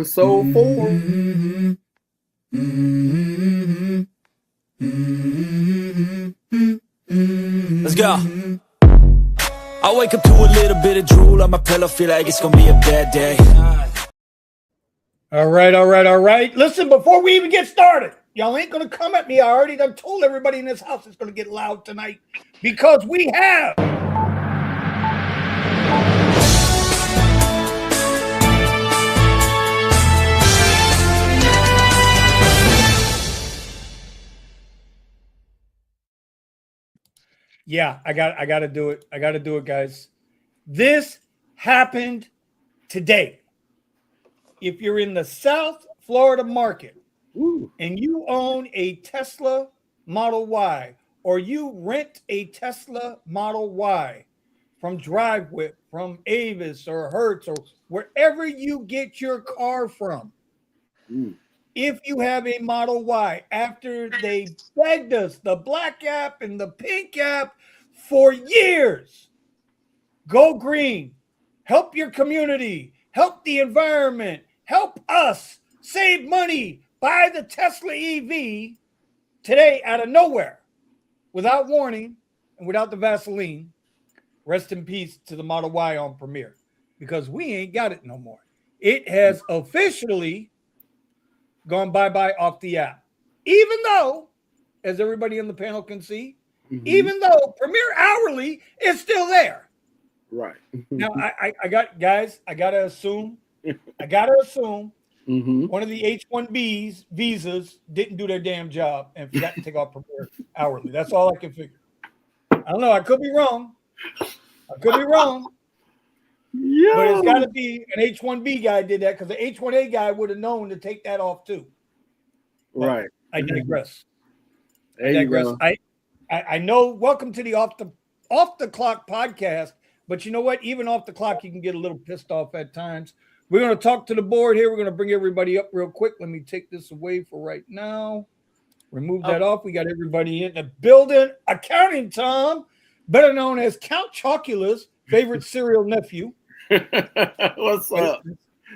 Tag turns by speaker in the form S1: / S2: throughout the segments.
S1: So forth.
S2: Let's go. I wake up to a little bit of drool on my pillow, feel like it's gonna be a bad day.
S3: All right. Listen, before we even get started, y'all ain't gonna come at me. I already done told everybody in this house it's gonna get loud tonight because we have I gotta do it. I gotta do it, guys. This happened today. If you're in the South Florida market and you own a Tesla Model Y or you rent a Tesla Model Y from DriveWhip, from Avis or Hertz or wherever you get your car from, if you have a Model Y, after they begged us, the black app and the pink app for years, go green, help your community, help the environment, help us save money, buy the Tesla EV today out of nowhere, without warning and without the Vaseline. Rest in peace to the Model Y on Premiere, because we ain't got it no more. It has officially gone bye-bye off the app. Even though, as everybody on the panel can see, even though Premiere Hourly is still there.
S1: Right.
S3: Now, I got, guys, I gotta assume one of the H-1Bs visas didn't do their damn job and forgot to take off Premiere Hourly. That's all I can figure. I don't know. I could be wrong.
S1: Yeah.
S3: But it's got to be an H-1B guy did that, because the H-1A guy would have known to take that off too. But
S1: right.
S3: I digress.
S1: Go.
S3: I know. Welcome to the off the clock podcast. But you know what? Even off the clock, you can get a little pissed off at times. We're going to talk to the board here. We're going to bring everybody up real quick. Let me take this away for right now. Remove that off. We got everybody in the building. Accounting Tom, better known as Count Chocula's favorite cereal nephew.
S1: What's up?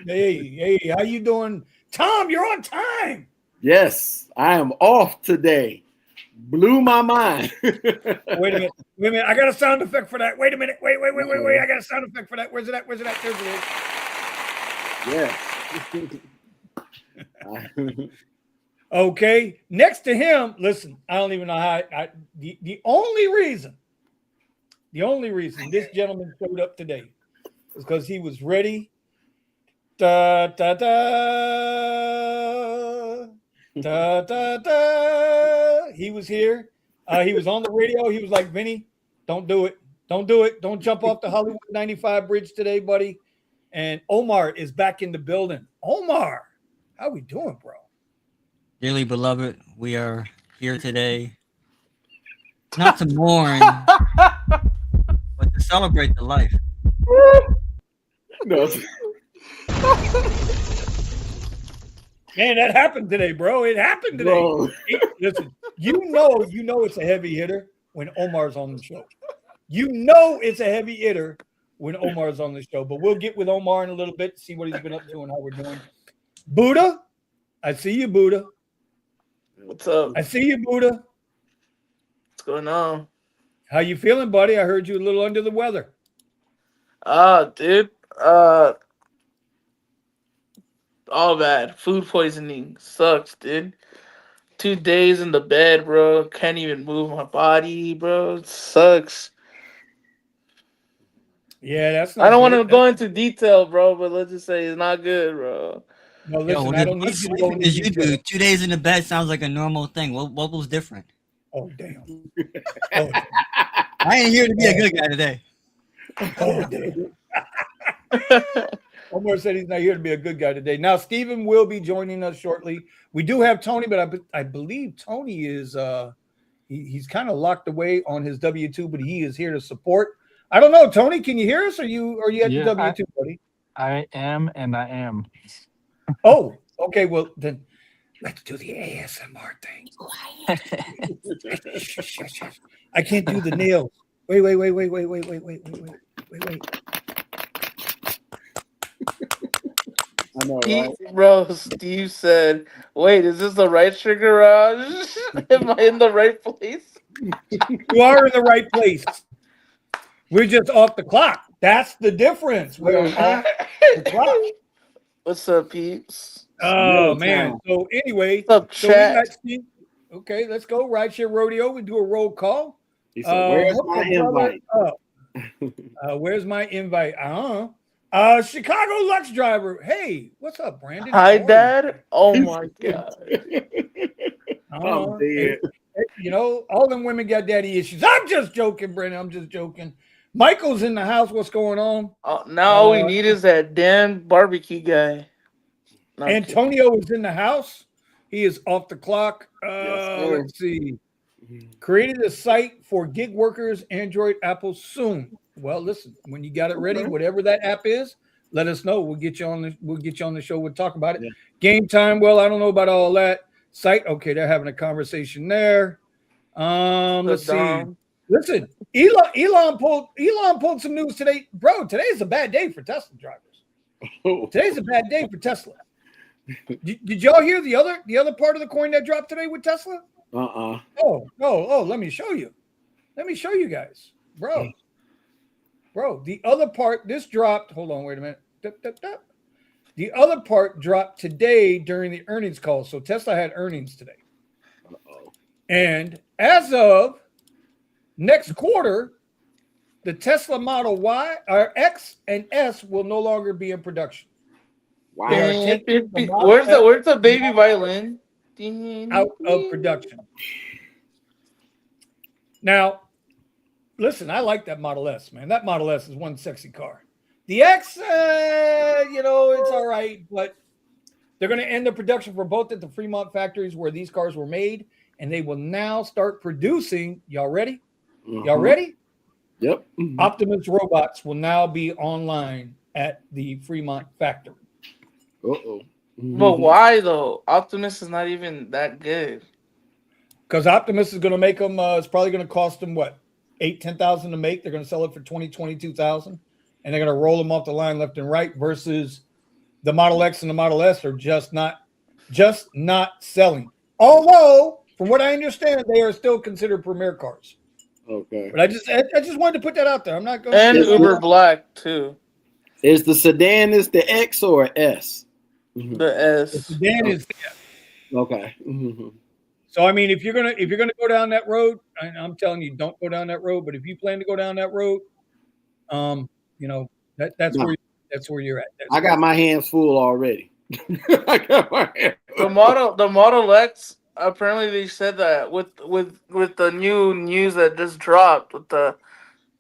S3: Hey, how you doing? Tom, you're on time.
S1: Yes, I am off today. Blew my mind.
S3: Wait a minute. I got a sound effect for that. Wait a minute. Wait. I got a sound effect for that. Where's it at? There's it is.
S1: Yes.
S3: Okay. Next to him, listen, I don't even know how the only reason this gentleman showed up today is because he was ready. Da da da da da da. He was here. He was on the radio. He was like, Vinny, don't do it. Don't jump off the Hollywood 95 bridge today, buddy. And Omar is back in the building. Omar, how we doing, bro?
S4: Dearly beloved, we are here today, not to mourn, but to celebrate the life.
S1: No.
S3: Man, that happened today, bro. It happened today. Listen, you know it's a heavy hitter when Omar's on the show. You know it's a heavy hitter when Omar's on the show. But we'll get with Omar in a little bit, see what he's been up to and how we're doing. Buddha, I see you, Buddha.
S5: What's up?
S3: I see you, Buddha.
S5: What's going on?
S3: How you feeling, buddy? I heard you a little under the weather.
S5: Dude. All bad. Food poisoning sucks, dude. 2 days in the bed, bro. Can't even move my body, bro. It sucks.
S3: Yeah, that's not
S5: I don't want
S3: good.
S5: to go into detail, bro, but let's just say it's not good, bro.
S3: No, listen, I don't need you to go into
S4: As you
S3: detail.
S4: do, 2 days in the bed sounds like a normal thing. What was different?
S3: Oh, damn.
S4: I ain't here to be a good guy today.
S3: Oh, damn. Omar said he's not here to be a good guy today. Now, Stephen will be joining us shortly. We do have Tony, but I believe Tony is he's kind of locked away on his W-2, but he is here to support. I don't know, Tony, can you hear us? Are you at the W-2, buddy?
S6: I am.
S3: Oh, okay. Well, then let's do the ASMR thing. I can't do the nails. Wait.
S1: I know, right?
S5: Steve said, "Wait, is this the rideshare garage? Am I in the right place?"
S3: You are in the right place. We're just off the clock. That's the difference. We are off the clock.
S5: What's up, peeps?
S3: Oh man. So anyway,
S5: What's up,
S3: so we got
S5: chat?
S3: Steve. Okay, let's go. Rideshare Rodeo. We do a roll call.
S1: He said, "Where's
S3: Hook
S1: my
S3: a brother
S1: invite?"
S3: up. Where's my invite? Chicago Lux driver. Hey, what's up, Brandon?
S5: Hi,
S3: How are you?
S5: Dad. Oh my God.
S1: I'm
S3: Hey,
S1: dead.
S3: you know, all them women got daddy issues. I'm just joking, Brandon. I'm just joking. Michael's in the house. What's going on?
S5: Now all we need is that damn barbecue guy. No, I'm kidding.
S3: Antonio is in the house. He is off the clock.
S1: Yes, sir.
S3: Let's see. Created a site for gig workers, Android, Apple soon. Well, listen, when you got it ready, whatever that app is, let us know. We'll get you on the show. We'll talk about it.
S1: Yeah.
S3: Game time. Well, I don't know about all that. Site. Okay, they're having a conversation there. Let's see. Listen, Elon pulled some news today. Bro, today's a bad day for Tesla drivers. Today's a bad day for Tesla. Did y'all hear the other part of the coin that dropped today with Tesla? Oh, let me show you. Let me show you guys. Bro, the other part, this dropped. Hold on, wait a minute. The other part dropped today during the earnings call. So Tesla had earnings today. And as of next quarter, the Tesla Model Y or X and S will no longer be in production.
S1: Wow.
S5: Where's the baby violin?
S3: Out of production. Now, listen, I like that Model S, man. That Model S is one sexy car. The X, it's all right, but they're going to end the production for both at the Fremont factories where these cars were made, and they will now start producing. Y'all ready? Y'all ready?
S1: Yep.
S3: Optimus robots will now be online at the Fremont factory.
S5: But why though? Optimus is not even that good.
S3: Because Optimus is going to make them. It's probably going to cost them what, $10,000 to make. They're going to sell it for $22,000, and they're going to roll them off the line left and right. Versus the Model X and the Model S are just not selling. Although, from what I understand, they are still considered premier cars.
S1: Okay.
S3: But I just wanted to put that out there. I'm not going.
S5: And Uber Black too.
S1: Is the sedan the X or S?
S5: The S.
S3: The sedan is the S.
S1: Okay.
S3: So I mean, if you're gonna go down that road, I'm telling you, don't go down that road. But if you plan to go down that road, that's where you're at.
S1: I got my hands full already.
S5: The Model X. Apparently, they said that with the new news that just dropped with the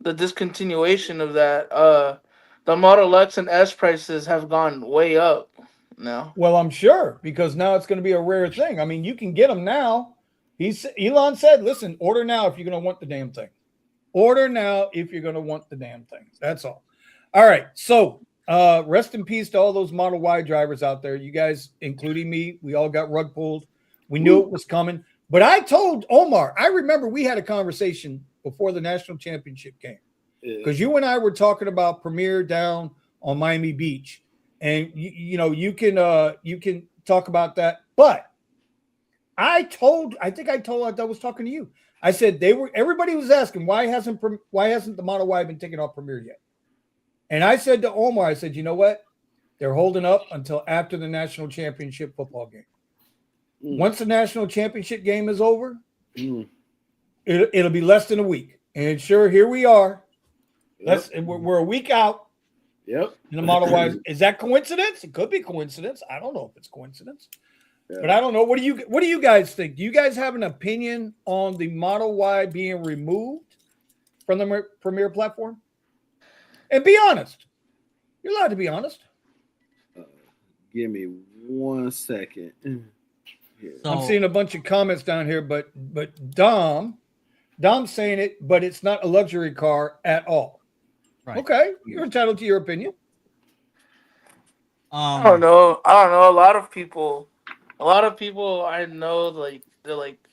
S5: discontinuation of that, the Model X and S prices have gone way up now.
S3: Well, I'm sure because now it's going to be a rare thing. I mean, you can get them now. Elon said, "Listen, order now if you're going to want the damn thing. Order now if you're going to want the damn thing." That's all. All right. So, rest in peace to all those Model Y drivers out there. You guys, including me, we all got rug pulled. We knew it was coming. But I told Omar, I remember we had a conversation before the national championship game because you and I were talking about Premier down on Miami Beach, and you can talk about that. But I was talking to you. I said everybody was asking why hasn't the Model Y been taken off Premier yet? And I said to Omar, I said, you know what? They're holding up until after the national championship football game. Once the national championship game is over, it'll be less than a week. And sure, here we are. We're a week out.
S1: Yep.
S3: And the Model Y, is that coincidence? It could be coincidence. I don't know if it's coincidence. Yeah. But I don't know. What do you guys think? Do you guys have an opinion on the Model Y being removed from the Premier platform? And be honest. You're allowed to be honest.
S1: Give me 1 second.
S3: So, I'm seeing a bunch of comments down here, but Dom's saying it, but it's not a luxury car at all. Right. Okay, you're entitled to your opinion.
S5: I don't know. A lot of people I know, they're like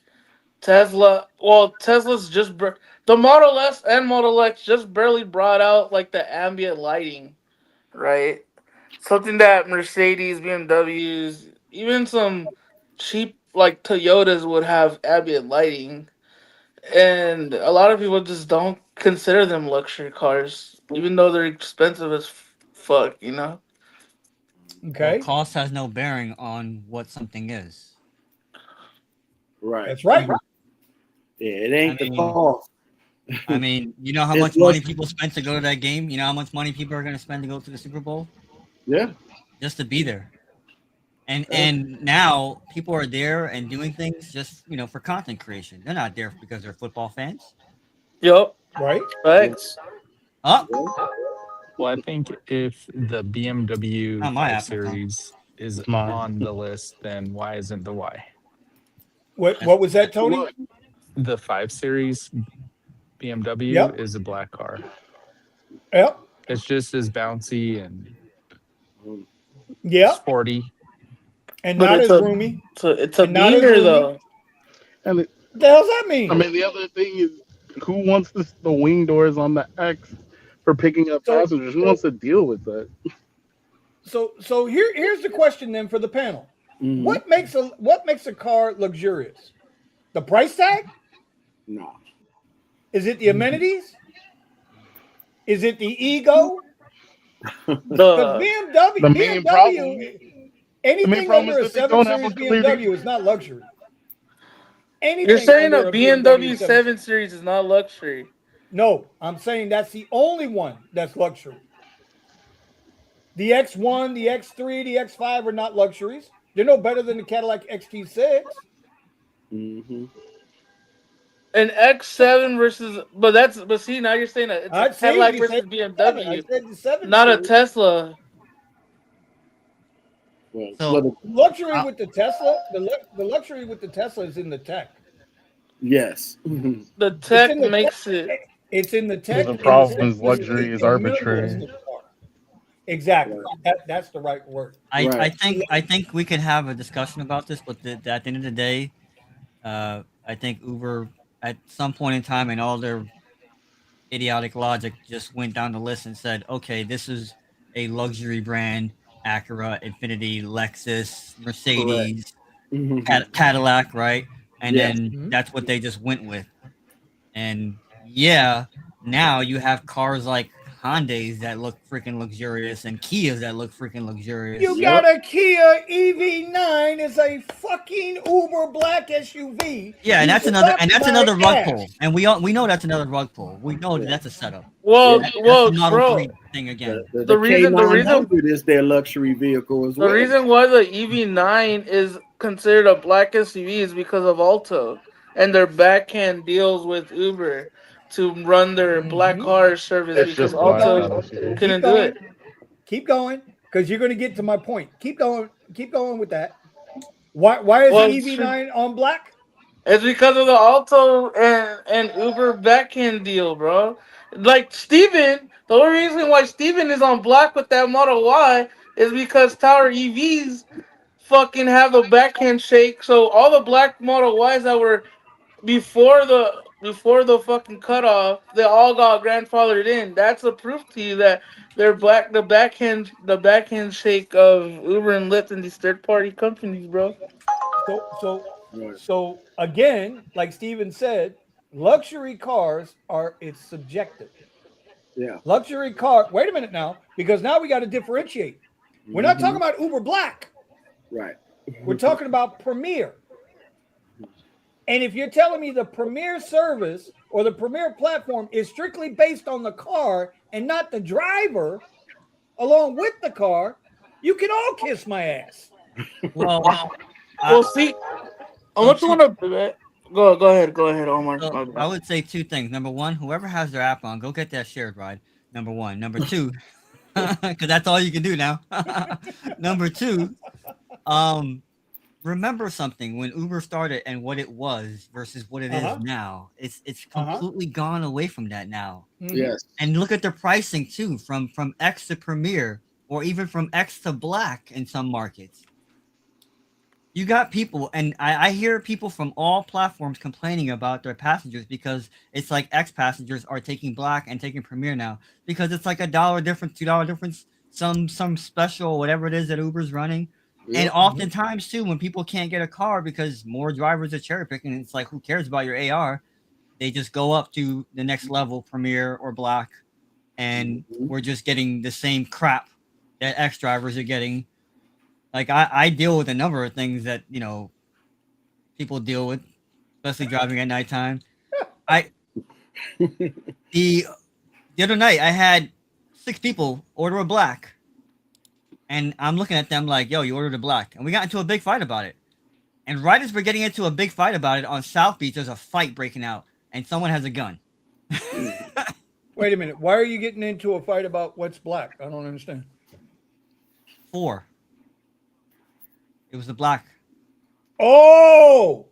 S5: Tesla. Well, Tesla's just the Model S and Model X just barely brought out like the ambient lighting, right? something that Mercedes, BMWs, even some cheap like Toyotas would have ambient lighting, and a lot of people just don't consider them luxury cars, even though they're expensive as fuck. You know.
S4: Well,
S3: Okay,
S4: cost has no bearing on what something is.
S1: Right.
S3: that's right.
S1: Yeah, it
S4: I
S1: ain't the
S4: mean,
S1: cost.
S4: you know how
S1: It's
S4: much money
S1: what's
S4: people spend to go to that game. You know how much money people are going to spend to go to the Super Bowl
S1: yeah.
S4: just to be there. And
S1: Yeah.
S4: now people are there and doing things just for content creation. They're not there because they're football fans.
S5: Yup.
S3: Right.
S5: Facts.
S4: Oh,
S6: Well, I think if the BMW
S4: not my
S6: 5
S4: Apple phone.
S6: Series is
S7: Mine.
S6: on the list, then why isn't the Y?
S3: What was that, Tony?
S7: What?
S6: The 5 Series BMW
S3: Yep.
S6: is a black car.
S3: Yep.
S6: It's just as bouncy and
S3: Yep.
S6: sporty.
S3: And
S5: But
S3: not
S5: it's
S3: as
S5: a
S3: roomy.
S5: it's a
S3: And not as
S5: beaner
S3: roomy.
S5: though.
S7: And
S3: What the hell's that mean?
S7: I mean, the other thing is, who wants the wing doors on the X for picking up
S3: So-
S7: passengers? Who wants to deal with that?
S3: So here's the question then for the panel.
S1: Mhm.
S3: What makes a car luxurious? The price tag?
S1: No.
S3: Is it the amenities? Is it the ego? Because
S5: The
S3: BMW,
S7: The main problem-
S3: anything
S7: problem
S3: under a
S7: is that they
S3: 7
S7: don't have
S3: Series
S7: a clear-
S3: BMW is not luxury. Anything
S5: you're saying
S3: under
S5: a BMW 7 Series is not luxury.
S3: No, I'm saying that's the only one that's luxury. The X1, the X3, the X5 are not luxuries. They're no better than the Cadillac XT6.
S1: Mm-hmm.
S5: An X7 versus, but see, now you're saying that it's
S3: I
S5: a
S3: see,
S5: Cadillac
S3: you
S5: versus
S3: said
S5: BMW,
S3: I said the 7
S5: not a
S3: Series.
S5: Tesla.
S1: Well,
S4: So-
S1: well,
S3: Luxury with the Tesla, the luxury with the Tesla is in the tech.
S1: yes. Mhm.
S5: The tech
S3: in the
S5: makes it.
S3: It's in the tech.
S7: The
S3: in
S7: problem is
S3: simplicity
S7: luxury is
S3: and
S7: arbitrary.
S3: minimalism of the car. Exactly. That's the right word.
S4: I
S1: Right.
S4: think we could have a discussion about this, but at the end of the day, I think Uber at some point in time in all their idiotic logic just went down the list and said, okay, this is a luxury brand: Acura, Infiniti, Lexus, Mercedes,
S1: Mhm.
S4: Cadillac, right? And
S1: Yes.
S4: then
S3: Mhm.
S4: that's what they just went with. And yeah, now you have cars like Hyundais that look freaking luxurious and Kias that look freaking luxurious.
S3: You got a Kia EV9 is a fucking Uber black SUV.
S4: Yeah, and
S3: You
S4: that's another
S3: suck my
S4: rug
S3: ass.
S4: pull, and we know that's another rug pull. We know that's a setup.
S5: Well,
S1: Yeah.
S5: well,
S4: That's the Model
S5: bro.
S4: 3 thing again.
S5: The reason-
S1: K900 is their luxury vehicle as
S5: The
S1: well.
S5: reason why the EV9 is considered a black SUV is because of Alto and their backhand deals with Uber to run their black
S3: Mhm.
S5: car service
S7: It's
S5: because
S7: just black,
S5: Alto
S7: honestly.
S5: couldn't do it.
S3: Keep going, because you're going to get to my point. Keep going with that. Why is
S5: Well,
S3: the EV9 on black?
S5: It's because of the Alto and Uber backhand deal, bro. Like Steven, the only reason why Steven is on black with that Model Y is because Tower EVs fucking have a backhand shake. So all the black Model Ys that were before the fucking cutoff, they all got grandfathered in. That's a proof to you that they're black. The backhand shake of Uber and Lyft and these third party companies, bro.
S1: Right.
S3: So again, like Steven said, luxury cars it's subjective.
S1: Yeah.
S3: Luxury car. Wait a minute now, because now we got to differentiate. We're not
S1: Mhm.
S3: talking about Uber Black.
S1: Right.
S3: We're talking about Premier. And if you're telling me the Premier service or the Premier platform is strictly based on the car and not the driver along with the car, you can all kiss my ass.
S4: Well,
S5: Well, see, how much you want to go? Go ahead, Omar.
S4: so
S5: My bad.
S4: I would say two things. Number one, whoever has their app on, go get that shared ride. Number one. Number two, because that's all you can do now. Number two, remember something when Uber started and what it was versus what it is now. It's completely gone away from that now.
S1: Yes.
S4: And look at the pricing too, from X to Premier, or even from X to Black in some markets. You got people, and I hear people from all platforms complaining about their passengers because it's like X passengers are taking Black and taking Premier now because it's like $1 difference, $2 difference some special whatever it is that Uber's running.
S1: Yep.
S4: And oftentimes too, when people can't get a car because more drivers are cherry picking, it's like, who cares about your AR? They just go up to the next level, Premier or Black, and we're just getting the same crap that X drivers are getting. Like I deal with a number of things that people deal with, especially driving at nighttime. The other night I had 6 people order a Black. And I'm looking at them like, yo, you ordered a Black. And we got into a big fight about it. And right as we're getting into a big fight about it, on South Beach, there's a fight breaking out. And someone has a gun.
S3: Wait a minute. Why are you getting into a fight about what's black? I don't understand.
S4: 4. It was the Black.
S3: Oh!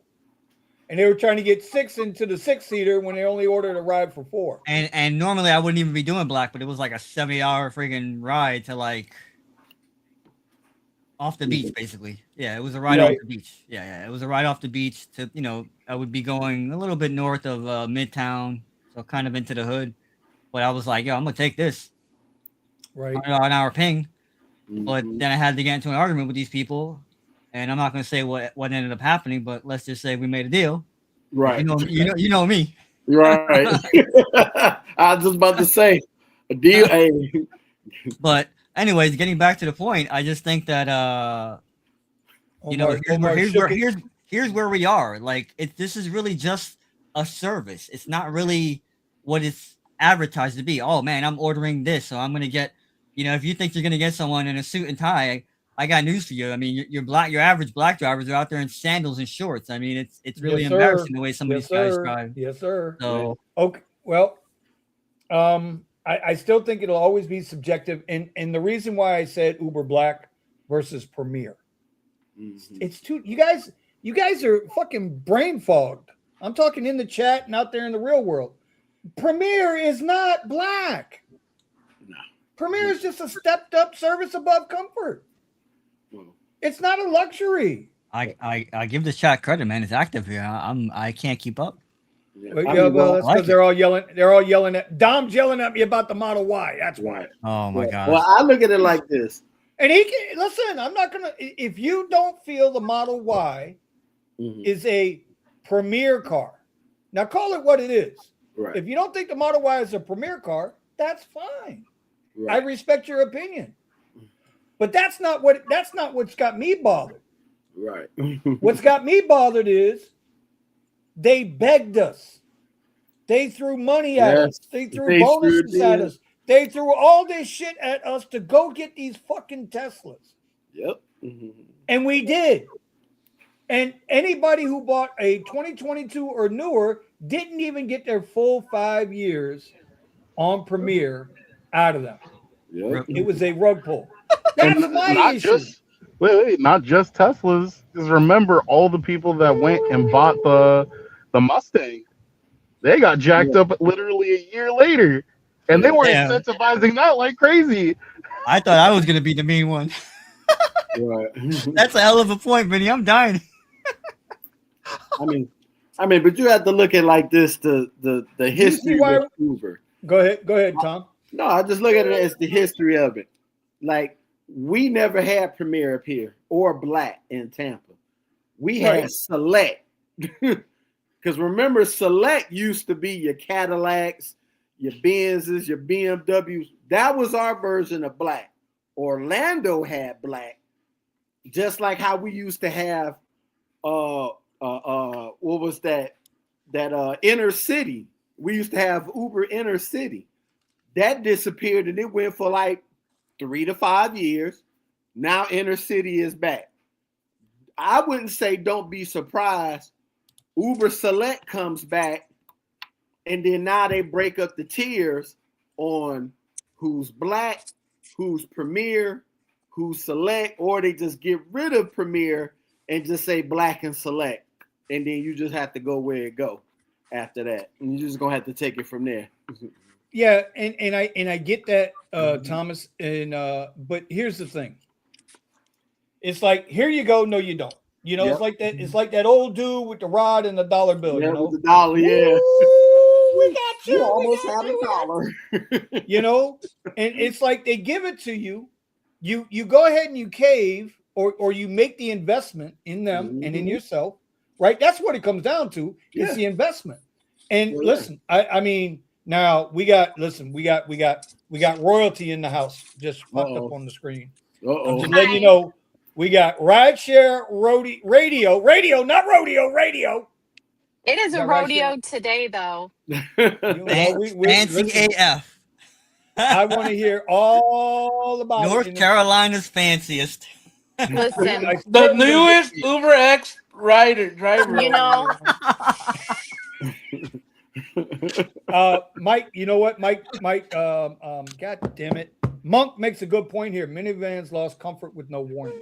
S3: And they were trying to get 6 into the 6-seater when they only ordered a ride for 4.
S4: And normally I wouldn't even be doing Black, but it was like a 70-hour freaking ride to like off the beach, basically. Yeah, it was a ride off the beach. Yeah, it was a ride off the beach to, I would be going a little bit north of Midtown, so kind of into the hood. But I was like, yo, I'm gonna take this.
S3: Right.
S4: An hour ping. But then I had to get into an argument with these people, and I'm not gonna say what ended up happening, but let's just say we made a deal.
S1: Right.
S4: You know me.
S1: Right. I was just about to say a deal.
S4: But anyways, getting back to the point, I just think that here's where we are. Like this is really just a service. It's not really what it's advertised to be. Oh man, I'm ordering this, so I'm gonna get. If you think you're gonna get someone in a suit and tie, I got news for you. I mean, your average Black drivers are out there in sandals and shorts. I mean, it's really embarrassing the way some of these guys drive.
S3: Yes, sir.
S4: So
S3: okay, well, I still think it'll always be subjective, and the reason why I said Uber Black versus Premier, it's too. You guys are fucking brain fogged. I'm talking in the chat and out there in the real world. Premier is not Black.
S1: No.
S3: Premier is just a stepped up service above comfort. It's not a luxury.
S4: I give the chat credit, man. It's active here. I can't keep up.
S3: Well, that's because they're all yelling. They're all yelling at Dom's yelling at me about the Model Y. That's why.
S4: Oh my god.
S1: Well, I look at it like this.
S3: And he can listen. I'm not gonna. If you don't feel the Model Y is a premier car, now call it what it is.
S1: Right.
S3: If you don't think the Model Y is a premier car, that's fine.
S1: Right.
S3: I respect your opinion. But that's not what's got me bothered.
S1: Right.
S3: What's got me bothered is they begged us. They threw money at us. They threw bonuses at us. They threw all this shit at us to go get these fucking Teslas.
S1: Yep.
S3: And we did. And anybody who bought a 2022 or newer didn't even get their full 5 years on Premier out of them.
S1: Yep.
S3: It was a rug pull. That's my issue.
S7: Not just Teslas. Because remember, all the people that went and bought the Mustang, they got jacked up literally a year later, and they were incentivizing that like crazy.
S4: I thought I was gonna be the mean one.
S1: Right.
S4: That's a hell of a point, Vinny. I'm dying.
S1: I mean, but you have to look at like this the history of Uber.
S3: Go ahead, Tom.
S1: No, I just look at it as the history of it. Like, we never had Premier up here or Black in Tampa. We had Select. Because remember, Select used to be your Cadillacs, your Benzes, your BMWs. That was our version of Black. Orlando had Black. Just like how we used to have what was that Inner City. We used to have Uber Inner City. That disappeared and it went for like 3 to 5 years. Now Inner City is back. I wouldn't say don't be surprised. Uber Select comes back and then now they break up the tiers on who's Black, who's Premier, who's Select, or they just get rid of Premier and just say Black and Select. And then you just have to go where it go after that. And you're just going to have to take it from there.
S3: Yeah, and I get that, Thomas. And but here's the thing. It's like, here you go, no, you don't. It's like that. It's like that old dude with the rod and the dollar bill.
S1: Yeah, with the dollar, yeah.
S3: we got you.
S1: You almost
S3: We got
S1: had
S3: you.
S1: a
S3: We got
S1: dollar.
S3: you know, and it's like they give it to you. You go ahead and you cave, or you make the investment in them and in yourself, right? That's what it comes down to. It's
S1: Yeah.
S3: the investment. And
S1: Yeah.
S3: listen, I mean, now we got royalty in the house just popped up on the screen. I'm just letting you know we got rideshare radio, not rodeo, radio.
S8: It is
S3: We
S8: a
S3: got
S8: rodeo
S3: rideshare.
S8: today, though.
S4: Fancy
S3: Listen,
S4: AF.
S3: I want to hear all about
S4: North
S3: it.
S4: Carolina's fanciest.
S8: Listen,
S5: The newest Uber X driver.
S8: you know,
S3: Mike, you know what? Mike, God damn it. Monk makes a good point here. Minivans lost comfort with no warning.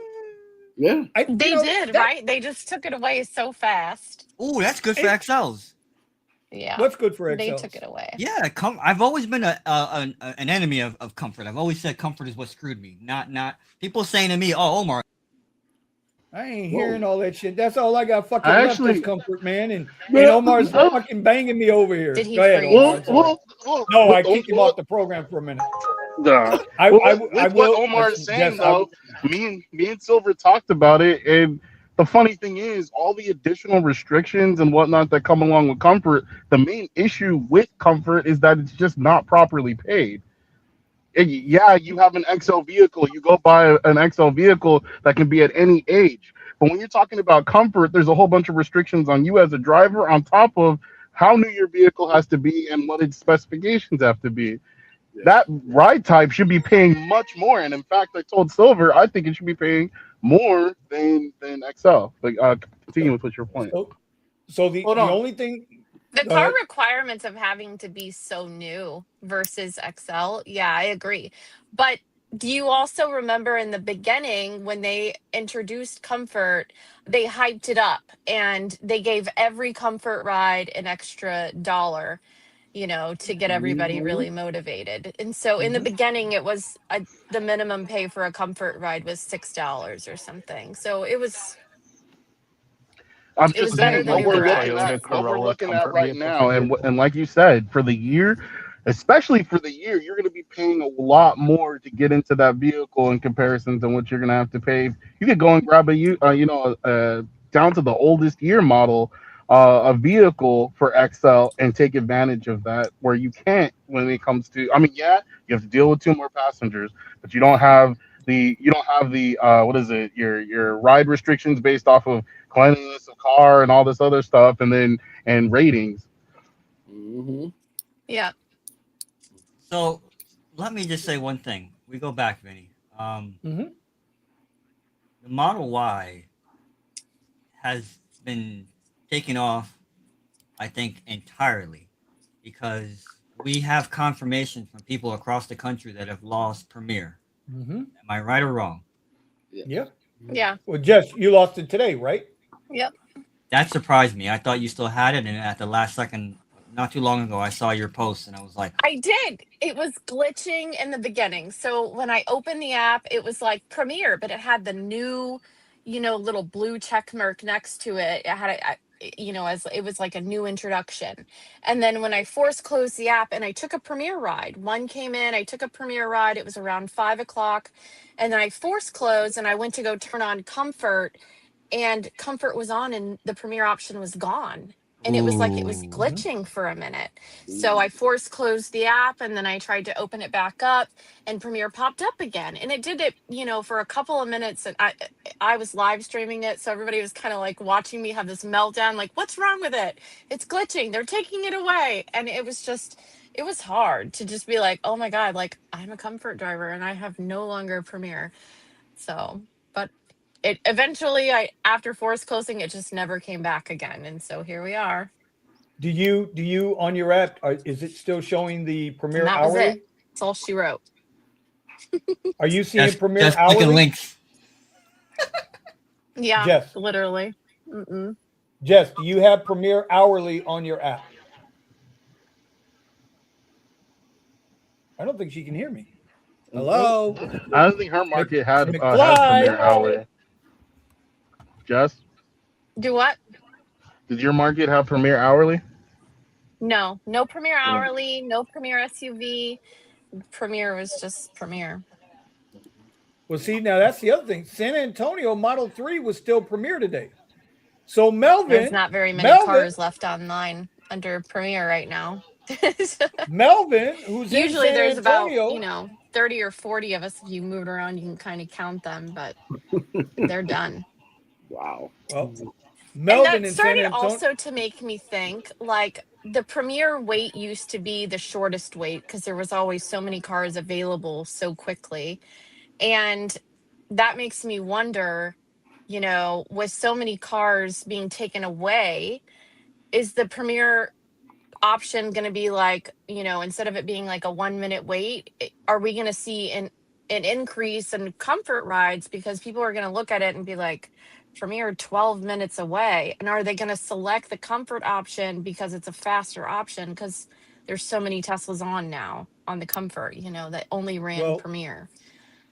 S1: Yeah.
S8: they did, right? They just took it away so fast.
S4: Ooh, that's good for XLs.
S8: Yeah.
S3: What's good for
S8: They
S3: XLs?
S8: took it away.
S4: Yeah, I've always been an enemy of comfort. I've always said comfort is what screwed me. Not people saying to me, "Oh, Omar."
S3: I ain't hearing all that shit. That's all I got fucking
S7: I
S3: left
S7: actually-
S3: is comfort, man. And Omar's fucking banging me over here.
S8: Did he
S3: Go ahead,
S8: freeze?
S3: Omar. I'm sorry. No, I kicked him off the program for a minute. I
S7: With
S3: will.
S7: what Omar is saying,
S3: yes,
S7: though, me and Silver talked about it, and the funny thing is, all the additional restrictions and whatnot that come along with comfort, the main issue with comfort is that it's just not properly paid. Yeah, you have an XL vehicle, you go buy an XL vehicle that can be at any age. But when you're talking about comfort, there's a whole bunch of restrictions on you as a driver on top of how new your vehicle has to be and what its specifications have to be. That ride type should be paying much more. And in fact, I told Silver, I think it should be paying more than XL. But continue with what's your point.
S3: So the only thing.
S8: The
S3: Go
S8: car
S3: ahead.
S8: requirements of having to be so new versus XL, yeah, I agree. But do you also remember in the beginning when they introduced comfort, they hyped it up and they gave every comfort ride an extra dollar, to get everybody really motivated. And so in the beginning, it was the minimum pay for a comfort ride was $6 or something. So it was
S7: I'm
S8: it was
S7: just
S8: better
S7: saying
S8: than
S7: what we're
S8: Uber
S7: looking
S8: X.
S7: at, right now, and like you said, for the year, especially for the year, you're going to be paying a lot more to get into that vehicle in comparison to what you're going to have to pay. You could go and grab down to the oldest year model, a vehicle for XL and take advantage of that, where you can't when it comes to. I mean, yeah, you have to deal with 2 more passengers, but you don't have the what is it, your ride restrictions based off of cleanliness of car and all this other stuff, and ratings.
S8: Yeah.
S4: So let me just say one thing. We go back, Vinny. The Model Y has been taken off, I think, entirely because we have confirmation from people across the country that have lost Premier. Am I right or wrong?
S3: Yep.
S8: Yeah.
S3: Well, Jess, you lost it today, right?
S8: Yep.
S4: That surprised me. I thought you still had it, and at the last second, not too long ago, I saw your post, and I was like,
S8: I did. It was glitching in the beginning. So when I opened the app, it was like Premiere, but it had the new, little blue check mark next to it. It had as it was like a new introduction. And then when I force closed the app and I took a Premiere ride, one came in, I took a Premiere ride. It was around 5:00. And then I force closed and I went to go turn on Comfort, and Comfort was on and the Premiere option was gone. And it was like it was glitching for a minute. So I force closed the app and then I tried to open it back up and Premiere popped up again. And it did it, for a couple of minutes. And I was live streaming it. So everybody was kind of like watching me have this meltdown, like, what's wrong with it? It's glitching. They're taking it away. And it was hard to just be like, oh my God, like I'm a Comfort driver and I have no longer Premiere. So, but it eventually, after force closing, it just never came back again, and so here we are.
S3: Do you on your app? Is it still showing the Premiere
S8: And that was
S3: hourly?
S8: it. That's all she wrote.
S3: Are you seeing Premiere
S4: just clicking
S3: hourly?
S4: links.
S8: Yeah,
S3: Jess.
S8: literally.
S3: Jess, do you have Premiere hourly on your app? I don't think she can hear me. Hello.
S7: I don't think her market had
S3: McFly.
S7: Premier hourly. Jess,
S8: Do what?
S7: did your market have Premier hourly?
S8: No Premier Hourly, no Premier SUV. Premier was just Premier.
S3: Well, see, now that's the other thing. San Antonio Model 3 was still Premier today. So
S8: There's
S3: Melvin,
S8: not very many
S3: Melvin,
S8: cars left online under Premier right now.
S3: Melvin, who's in
S8: Usually
S3: San
S8: there's about,
S3: Antonio,
S8: 30 or 40 of us. If you moved around, you can kind of count them, but they're done.
S1: Wow.
S3: well,
S8: And
S3: Melvin
S8: that
S3: in San
S8: started
S3: Antonio.
S8: also to make me think, like, the Premier wait used to be the shortest wait because there was always so many cars available so quickly. And that makes me wonder, with so many cars being taken away, is the Premier option going to be like, instead of it being like a 1 minute wait, are we going to see an increase in comfort rides because people are going to look at it and be like, Premier 12 minutes away? And are they going to select the comfort option because it's a faster option? Because there's so many Teslas on now on the comfort, that only ran
S3: Well,
S8: Premier.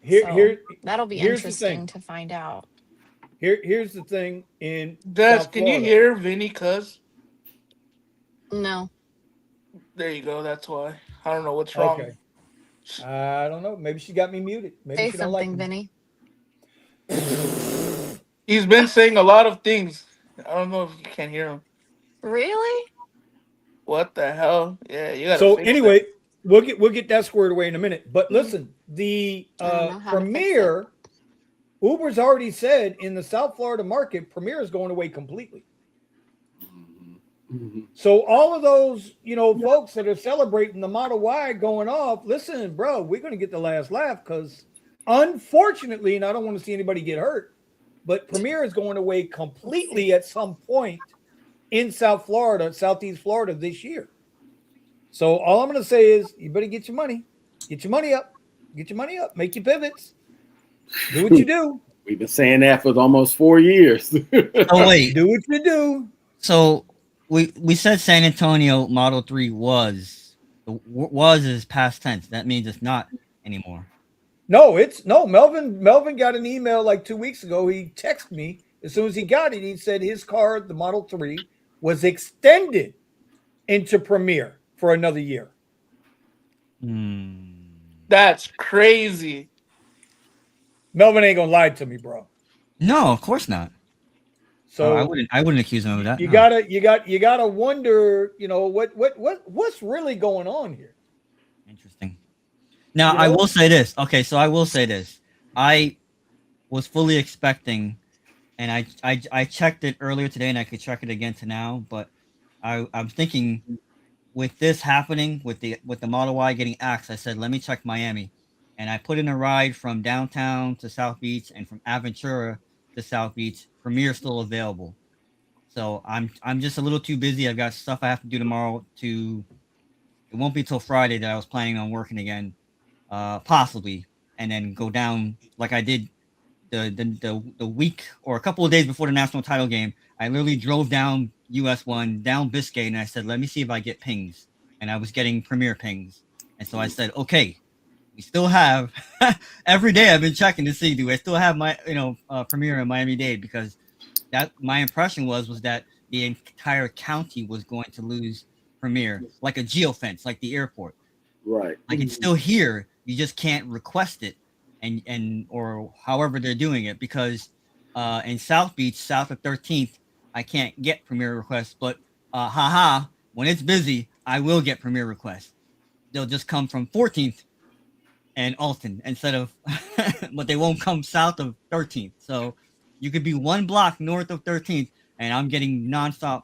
S3: here,
S8: So
S3: here,
S8: that'll be
S3: here's the
S8: interesting
S3: thing.
S8: to find out.
S3: Here's the thing in
S5: Des,
S3: South
S5: can you
S3: Florida.
S5: hear Vinny? Cuz
S8: No.
S5: there you go. That's why. I don't know what's wrong.
S3: Okay. I don't know. Maybe she got me muted. Maybe
S8: Say
S3: she don't like
S8: something,
S3: me.
S8: Vinny.
S5: He's been saying a lot of things. I don't know if you can hear him.
S8: Really?
S5: What the hell? Yeah, you gotta
S3: So
S5: fix
S3: anyway,
S5: that.
S3: we'll get that squared away in a minute. But listen, the
S8: I don't know how to fix
S3: Premier, Uber's already said in the South Florida market, Premier is going away completely. So all of those, folks that are celebrating the Model Y going off, listen, bro, we're going to get the last laugh because unfortunately, and I don't want to see anybody get hurt, but Premier is going away completely at some point in South Florida, Southeast Florida this year. So all I'm going to say is you better get your money up, make your pivots, do what you do.
S1: We've been saying that for almost 4 years.
S4: Oh wait,
S3: Do what you do.
S4: so we said San Antonio Model 3 was is past tense. That means it's not anymore.
S3: No, Melvin got an email like 2 weeks ago. He texted me as soon as he got it. He said his car, the Model 3, was extended into Premier for another year.
S5: That's crazy.
S3: Melvin ain't gonna lie to me, bro.
S4: No, of course not.
S3: So
S4: I wouldn't accuse him of that.
S3: you
S4: No.
S3: gotta wonder, what's really going on here.
S4: Interesting. Now I will say this. Okay, so I will say this. I was fully expecting, and I checked it earlier today, and I could check it again to now. But I'm thinking, with this happening, with the Model Y getting axed, I said, let me check Miami, and I put in a ride from downtown to South Beach and from Aventura to South Beach. Premier still available. So I'm just a little too busy. I've got stuff I have to do tomorrow. It won't be till Friday that I was planning on working again, possibly, and then go down like I did the week or a couple of days before the national title game. I literally drove down US1 down Biscayne, and I said, let me see if I get pings, and I was getting Premier pings, and so I said, okay, we still have every day I've been checking to see, do I still have my Premier in Miami-Dade, because that my impression was that the entire county was going to lose Premier, like a geofence, like the airport.
S1: Right.
S4: Like it's still here, you just can't request it, and or however they're doing it, because in South Beach, south of 13th, I can't get Premier requests, but when it's busy, I will get Premier requests. They'll just come from 14th and Alton instead of, but they won't come south of 13th. So you could be one block north of 13th, and I'm getting nonstop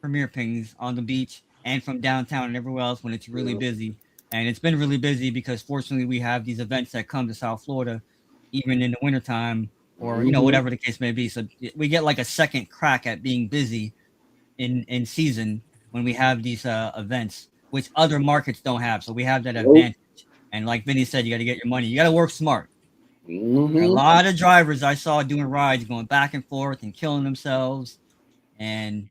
S4: Premier pings on the beach and from downtown and everywhere else when it's really busy. And it's been really busy because fortunately we have these events that come to South Florida, even in the wintertime or, whatever the case may be. So we get like a second crack at being busy in season when we have these events, which other markets don't have. So we have that advantage. And like Vinny said, you got to get your money. You got to work smart. There are a lot of drivers I saw doing rides, going back and forth and killing themselves. And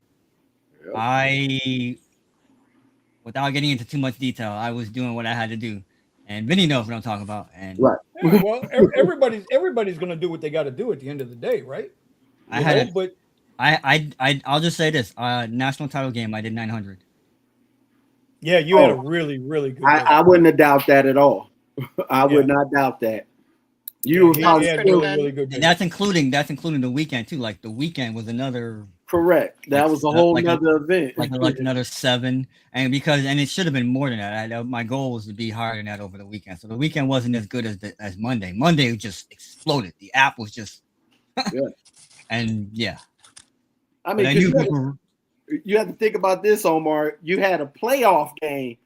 S4: without getting into too much detail, I was doing what I had to do. And Vinny knows what I'm talking about. And
S1: right.
S3: Yeah, well, everybody's going to do what they got to do at the end of the day, right?
S4: I'll just say this: national title game, I did 900.
S3: Yeah, you had a really, really good.
S1: I wouldn't have doubt that at all. I would not doubt that. You
S3: he
S1: probably
S3: had
S1: still,
S3: really good.
S4: And that's including the weekend too. Like the weekend was another
S1: correct. That was a whole nother event.
S4: like another 7, and it should have been more than that. My goal was to be higher than that over the weekend. So the weekend wasn't as good as Monday. Monday just exploded. The app was just and
S1: I mean, you have to think about this, Omar. You had a playoff game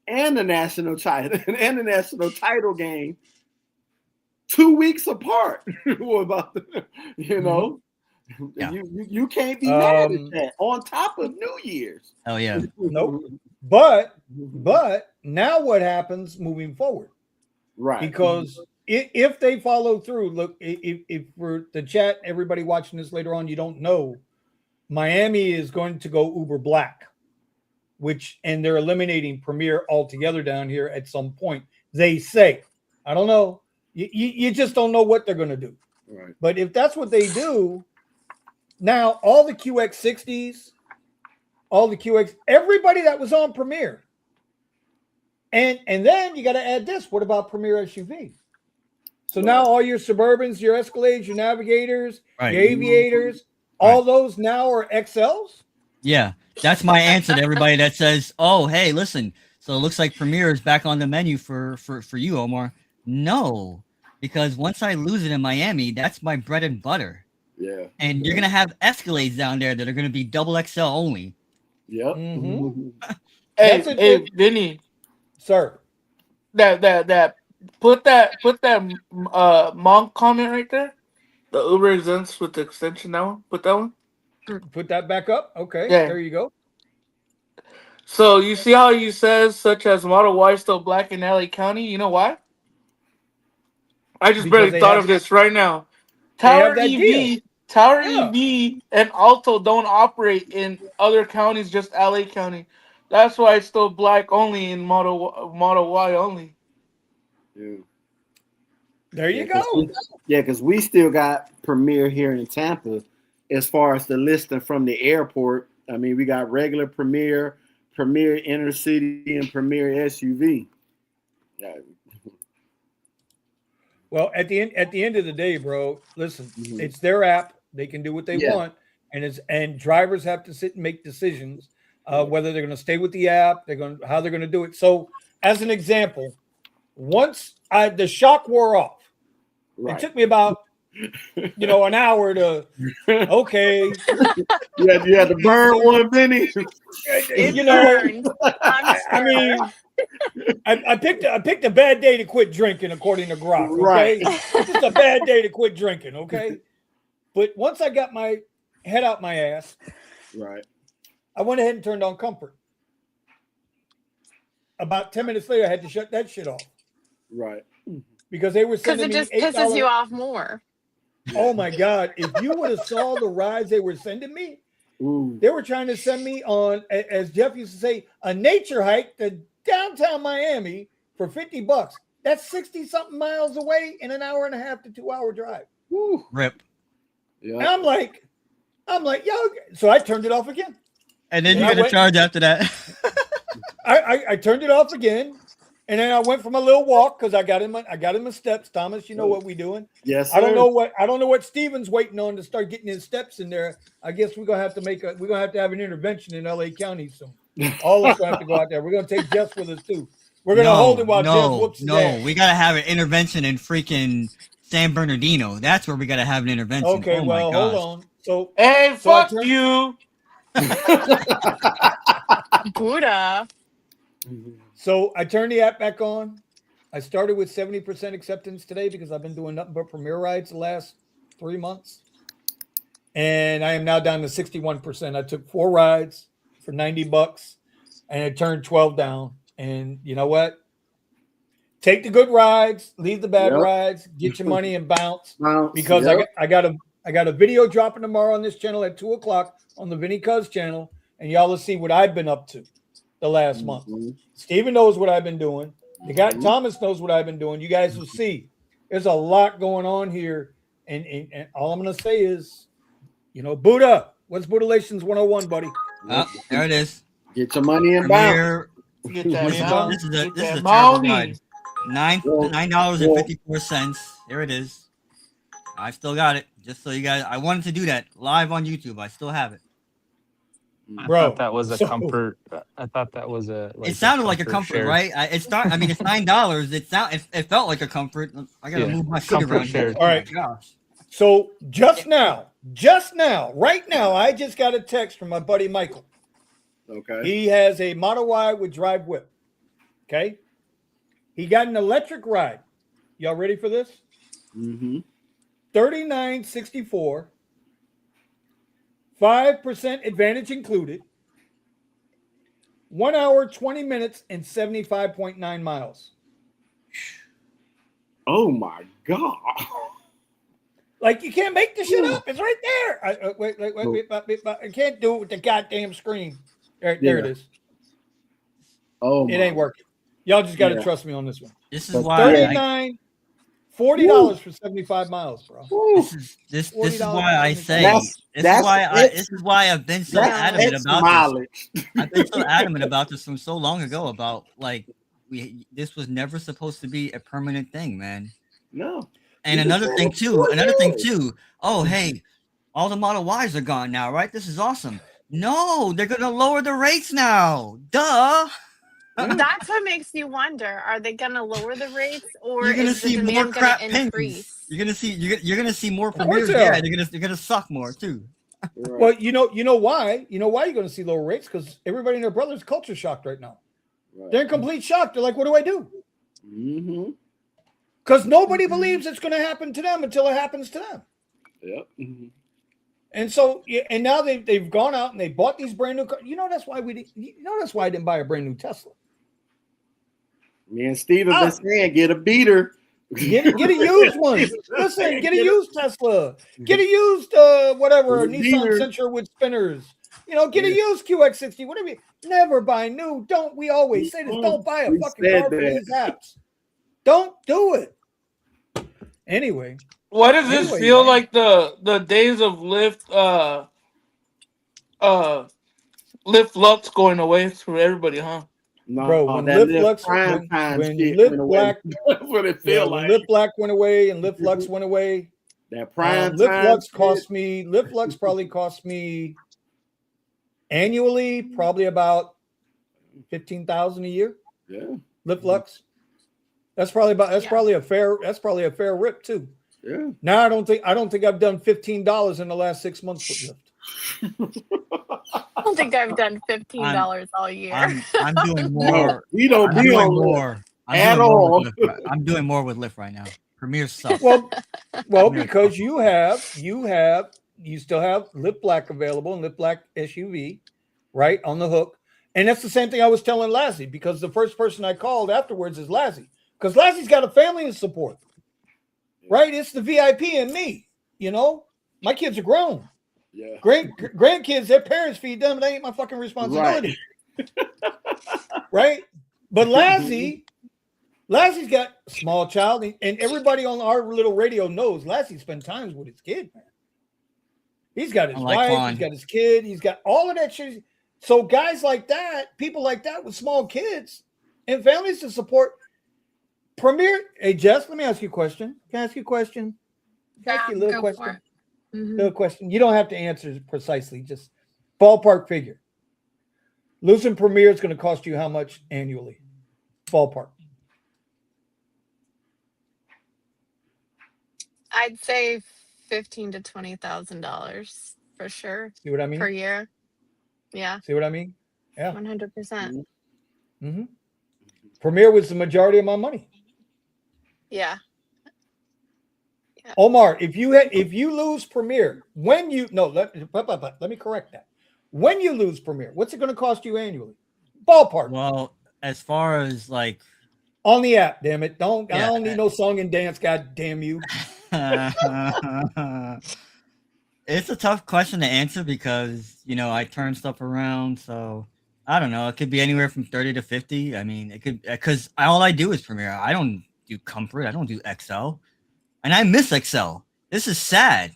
S1: and a national title game 2 weeks apart. About you can't be mad at that on top of New Year's.
S4: Oh yeah.
S3: Nope. But now what happens moving forward?
S1: Right.
S3: Because if they follow through, look, if for the chat, everybody watching this later on, you don't know, Miami is going to go Uber Black, and they're eliminating Premier altogether down here at some point. They say, I don't know. You just don't know what they're going to do.
S1: Right.
S3: But if that's what they do, now all the QX60s, everybody that was on Premier, and then you got to add this. What about Premier SUV? So now all your Suburbans, your Escalades, your Navigators, your Aviators, all those now are XLs?
S4: Yeah, that's my answer to everybody that says, "Oh, hey, listen, so it looks like Premier is back on the menu for you, Omar." No, because once I lose it in Miami, that's my bread and butter.
S1: Yeah.
S4: And you're going to have Escalades down there that are going to be double XL only.
S1: Yep.
S3: Mm-hmm.
S5: Hey, Vinny.
S3: Sir.
S5: That put that Monk comment right there. The Uber exempts with the extension. That one. Put that one.
S3: Put that back up. Okay.
S5: Yeah.
S3: There you go.
S5: So you see how he says such as Model Y still black in LA County? You know why? I just barely thought of this right now. Tower EV, and Alto don't operate in other counties, just LA County. That's why it's still black only in Model Y only.
S1: Yeah.
S3: There you go.
S1: Because we still got Premier here in Tampa as far as the listing from the airport. I mean, we got regular Premier Inner City, and Premier SUV. Yeah.
S3: Well, at the end of the day, bro, listen, it's their app. They can do what they want, and drivers have to sit and make decisions whether they're going to stay with the app, how they're going to do it. So, as an example, once the shock wore off, it took me about an hour to
S1: you had to burn one, Vinny.
S3: I mean, I picked a bad day to quit drinking, according to Grok. Okay, just a bad day to quit drinking. Okay, but once I got my head out my ass, I went ahead and turned on Comfort. About 10 minutes later, I had to shut that shit off.
S1: Right.
S3: Because they were sending me
S8: $8. Because it just pisses you off more.
S3: Oh my God! If you would have saw the rides they were sending me, they were trying to send me on, as Jeff used to say, a nature hike to downtown Miami for $50. That's 60-something miles away in an hour and a half to 2 hour drive.
S1: Woo.
S4: Rip.
S1: Yeah.
S3: And I'm like, yo. So I turned it off again.
S4: And then you get a charge after that.
S3: I turned it off again. And then I went for my little walk because I got in my steps. Thomas, you know what we doing?
S1: Yes, sir.
S3: I don't know what Steven's waiting on to start getting his steps in there. I guess we're gonna have to have an intervention in LA County soon. All of us gonna have to go out there. We're gonna take Jeff with us too. We're gonna hold him while Jeff whoops his ass.
S4: We gotta have an intervention in freaking San Bernardino. That's where we gotta have an intervention.
S3: Okay, well, hold on. So
S5: hey, fuck you,
S8: Buddha.
S3: So I turned the app back on. I started with 70% acceptance today because I've been doing nothing but Premier rides the last 3 months. And I am now down to 61%. I took 4 rides for $90 and it turned 12 down. And you know what? Take the good rides, leave the bad rides, get your money and bounce. Because I got a video dropping tomorrow on this channel at 2:00 on the Vinny Cuz channel, and y'all will see what I've been up to the last month. Steven knows what I've been doing. The guy Thomas knows what I've been doing. You guys will see. There's a lot going on here, and all I'm gonna say is, Buddha. What's Buddha Relations 101, buddy?
S4: Oh, there it is.
S1: Get your money and bounce.
S5: Get that
S3: This is
S5: mom.
S4: This is a
S5: Get
S4: this is
S5: that
S4: a terrible
S5: mommy.
S4: ride.
S1: Well,
S4: $9.54. Here it is. I still got it. Just so you guys, I wanted to do that live on YouTube. I still have it.
S6: I
S3: Bro,
S6: thought that was a
S3: so-
S6: comfort. I thought that was a
S4: It sounded like a comfort,
S6: share.
S4: right? I mean, it's $9. It felt like a comfort. I gotta
S6: Yeah,
S4: move my feet
S6: comfort
S4: around.
S6: share.
S4: Here.
S3: All right.
S4: Oh my gosh.
S3: So just now, right now, I just got a text from my buddy Michael.
S1: Okay.
S3: He has a Model Y with drive whip. Okay. He got an electric ride. Y'all ready for this?
S1: Mm-hmm.
S3: $39.64. 5% advantage included. 1 hour, 20 minutes, and 75.9 miles.
S1: Oh my God.
S3: Like, you can't make this shit up. It's right there. Wait. I can't do it with the goddamn screen. There it is.
S1: Oh,
S3: It ain't working. Y'all just got to trust me on this one.
S4: This is
S1: But
S4: why
S3: $39, $40 for 75 miles, bro.
S4: this is
S3: $40
S4: why I say
S1: That's
S4: this is why I've been so
S1: That's
S4: adamant
S1: X
S4: about
S1: mileage.
S4: this. I've been so adamant about this from so long ago about like this was never supposed to be a permanent thing, man.
S1: No.
S4: And another thing too. Oh, hey, all the Model Ys are gone now, right? This is awesome. No, they're gonna lower the rates now. Duh.
S8: That's what makes you wonder: are they going to lower the rates, or
S4: You're gonna
S8: is the
S4: see more
S8: demand going
S4: crap
S8: to
S4: pins.
S8: increase?
S4: You're gonna see more
S3: course
S4: premieres.
S3: they
S4: Yeah,
S3: are.
S4: they're gonna suck more too.
S1: Right.
S3: Well, you know why? You know why you're going to see lower rates? Because everybody and their brother's culture shocked right now.
S1: Right.
S3: They're in complete shock. They're like, what do I do?
S1: Mm-hmm.
S3: Because nobody believes it's going to happen to them until it happens to them.
S1: Yep. Mm-hmm.
S3: And so, and now they've gone out and they bought these brand new cars. That's why that's why I didn't buy a brand new Tesla.
S1: Me and Steve have been saying, get a beater.
S3: Get a used one. Listen, get a used Tesla. Get a used whatever, Nissan Sentra with spinners. Get a used QX60, whatever. Never buy new. We always say this. Don't buy a fucking car for these apps. Don't do it. Anyway.
S5: Why does this feel like the days of Lyft Lyft Lux going away for everybody, huh?
S1: No,
S3: bro, when Lyft Lux when Lyft Black
S1: That's what it feels like.
S3: when Lyft Black went away and Lyft Lux went away.
S1: That prime
S3: Lyft
S1: time
S3: Lux
S1: shit.
S3: Lyft Lux probably cost me annually probably about 15,000 a year.
S1: Yeah.
S3: Lyft Lux. That's probably a fair rip too.
S1: Yeah.
S3: Now I don't think I've done $15 in the last 6 months with Lyft.
S8: I don't think I've done $15 all year.
S4: I'm doing more.
S1: We don't
S4: I'm
S1: be
S4: doing
S1: on
S4: more.
S1: at all.
S4: I'm doing more with Lyft right now. Premiere sucks.
S3: Well, because you still have Lyft Black available and Lyft Black SUV, right, on the hook. And that's the same thing I was telling Lassie, because the first person I called afterwards is Lassie, because Lassie's got a family to support, right? It's the VIP and me, my kids are grown.
S1: Yeah.
S3: Grandkids, their parents feed them. They ain't my fucking responsibility. Right? But Lassie's got a small child, and everybody on our little radio knows Lassie spends time with his kid, man. He's got his wife, he's got his kid, he's got all of that shit. So guys like that, people like that with small kids and families to support Premier. Hey, Jess, let me ask you a question. Can I ask you a question? Can I ask you a little question? Little question. You don't have to answer precisely, just ballpark figure. Losing Premier is going to cost you how much annually? Ballpark.
S8: I'd say $15,000 to $20,000 for sure.
S3: See what I mean?
S8: Per year. Yeah.
S3: See what I mean? Yeah.
S8: 100%.
S3: Mm-hmm. Premier was the majority of my money.
S8: Yeah.
S3: Omar, if you lose Premier, let me correct that. When you lose Premier, what's it going to cost you annually? Ballpark.
S4: Well, as far as like
S3: on the app, damn it. I don't need no song and dance, god damn you.
S4: It's a tough question to answer because, I turn stuff around. So I don't know. It could be anywhere from 30 to 50. I mean, it could, because all I do is Premiere. I don't do Comfort. I don't do XL. And I miss XL. This is sad.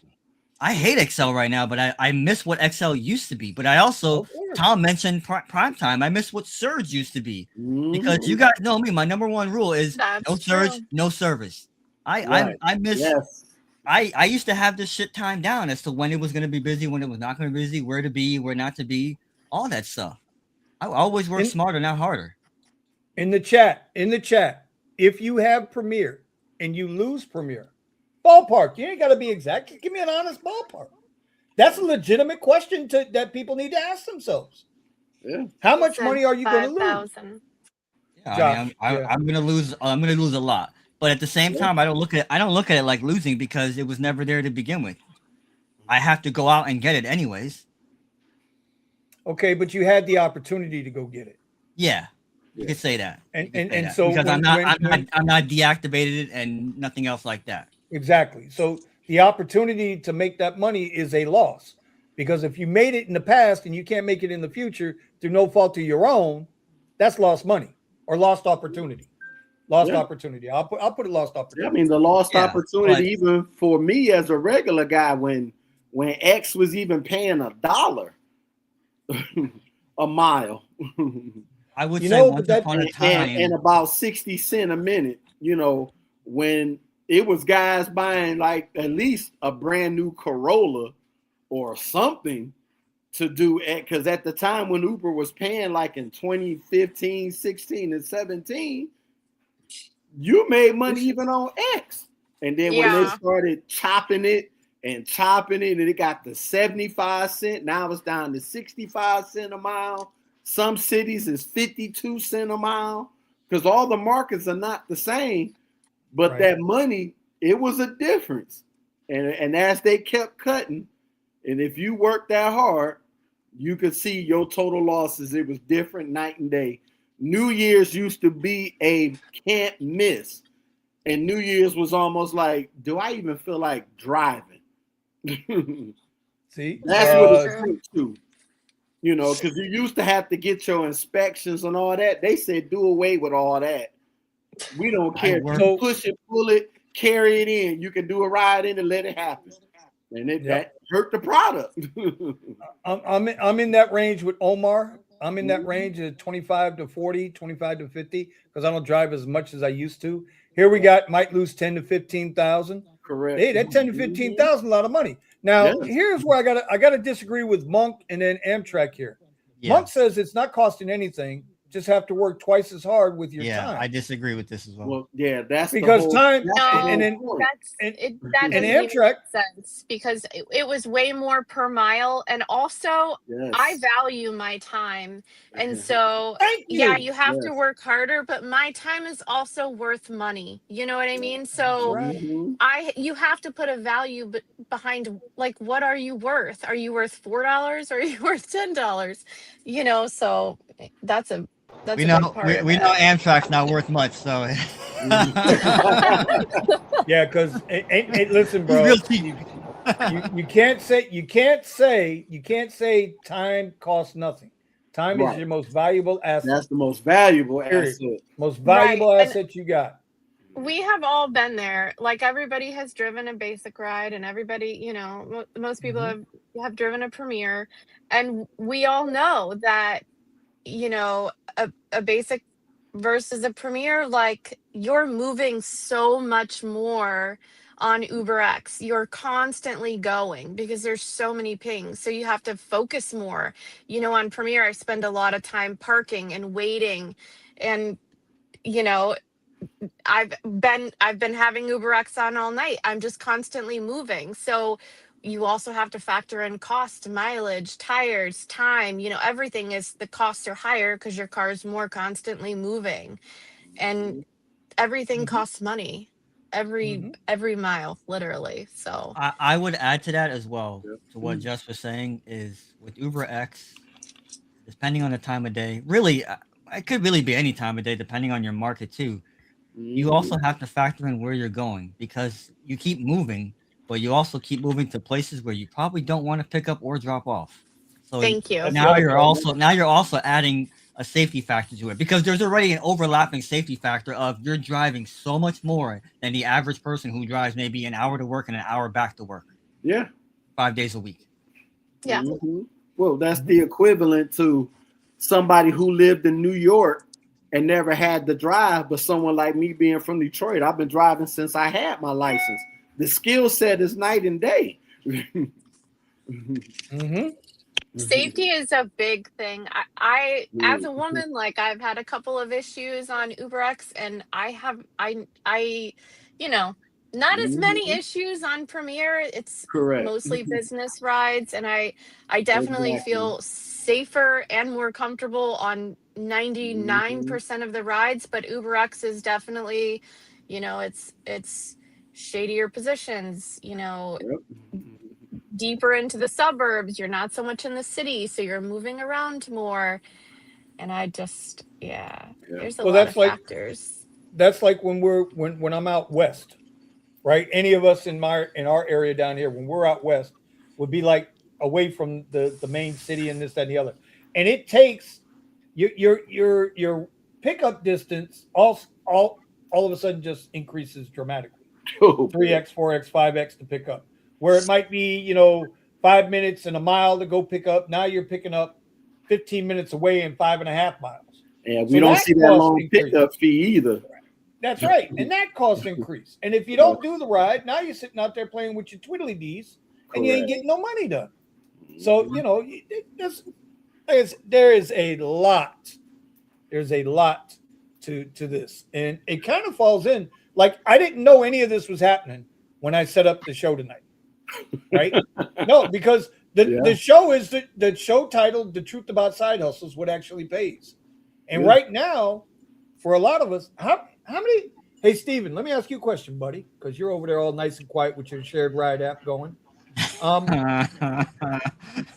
S4: I hate Excel right now, but I miss what Excel used to be. But I also,
S3: Of course.
S4: Tom mentioned prime time. I miss what Surge used to be because you
S1: Mhm.
S4: guys know me. My number one rule is no
S8: That's
S4: Surge,
S8: true.
S4: no service.
S1: Right.
S4: I miss.
S1: Yes.
S4: I used to have this shit time down as to when it was going to be busy, when it was not going to be busy, where to be, where not to be, all that stuff. I always work
S3: In
S4: smarter, not harder.
S3: in the chat, if you have Premiere and you lose Premiere, ballpark. You ain't got to be exact. Just give me an honest ballpark. That's a legitimate question that people need to ask themselves.
S1: Yeah.
S3: How
S8: He
S3: much
S8: said
S3: money are you going to lose,
S8: 5,000.
S4: Yeah, I mean,
S3: Josh? Yeah.
S4: I'm gonna lose. I'm gonna lose a lot, but at the same
S1: Yeah.
S4: time, I don't look at it like losing because it was never there to begin with. I have to go out and get it anyways.
S3: Okay, but you had the opportunity to go get it,
S4: Yeah, you
S1: Yeah.
S4: could say that. You could say
S3: and
S4: that
S3: so
S4: because
S3: when
S4: I'm not deactivated and nothing else like that.
S3: exactly. So the opportunity to make that money is a loss because if you made it in the past and you can't make it in the future through no fault of your own, that's lost money or lost opportunity. Lost
S1: Yeah.
S3: opportunity. I'll put it lost
S1: Yeah. I
S3: opportunity.
S1: mean, the lost
S4: Yeah, but
S1: opportunity, even for me as a regular guy, when X was even paying $1 a mile.
S4: I would
S3: You
S4: say
S3: know, but
S4: once
S3: that
S4: upon a
S1: And
S4: time,
S1: about 60 cents a minute, when it was guys buying like at least a brand new Corolla or something to do it, because at the time when Uber was paying like in 2015, 16, and 17, you made money
S3: this
S1: even on X. And then when they
S8: Yeah.
S1: started chopping it and chopping it, and it got to 75 cents, now it's down to 65 cents a mile. Some cities is 52 cents a mile because all the markets are not the same, but
S3: right.
S1: that money, it was a difference. And as they kept cutting, and if you worked that hard, you could see your total losses. It was different night and day. New Year's used to be a can't miss. And New Year's was almost like, do I even feel like driving?
S3: See,
S1: That's
S8: Very
S1: what it
S8: true.
S1: took to, because you used to have to get your inspections and all that. They said do away with all that. We don't
S4: I
S1: care. If
S4: work.
S1: you
S3: so
S1: push it, pull it, carry it in, you can do a ride in and let it happen. And
S3: yep.
S1: that hurt the product.
S3: I'm in that range with Omar. I'm in that
S1: Mhm.
S3: range of 25 to 40, 25 to 50 because I don't drive as much as I used to. Here we got might lose 10 to 15,000.
S1: Correct.
S3: Hey, that 10 to
S1: Mhm.
S3: 15,000 a lot of money. Now,
S1: Yes.
S3: here's where I gotta disagree with Monk and then Amtrak here.
S4: Yeah,
S3: Monk says it's not costing anything, just have to work twice as hard with your
S4: yeah, I
S3: time.
S4: disagree with this as well.
S1: Well, yeah, that's the
S3: Because
S1: whole
S3: time
S1: that's the
S3: and
S1: whole
S8: No,
S3: then
S1: point.
S8: that's
S3: and
S8: it. That
S3: and
S8: doesn't even
S3: Amtrak,
S8: make sense because it was way more per mile. And also, I
S1: Yes.
S8: value my time. And so,
S3: thank
S8: yeah,
S3: you.
S8: you have to
S1: Yes.
S8: work harder, but my time is also worth money. You know what I mean?
S3: That's
S8: So,
S3: right.
S1: Mm-hmm.
S8: you have to put a value behind, like, what are you worth? Are you worth $4 or are you worth $10? So that's a big part of
S4: We know
S8: it.
S4: Amtrak's not worth much, so
S3: Yeah, because listen,
S4: he's real
S3: bro,
S4: cheap.
S3: you can't say time costs nothing. Time is
S1: Right.
S3: your most valuable asset.
S1: That's the most valuable
S3: Period.
S1: asset.
S3: Most
S8: Right.
S3: valuable
S8: And
S3: asset you got.
S8: we have all been there. Like everybody has driven a basic ride, and everybody, most people
S3: Hmm.
S8: have driven a Premier, and we all know that a basic versus a Premier, like you're moving so much more on UberX. You're constantly going because there's so many pings, so you have to focus more. On Premier, I spend a lot of time parking and waiting, and you know I've been having UberX on all night. I'm just constantly moving. So you also have to factor in cost, mileage, tires, time, everything is the costs are higher because your car is more constantly moving. And everything
S3: Hmm.
S8: costs money. Every
S3: Hmm.
S8: every mile, literally. So
S4: I would add to that as well to what
S1: Mm-hmm.
S4: Jess was saying is with Uber X, depending on the time of day, really, it could really be any time of day, depending on your market too. You
S1: Mm-hmm.
S4: also have to factor in where you're going because you keep moving, but you also keep moving to places where you probably don't want to pick up or drop off. So
S8: thank you.
S3: That's the other part.
S4: now you're also adding a safety factor to it because there's already an overlapping safety factor of you're driving so much more than the average person who drives maybe an hour to work and an hour back to work.
S1: Yeah.
S4: 5 days a week.
S8: Yeah.
S1: Mm-hmm. Well, that's the equivalent to somebody who lived in New York and never had to drive, but someone like me being from Detroit, I've been driving since I had my license. The skill set is night and day.
S3: Mm-hmm.
S8: Safety is a big thing. I as a woman, like I've had a couple of issues on UberX, and I you know, not as many issues on Premier. It's
S1: Correct.
S8: mostly business rides, and I definitely
S1: Exactly.
S8: feel safer and more comfortable on 99% of the rides, but UberX is definitely, it's shadier positions,
S1: Yep.
S8: deeper into the suburbs. You're not so much in the city, so you're moving around more. And
S1: Yeah.
S8: there's a
S3: Well,
S8: lot of factors.
S3: that's like when I'm out west, right? Any of us in our area down here, when we're out west, would be like away from the main city and this, that, and the other. And it takes your pickup distance all of a sudden just increases dramatically. 3x, 4x, 5x to pick up. Where it might be, 5 minutes and a mile to go pick up. Now you're picking up 15 minutes away and 5.5 miles.
S1: And we don't see that long pickup fee either.
S3: That's right. And that costs increase. And if you don't do the ride, now you're sitting out there playing with your twiddly dees and you ain't getting no money done. So, there is a lot. There's a lot to this. And it kind of falls in. Like, I didn't know any of this was happening when I set up the show tonight. Right? No, because the show is the show titled "The Truth About Side Hustles," what actually pays. And right now, for a lot of us, how many? Hey, Steven, let me ask you a question, buddy, because you're over there all nice and quiet with your shared ride app going.
S7: Sorry,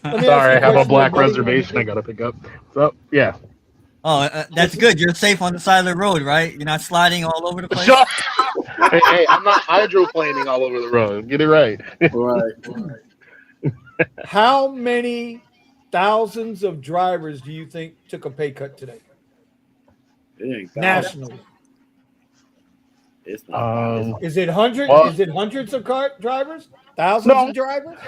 S7: I have a black reservation I got to pick up. So, yeah.
S4: Oh, that's good. You're safe on the side of the road, right? You're not sliding all over the place.
S7: Hey, I'm not hydroplaning all over the road. Get it right.
S1: Right.
S3: How many thousands of drivers do you think took a pay cut today? Nationally.
S1: It's not,
S3: is it hundreds? Is it hundreds of car drivers? Thousands of drivers?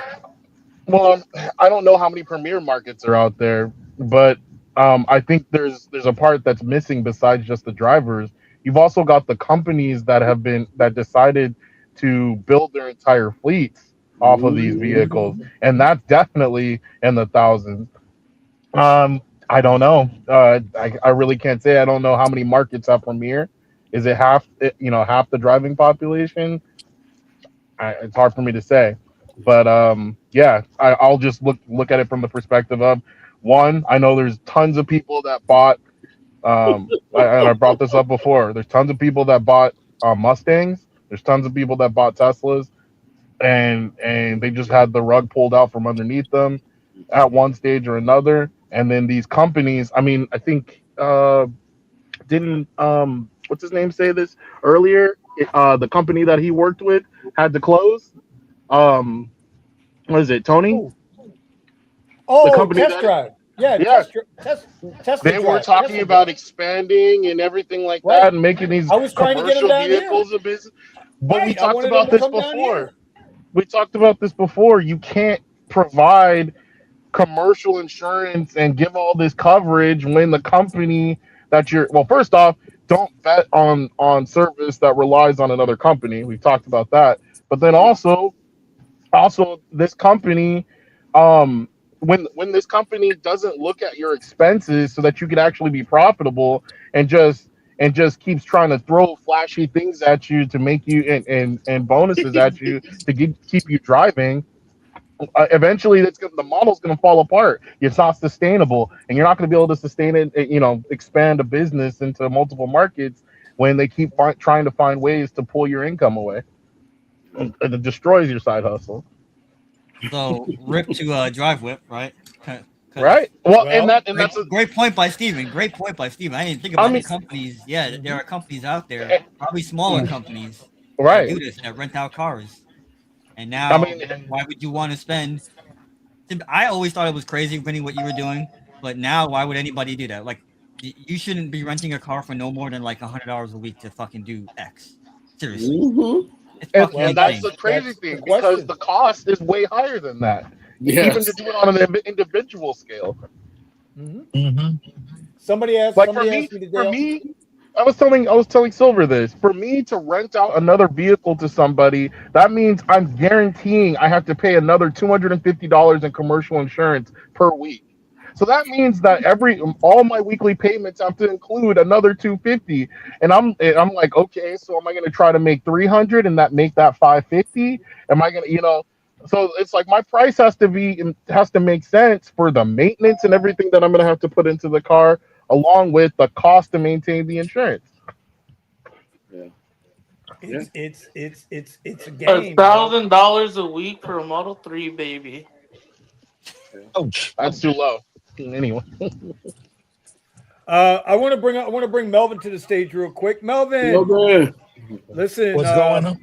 S7: Well, I don't know how many Premier markets are out there, but I think there's a part that's missing besides just the drivers. You've also got the companies that decided to build their entire fleets off of these vehicles, and that's definitely in the thousands. I don't know. I really can't say. I don't know how many markets have Premier. Is it half the driving population? It's hard for me to say, but I'll just look at it from the perspective of one. I know there's tons of people that bought. And I brought this up before. There's tons of people that bought Mustangs. There's tons of people that bought Teslas, and they just had the rug pulled out from underneath them at one stage or another. And then these companies. I mean, I think didn't what's his name say this earlier? The company that he worked with had to close. What is it, Tony?
S3: Oh, the company Test Drive. Yeah. Test
S7: they were talking about expanding and everything like that, and making these commercial vehicles a business. But we talked about this before. We talked about this before. You can't provide commercial insurance and give all this coverage when the company that first off, don't bet on service that relies on another company. We've talked about that. But then also this company, when this company doesn't look at your expenses so that you can actually be profitable and just keeps trying to throw flashy things at you to make you and bonuses at you to keep you driving, eventually the model's going to fall apart. It's not sustainable, and you're not going to be able to sustain it, expand a business into multiple markets when they keep trying to find ways to pull your income away. It destroys your side hustle.
S4: So rip to Drive Whip, right?
S7: Right. Well, and that's a
S4: great point by Steven. Great point by Steven. I didn't think about the companies. Yeah, there are companies out there, probably smaller companies, that do this, that rent out cars. And now, why would you want to spend? I always thought it was crazy, Vinny, what you were doing. But now, why would anybody do that? Like, you shouldn't be renting a car for no more than like $100 a week to fucking do X. Seriously.
S7: And that's the crazy thing because the cost is way higher than that. Yes. Even to do it on an individual scale.
S3: Somebody asked.
S7: Like
S3: somebody
S7: for
S3: asked me today.
S7: For me, I was telling Silver this. For me to rent out another vehicle to somebody, that means I'm guaranteeing I have to pay another $250 in commercial insurance per week. So that means that all my weekly payments have to include another 250, and I'm like, okay, so am I going to try to make 300 and make that 550? Am I going to, So it's like my price has to make sense for the maintenance and everything that I'm going to have to put into the car, along with the cost to maintain the insurance.
S1: Yeah.
S3: It's a game.
S5: $1,000 a week for a Model 3, baby.
S7: Ouch, that's too low. Anyway.
S3: I want to bring Melvin to the stage real quick. Melvin. Listen,
S9: what's going on?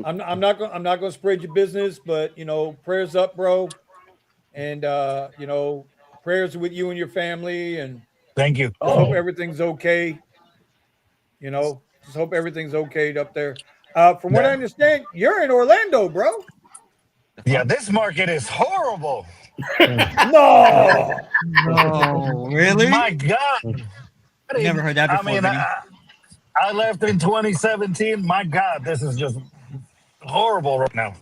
S3: I'm not going to spread your business, but prayers up, bro, and prayers with you and your family, and
S9: thank you.
S3: Just hope everything's okay. Just hope everything's okay up there. From what I understand, you're in Orlando, bro.
S9: Yeah, this market is horrible.
S3: No,
S4: really?
S9: My God,
S4: I never heard that before.
S9: I left in 2017. My God, this is just horrible right now.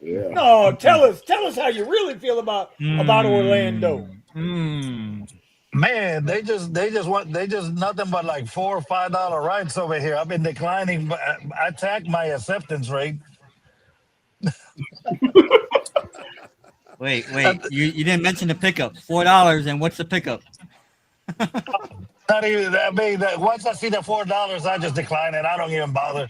S1: Yeah.
S3: No, tell us how you really feel about Orlando.
S9: Man, they just nothing but like $4 or $5 rides over here. I've been declining. I tagged my acceptance rate.
S4: Wait. You didn't mention the pickup. $4, and what's the pickup?
S9: Not even. I mean, once I see the $4, I just decline it. I don't even bother.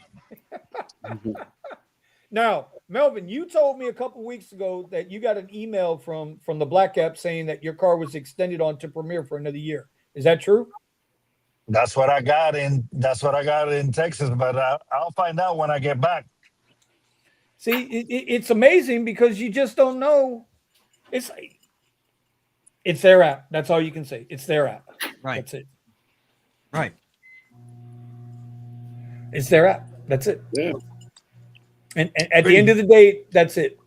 S3: Now, Melvin, you told me a couple weeks ago that you got an email from the Black app saying that your car was extended on to Premier for another year. Is that true?
S9: That's what I got in Texas, but I'll find out when I get back.
S3: See, it's amazing because you just don't know. It's their app. That's all you can say. It's their app.
S4: Right.
S3: That's it.
S4: Right.
S3: It's their app. That's it.
S1: Yeah.
S3: And at the end of the day, that's it.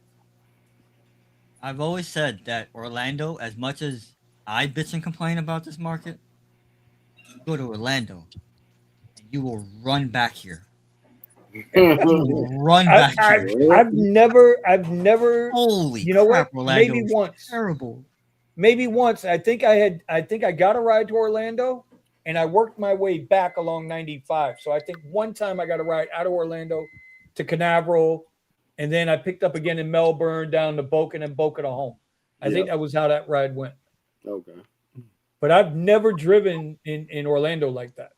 S4: I've always said that Orlando, as much as I bitch and complain about this market, go to Orlando and you will run back here.
S3: I've never.
S4: Holy
S3: what?
S4: crap, Orlando.
S3: Maybe once.
S4: Terrible.
S3: Maybe once. I think I got a ride to Orlando, and I worked my way back along 95. So I think one time I got a ride out of Orlando to Canaveral, and then I picked up again in Melbourne down to Boca and Boca to home. I think that was how that ride went.
S1: Okay.
S3: But I've never driven in Orlando like that.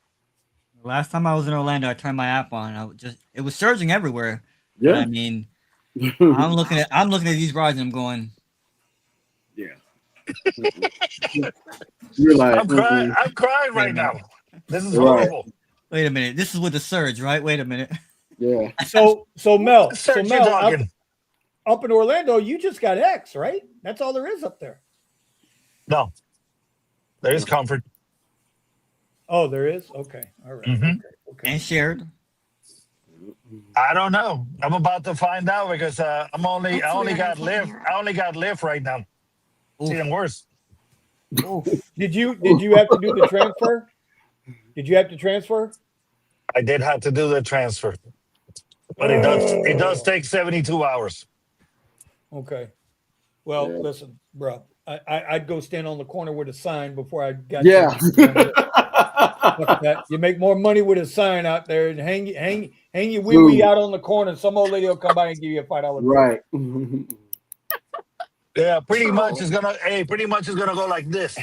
S4: Last time I was in Orlando, I turned my app on. It was surging everywhere.
S1: Yeah.
S4: But I mean, I'm looking at these rides and I'm going,
S1: yeah. You're like,
S9: I'm crying right now. This is horrible.
S4: Wait a minute. This is with the surge, right? Wait a minute.
S1: Yeah.
S3: So Mel,
S9: up
S3: in Orlando, you just got X, right? That's all there is up there.
S9: No, there is comfort.
S3: Oh, there is? Okay. All right.
S9: Mm-hmm.
S3: Okay.
S4: And shared.
S9: I don't know. I'm about to find out because I only got Lyft right now. It's even worse.
S3: Did you have to do the transfer? Did you have to transfer?
S9: I did have to do the transfer, but it does take 72 hours.
S3: Okay. Well, listen, bro. I'd go stand on the corner with a sign before I got.
S1: Yeah.
S3: You make more money with a sign out there and hang your wee out on the corner. Some old lady will come by and give you a $5.
S1: Right.
S9: Yeah, pretty much is gonna go like this.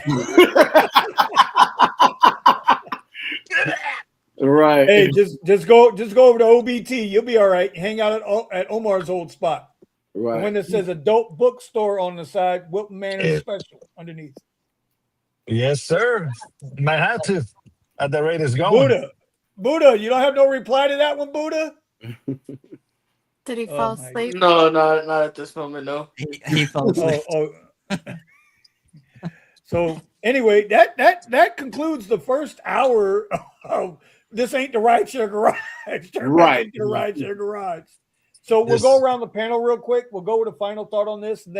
S1: Right.
S3: Hey, just go over to OBT. You'll be all right. Hang out at Omar's old spot.
S1: Right.
S3: The one that says adult bookstore on the side, Wilton Manor Special underneath.
S9: Yes, sir. Might have to. At the rate it's going.
S3: Buddha, you don't have no reply to that one, Buddha?
S8: Did he fall asleep?
S5: No, not at this moment. No.
S4: He fell asleep.
S3: So anyway, that concludes the first hour of this ain't the rideshare garage. Turn back
S1: Right.
S3: into the rideshare garage. So we'll go around the panel real quick. We'll go with a final thought on this, and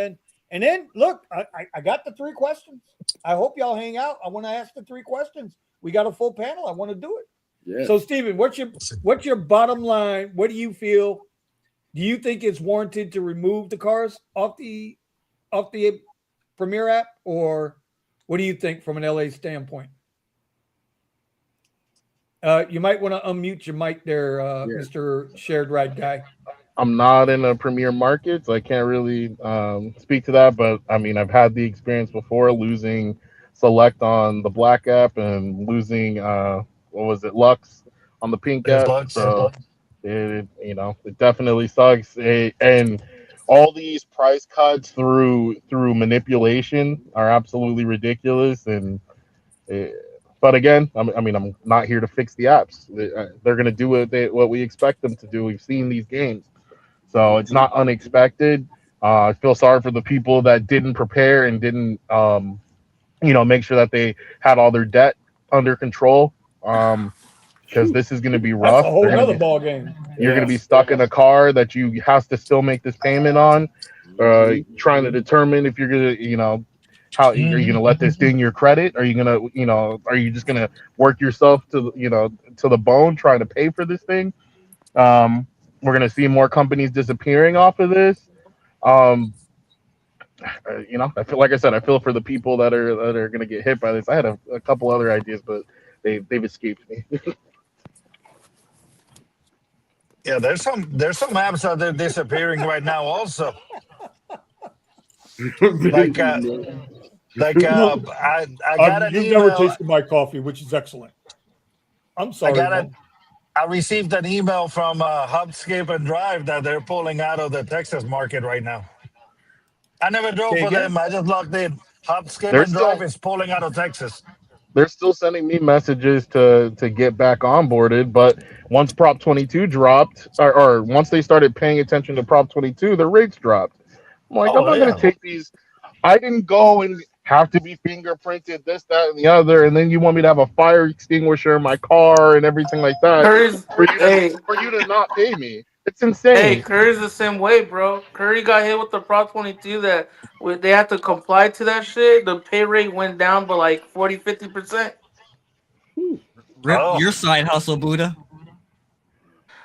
S3: then look, I got the 3 questions. I hope y'all hang out. I want to ask the 3 questions. We got a full panel. I want to do it.
S1: Yeah.
S3: So, Steven, what's your bottom line? What do you feel? Do you think it's warranted to remove the cars off the Premier app, or what do you think from an LA standpoint? You might want to unmute your mic there, Mr. Shared Ride Guy.
S7: I'm not in a Premier market, so I can't really speak to that. But I mean, I've had the experience before losing Select on the Black app and losing Lux on the Pink app.
S9: Lux.
S7: So it definitely sucks. And all these price cuts through manipulation are absolutely ridiculous. And but again, I mean, I'm not here to fix the apps. They're going to do what we expect them to do. We've seen these games. So it's not unexpected. I feel sorry for the people that didn't prepare and didn't, make sure that they had all their debt under control. Because this is going to be rough.
S3: That's a whole other ball game.
S7: You're going to be stuck in a car that you have to still make this payment on. Trying to determine if you're going to, how are you going to let this ding your credit? Are you going to, are you just going to work yourself to the bone trying to pay for this thing? We're going to see more companies disappearing off of this. I feel, like I said, I feel for the people that are going to get hit by this. I had a couple other ideas, but they've escaped me.
S9: Yeah, there's some apps out there disappearing right now also. I got an
S3: You've
S9: email.
S3: never tasted my coffee, which is excellent. I'm sorry.
S9: I received an email from Hubscape and Drive that they're pulling out of the Texas market right now. I never drove for them. I just logged in. Hubscape and Drive is pulling out of Texas.
S7: They're still sending me messages to get back onboarded, but once Prop 22 dropped, or once they started paying attention to Prop 22, the rates dropped. I'm like, I'm not going to take these. I didn't go and have to be fingerprinted, this, that, and the other, and then you want me to have a fire extinguisher in my car and everything like that for you to not pay me. It's insane.
S5: Hey, Curry's the same way, bro. Curry got hit with the Prop 22 that they had to comply to that shit. The pay rate went down by like 40-50%.
S4: Rip your side hustle, Buddha.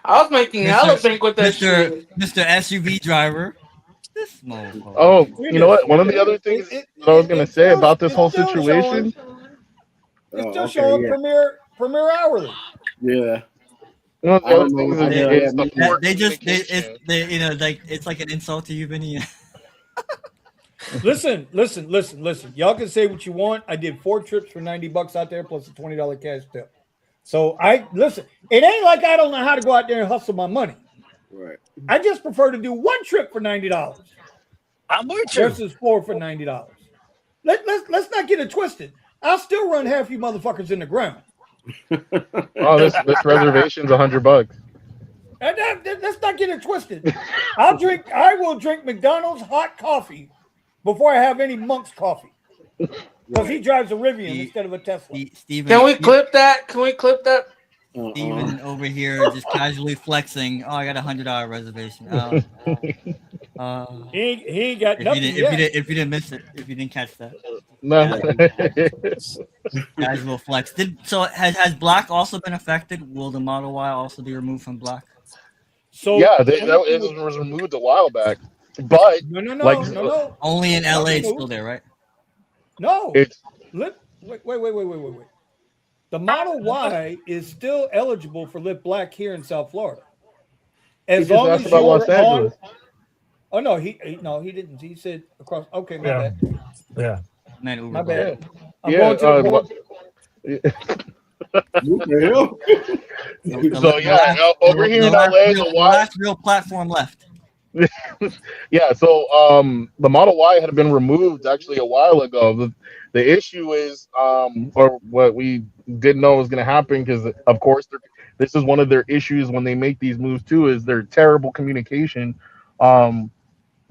S5: I was making hella bank with that shit.
S4: Mr. SUV driver. This motherfucker.
S7: Oh, you know what? One of the other things that I was going to say about this whole situation.
S3: It's still showing Premier hourly.
S1: Yeah.
S7: One of the other things
S4: it's like an insult to you, Vinny.
S3: Listen. Y'all can say what you want. I did 4 trips for $90 out there plus a $20 cash tip. So listen. It ain't like I don't know how to go out there and hustle my money.
S1: Right.
S3: I just prefer to do 1 trip for $90.
S9: I'm with you.
S3: Versus 4 for $90. Let's not get it twisted. I'll still run half you motherfuckers in the ground.
S7: Oh, this reservation's $100.
S3: Let's not get it twisted. I will drink McDonald's hot coffee before I have any Monk's coffee. Because he drives a Rivian instead of a Tesla.
S4: Steven,
S5: Can we clip that? Can we clip that?
S4: Steven over here just casually flexing. Oh, I got $100 reservation.
S3: He ain't got nothing
S4: if you didn't miss it, if you didn't catch that.
S7: No.
S4: Casual flex. Has Black also been affected? Will the Model Y also be removed from Black?
S3: So
S7: yeah, it was removed a while back. But
S3: no.
S4: Only in LA it's still there, right?
S3: No. Wait. The Model Y is still eligible for Lit Black here in South Florida. As long as you're
S7: Los Angeles.
S3: Oh no, he didn't. He said across. Okay, my bad.
S9: Yeah.
S3: My bad. I'm
S7: going
S3: to
S7: the over here in LA, the
S4: last real platform left.
S7: Yeah, so the Model Y had been removed actually a while ago. The issue is, or what we didn't know was going to happen, because of course this is one of their issues when they make these moves too, is their terrible communication. So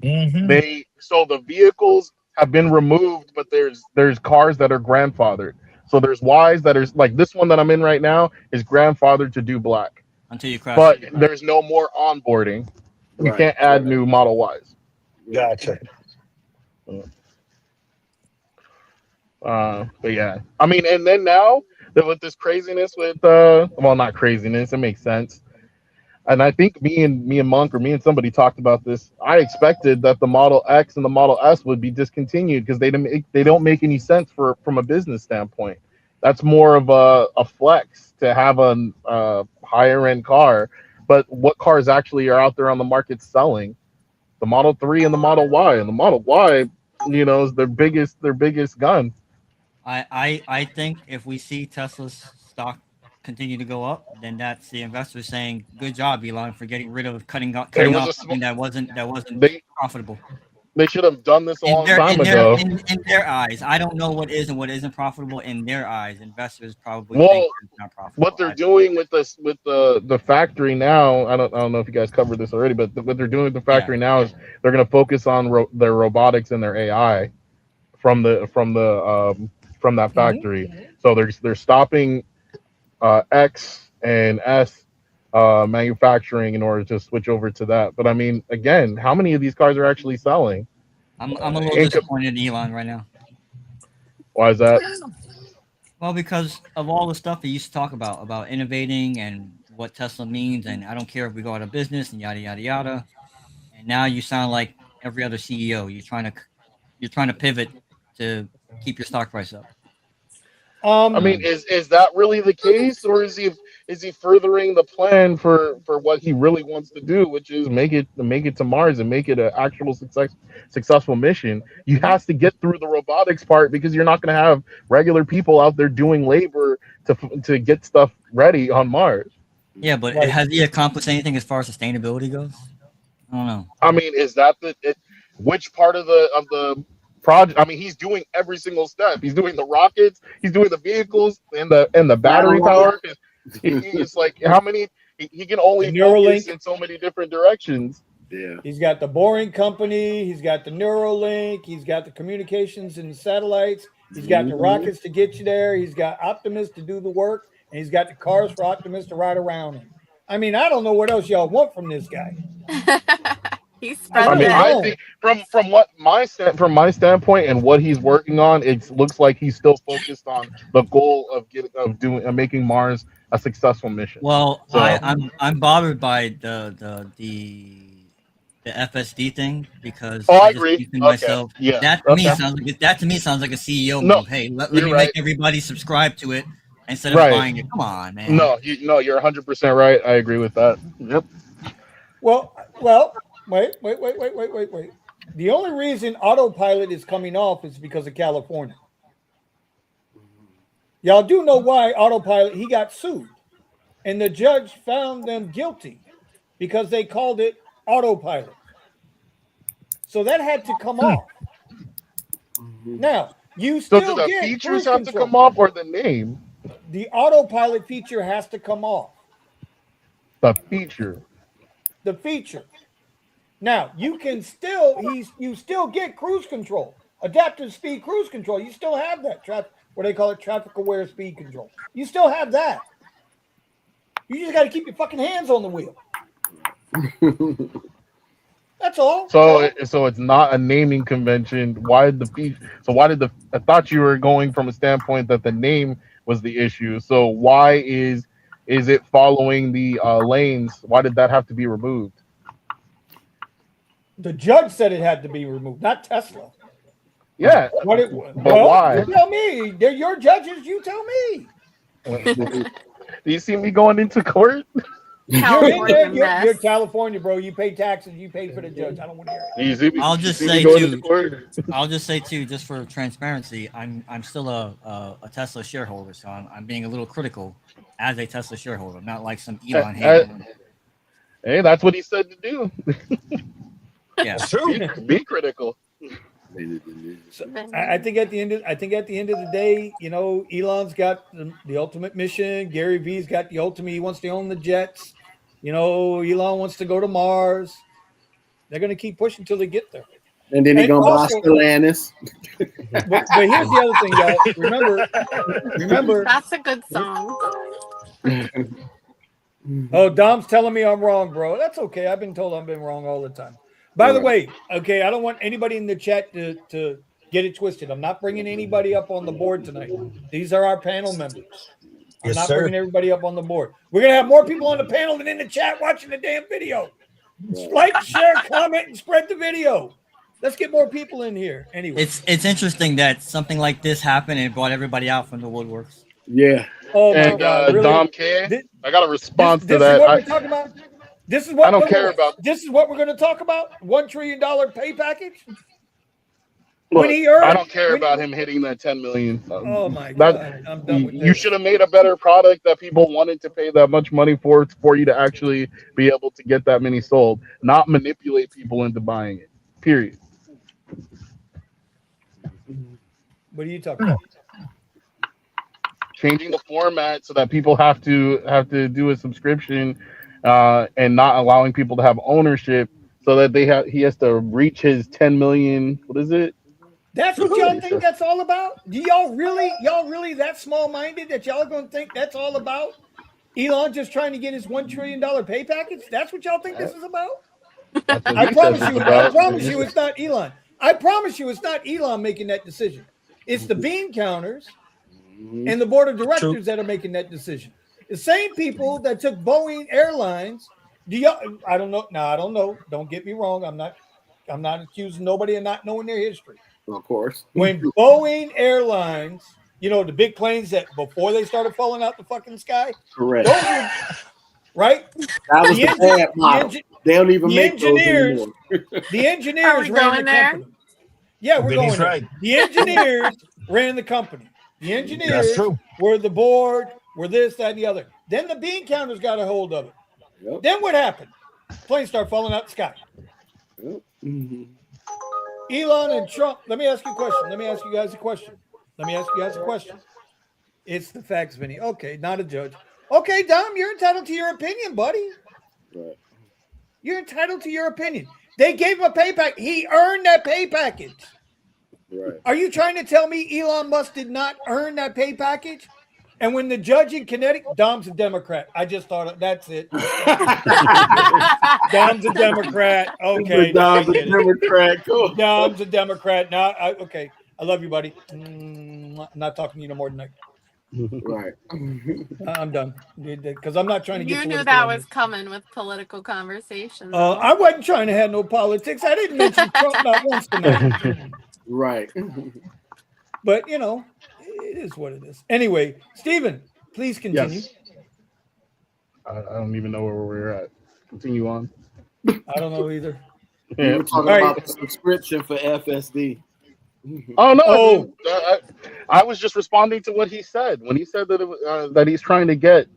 S7: the vehicles have been removed, but there's cars that are grandfathered. So there's Ys that are like this one that I'm in right now is grandfathered to do black,
S4: Until you crash
S7: but
S4: it.
S7: there's no more onboarding. You
S1: Right.
S7: can't add new Model Ys.
S9: Gotcha.
S7: But yeah, I mean, and then now that with this craziness with well, not craziness, it makes sense. And I think me and Monk or me and somebody talked about this. I expected that the Model X and the Model S would be discontinued because they don't make any sense for from a business standpoint. That's more of a flex to have a higher end car. But what cars actually are out there on the market selling? The Model 3 and the Model Y. And the Model Y, is their biggest gun.
S4: I think if we see Tesla's stock continue to go up, then that's the investors saying, "Good job, Elon, for getting rid of
S7: It
S4: cutting
S7: was
S4: off
S7: a
S4: something that wasn't
S7: they
S4: profitable."
S7: they should have done this a
S4: In
S7: long
S4: their
S7: time
S4: in their
S7: ago.
S4: in their eyes, I don't know what is and what isn't profitable. In their eyes, investors probably think
S7: Well,
S4: it's not
S7: what
S4: profitable.
S7: they're doing with this with the factory now, I don't know if you guys covered this already, but what they're doing with the
S4: Yeah.
S7: factory now is they're going to focus on their robotics and their AI from that factory. So they're stopping X and S manufacturing in order to switch over to that. But I mean, again, how many of these cars are actually selling?
S4: I'm a little
S7: In
S4: disappointed in Elon right now.
S7: Why is that?
S4: Well, because of all the stuff he used to talk about innovating and what Tesla means, and I don't care if we go out of business and yada yada yada. And now you sound like every other CEO. You're trying to pivot to keep your stock price up.
S7: I mean, is that really the case, or is he furthering the plan for what he really wants to do, which is make it to Mars and make it an actual successful mission? You has to get through the robotics part because you're not going to have regular people out there doing labor to get stuff ready on Mars.
S4: Yeah, but has he accomplished anything as far as sustainability goes? I don't know.
S7: I mean, is that which part of the project? I mean, he's doing every single step. He's doing the rockets, he's doing the vehicles and the battery power. It's like how many he can only focus in so many different directions.
S1: Yeah.
S3: He's got the Boring Company. He's got the Neuralink. He's got the communications and the satellites. He's got the rockets to get you there. He's got Optimus to do the work, and he's got the cars for Optimus to ride around in. I mean, I don't know what else y'all want from this guy.
S8: He's
S7: I mean, I think from my standpoint and what he's working on, it looks like he's still focused on the goal of making Mars a successful mission.
S4: Well,
S7: So,
S4: I'm bothered by the FSD thing because
S7: I
S4: I just
S7: agree.
S4: think to
S7: Okay,
S4: myself
S7: yeah,
S4: that to me sounds like a CEO
S7: No,
S4: move. Hey, let
S7: you're
S4: me
S7: right.
S4: make everybody subscribe to it instead of
S7: Right.
S4: buying it. Come on, man.
S7: No, you're 100% right. I agree with that. Yep.
S3: Well, wait. The only reason autopilot is coming off is because of California. Y'all do know why autopilot, he got sued. And the judge found them guilty because they called it autopilot. So that had to come off. Now, you
S7: So
S3: still
S7: do the
S3: get
S7: features
S3: cruise
S7: have
S3: control.
S7: to come off or the name?
S3: The autopilot feature has to come off.
S7: The feature.
S3: The feature. Now, you can still you still get cruise control. Adaptive speed cruise control. You still have that what they call it, traffic aware speed control. You still have that. You just got to keep your fucking hands on the wheel. That's all.
S7: So it's not a naming convention. Why did the feature? So why did I thought you were going from a standpoint that the name was the issue. So why is it following the lanes? Why did that have to be removed?
S3: The judge said it had to be removed, not Tesla.
S7: Yeah, but why?
S3: You tell me. They're your judges. You tell me.
S7: Do you see me going into court?
S3: You're California, bro. You pay taxes. You pay for the judge. I don't want to hear it.
S4: I'll just say too, just for transparency, I'm still a Tesla shareholder, so I'm being a little critical as a Tesla shareholder, not like some Elon hater.
S7: Hey, that's what he said to do.
S4: Yeah,
S7: be critical.
S3: So I think at the end of the day, Elon's got the ultimate mission. Gary Vee's got the ultimate. He wants to own the jets. Elon wants to go to Mars. They're going to keep pushing until they get there.
S1: And then he
S3: And
S1: gonna buy
S3: also,
S1: Stellantis.
S3: but here's the other thing, y'all. Remember.
S8: That's a good song.
S3: Oh, Dom's telling me I'm wrong, bro. That's okay. I've been told I've been wrong all the time. By the way, okay, I don't want anybody in the chat to get it twisted. I'm not bringing anybody up on the board tonight. These are our panel members. I'm
S9: Yes,
S3: not
S9: sir.
S3: bringing everybody up on the board. We're gonna have more people on the panel than in the chat watching the damn video. Like, share, comment, and spread the video. Let's get more people in here. Anyway,
S4: It's interesting that something like this happened and brought everybody out from the woodworks.
S1: Yeah.
S3: oh my
S7: And
S3: God, really?
S7: Dom K, I got a response to
S3: This
S7: that.
S3: is what we're talking about. This is what
S7: I don't care about.
S3: This is what we're going to talk about. $1 trillion pay package.
S7: Look,
S3: When he earned,
S7: I don't care about him hitting that 10 million.
S3: Oh my God, I'm done with
S7: You
S3: this.
S7: should have made a better product that people wanted to pay that much money for you to actually be able to get that many sold, not manipulate people into buying it. Period.
S3: What are you talking about?
S7: Changing the format so that people have to do a subscription, and not allowing people to have ownership, so that he has to reach his 10 million. What is it?
S3: That's what y'all think that's all about? Do y'all really that small minded that y'all are going to think that's all about? Elon just trying to get his $1 trillion pay package? That's what y'all think this is about? I promise you it's not Elon. I promise you it's not Elon making that decision. It's the bean counters and the board of directors that are making that decision. The same people that took Boeing Airlines. I don't know. No, I don't know. Don't get me wrong. I'm not accusing nobody of not knowing their history.
S1: Of course.
S3: When Boeing Airlines, the big planes that before they started falling out the fucking sky.
S1: Correct.
S3: Right?
S1: That was the bad model. They don't even make those anymore.
S3: The engineers ran the company. Yeah, we're going there. Right. The engineers ran the company. The engineers were the board, were this, that, and the other. Then the bean counters got a hold of it. Yep. Then what happened? Planes start falling out the sky. Yep. Mm-hmm. Elon and Trump. Let me ask you a question. Let me ask you guys a question. It's the facts, Vinny. Okay, not a judge. Okay, Dom, you're entitled to your opinion, buddy. Right. You're entitled to your opinion. They gave him a pay package. He earned that pay package. Right. Are you trying to tell me Elon Musk did not earn that pay package? And when the judge in Connecticut, Dom's a Democrat. I just thought that's it. Dom's a Democrat. Okay.
S1: Dom's a Democrat. Cool.
S3: Dom's a Democrat. Now, okay. I love you, buddy. I'm not talking to you no more tonight.
S1: Right.
S3: I'm done. Because I'm not trying to get
S8: You knew that was coming with political conversation.
S3: I wasn't trying to have no politics. I didn't mention Trump not once tonight.
S1: Right.
S3: But, it is what it is. Anyway, Stephen, please continue.
S7: Yes. I don't even know where we're at. Continue on.
S3: I don't know either.
S1: Yeah. We're talking about the subscription for FSD.
S7: Oh no! I was just responding to what he said when he said that that he's trying to get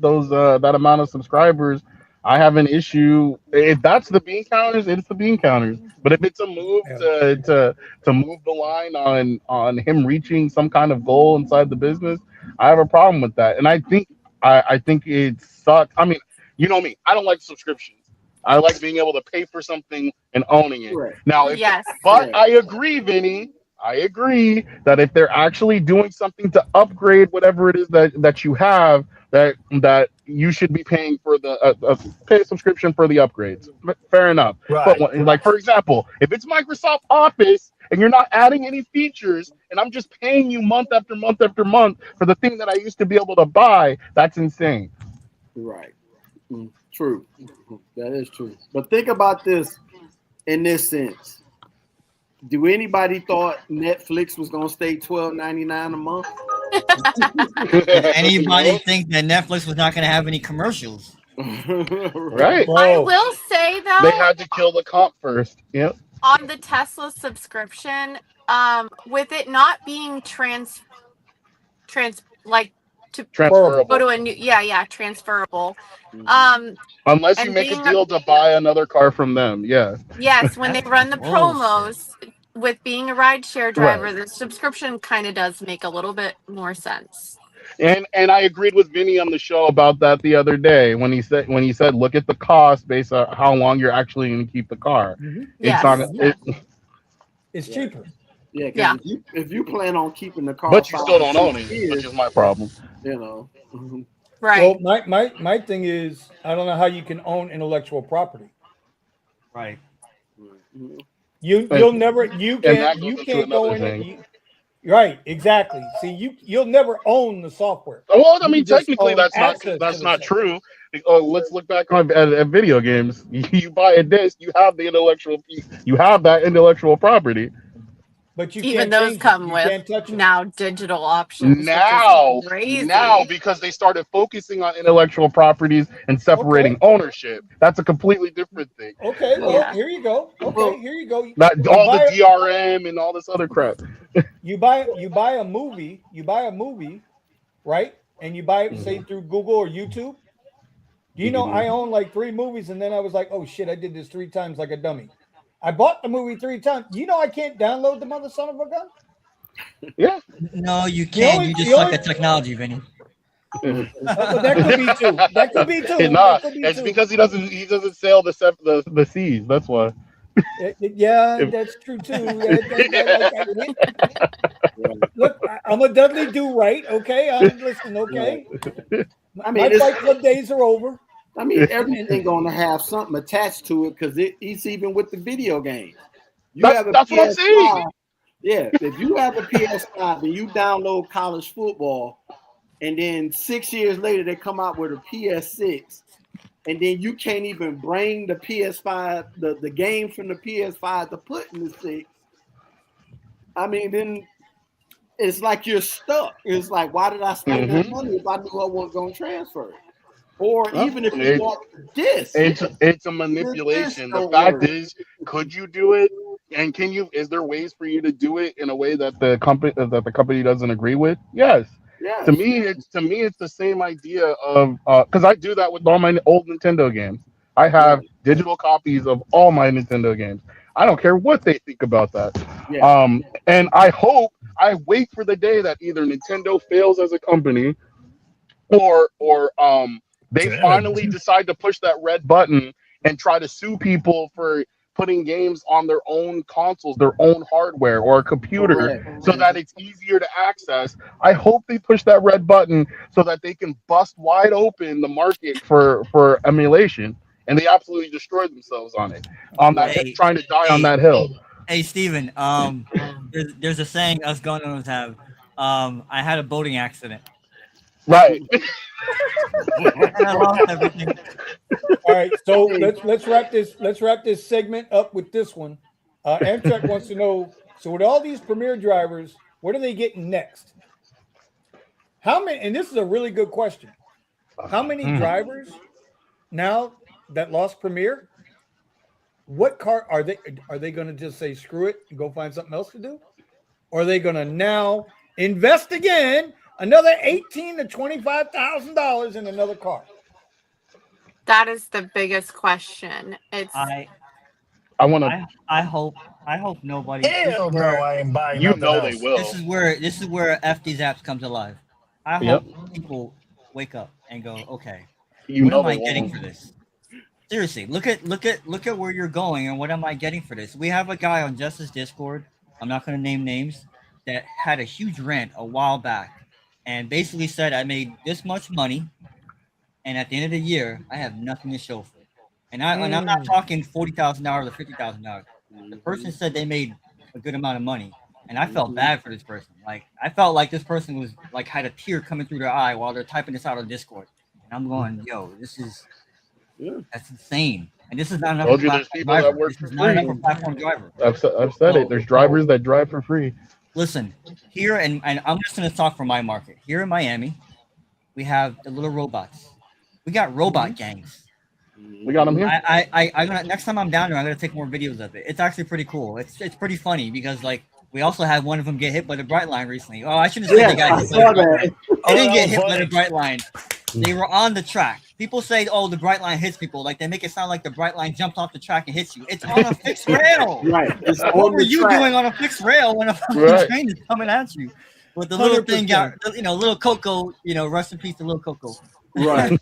S7: those that amount of subscribers. I have an issue if that's the bean counters. It's the bean counters. But if it's a move to move the line on him reaching some kind of goal inside the business, I have a problem with that. And I think it sucks. I mean, you know me. I don't like subscriptions. I like being able to pay for something and owning it. Right. Now, I agree, Vinny. I agree that if they're actually doing something to upgrade whatever it is that you have, that you should be paying for pay a subscription for the upgrades. Fair enough. Right. But like for example, if it's Microsoft Office and you're not adding any features, and I'm just paying you month after month after month for the thing that I used to be able to buy, that's insane.
S1: Right. True. That is true. But think about this in this sense. Do anybody thought Netflix was going to stay $12.99 a month?
S4: Anybody think that Netflix was not going to have any commercials?
S7: Right.
S8: I will say, though,
S7: they had to kill the comp first. Yep.
S8: On the Tesla subscription, with it not being transferable. Go to a new, transferable.
S7: Unless you make a deal to buy another car from them, yeah.
S8: Yes, when they run the promos with being a rideshare driver, the subscription kind of does make a little bit more sense.
S7: And I agreed with Vinny on the show about that the other day when he said look at the cost based on how long you're actually going to keep the car. Mm-hmm. It's
S3: It's cheaper.
S1: Yeah,
S8: Yeah.
S1: because if you plan on keeping the car,
S7: But you
S1: 5
S7: still
S1: or
S7: don't
S1: 6
S7: own it, which
S1: years,
S7: is my problem.
S1: you know. Mhm.
S8: Right.
S3: Well, my thing is, I don't know how you can own intellectual property.
S4: Right.
S1: Mhm.
S3: You'll never
S7: And that goes
S3: you
S7: into
S3: can't go
S7: another
S3: in it.
S7: thing.
S3: Right, exactly. See, you'll never own the software.
S7: Well, I
S3: You
S7: mean,
S3: can just
S7: technically,
S3: own
S7: that's
S3: access to the
S7: not
S3: software.
S7: true. Oh, let's look back at video games. You buy a disc, you have the intellectual, you have that intellectual property.
S3: But you
S8: Even
S3: can't
S8: those
S3: change it.
S8: come
S3: You
S8: with
S3: can't touch it.
S8: now digital options, which is
S7: Now,
S8: crazy.
S7: because they started focusing on intellectual properties and
S3: Okay.
S7: separating ownership, that's a completely different thing.
S3: Okay. Well,
S8: Yeah.
S3: here you go. Okay,
S1: Well,
S3: here you go.
S7: Not
S3: You
S7: all the
S3: buy
S7: DRM and all this other crap.
S3: you buy a movie. You buy a movie, right? And you buy it, say, through Google or YouTube. Do you know I own like 3 movies, and then I was like, oh shit, I did this 3 times like a dummy. I bought the movie 3 times. You know I can't download the mother son of a gun.
S7: Yeah.
S4: No, you
S3: The
S4: can't.
S3: only
S4: You
S3: the
S4: just suck
S3: only
S4: at technology, Vinny.
S3: well, that could be two. That could be two.
S7: Nah,
S3: That could be
S7: it's
S3: two.
S7: because he doesn't sail the seas. That's why.
S3: Yeah,
S7: If-
S3: that's true too. Look, I'm a Dudley Do Right. Okay, listen. Okay,
S1: I
S3: my
S1: mean,
S3: Fight Club days are over.
S1: I mean, everything gonna have something attached to it because it's even with the video games. You have a
S7: that's what I'm saying.
S1: PS5. Yeah, if you have a PS5 and you download college football, and then 6 years later they come out with a PS6, and then you can't even bring the PS5, the game from the PS5 to put in the 6. I mean, then it's like you're stuck. It's like, why did I spend that
S7: Hmm.
S1: money if I knew I wasn't gonna transfer it? Or
S7: Well,
S1: even if you bought the disc,
S7: it's a
S1: the disc
S7: manipulation. The
S1: don't
S7: fact
S1: work.
S7: is, could you do it? And can you? Is there ways for you to do it in a way that the company doesn't agree with? Yes.
S1: Yes.
S7: To me it's the same idea of because I do that with all my old Nintendo games. I have
S1: Right.
S7: digital copies of all my Nintendo games. I don't care what they think about that.
S1: Yeah.
S7: And I wait for the day that either Nintendo fails as a company or they
S9: Damn it.
S7: finally decide to push that red button and try to sue people for putting games on their own consoles, their own hardware or a computer
S1: Correct.
S7: so that it's easier to access. I hope they push that red button so that they can bust wide open the market for emulation, and they absolutely destroy themselves on it, on that
S4: Hey,
S7: trying to die on
S4: hey,
S7: that hill.
S4: hey, Steven. There's a saying us gun owners have. I had a boating accident
S7: Right.
S4: and I lost everything.
S3: All right, so
S1: Hey.
S3: let's wrap this segment up with this one. Amtrak wants to know. So with all these premier drivers, what are they getting next? How many? And this is a really good question. How many drivers now that lost premier? What car are they? Are they going to just say screw it and go find something else to do, or are they going to now invest again another $18,000 to $25,000 in another car?
S8: That is the biggest question. It's
S4: I
S7: I want to.
S4: I hope nobody.
S9: Hell no, I ain't buying
S7: You
S9: nothing
S7: know they
S9: else.
S7: will.
S4: This is where F these apps come to life. I
S7: Yep.
S4: hope people wake up and go, okay,
S7: You
S4: what
S7: know
S4: am I
S7: they
S4: getting
S7: won't.
S4: for this? Seriously, look at where you're going and what am I getting for this? We have a guy on Justice Discord. I'm not going to name names that had a huge rant a while back, and basically said I made this much money, and at the end of the year I have nothing to show for it. And I'm not talking $40,000 or $50,000. The person said they made a good amount of money, and I felt bad for this person. Like I felt like this person was like had a tear coming through their eye while they're typing this out on Discord, and I'm going, yo, that's insane. And this is not enough for
S7: Told you there's
S4: platform
S7: people that
S4: driver.
S7: work
S4: This
S7: for
S4: is not enough for
S7: free.
S4: platform driver.
S7: I've said it. There's drivers that drive for free.
S4: Listen, here and I'm just gonna talk for my market. Here in Miami, we have the little robots. We got robot gangs.
S7: We got them here.
S4: I'm gonna next time I'm down there, I'm gonna take more videos of it. It's actually pretty cool. It's pretty funny because like we also had one of them get hit by the bright line recently. Oh, I shouldn't say they got hit by the bright line. They didn't get hit by the bright line. They were on the track. People say, "Oh, the bright line hits people." Like they make it sound like the bright line jumps off the track and hits you. It's on a fixed rail.
S1: Right. It's
S4: What
S1: on
S4: were
S1: the
S4: you
S1: track.
S4: doing on a fixed rail when a fucking
S7: Right.
S4: train is coming at you? But the little thing got,
S3: 100%.
S4: little Coco, rest in peace to little Coco.
S1: Right.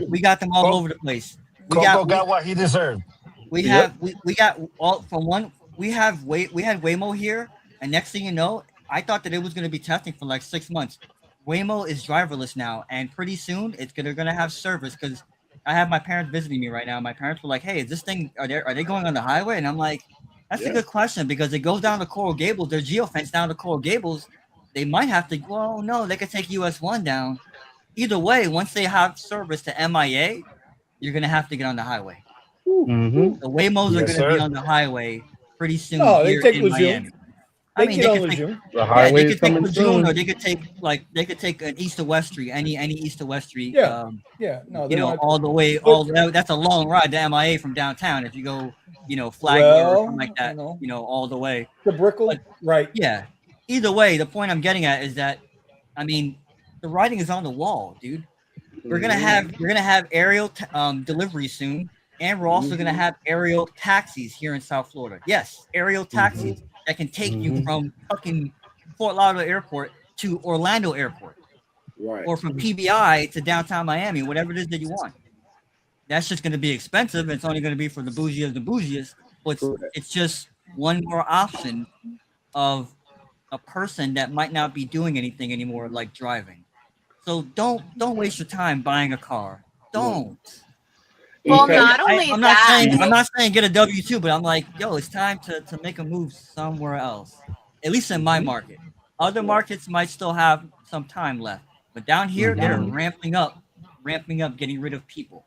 S4: We got them all over the place. We
S9: Coco
S4: got,
S9: got what he deserved.
S4: we
S7: Yep.
S4: have, we got all from one. we had Waymo here, and next thing you know, I thought that it was going to be testing for like 6 months. Waymo is driverless now, and pretty soon they're gonna have service because I have my parents visiting me right now. My parents were like, "Hey, is this thing are they going on the highway?" And I'm like, "That's a good question because it goes down to Coral Gables. There's geofence down to Coral Gables. They might have to. Well, no, they could take US 1 down. Either way, once they have service to MIA, you're gonna have to get on the highway.
S7: Mm-hmm.
S4: The Waymos are
S9: Yes,
S4: gonna be
S9: sir.
S4: on the highway pretty soon
S3: No, they
S4: here
S3: take
S4: in
S3: Lejeune.
S4: Miami. I
S3: They
S4: mean,
S3: get
S4: they
S3: on
S4: could take
S3: Lejeune.
S7: The
S4: yeah,
S7: highway
S4: they
S7: is
S4: could take
S7: coming
S4: Lejeune,
S7: soon.
S4: or they could take an east to west street, any east to west street.
S3: Yeah. Yeah. No, they want
S4: All the way, that's a long ride to MIA from downtown. If you go, Flagler or something like that, all the way.
S3: the Brickell,
S4: But
S3: right?
S4: yeah, either way, the point I'm getting at is that, I mean, the writing is on the wall, dude. We're gonna have aerial delivery soon, and we're also gonna have aerial taxis here in South Florida. Yes, aerial taxis that can take you from fucking Fort Lauderdale Airport to Orlando Airport, or from PBI to downtown Miami, whatever it is that you want. That's just gonna be expensive. It's only gonna be for the bougie of the bougiest, but it's just one more option of a person that might not be doing anything anymore, like driving. So don't waste your time buying a car. Don't.
S8: Well,
S7: Okay.
S8: not only
S4: I'm
S8: that,
S4: not saying get a W-2, but I'm like, yo, it's time to make a move somewhere else. At least in my market. Other markets might still have some time left, but down here they're ramping up, getting rid of people.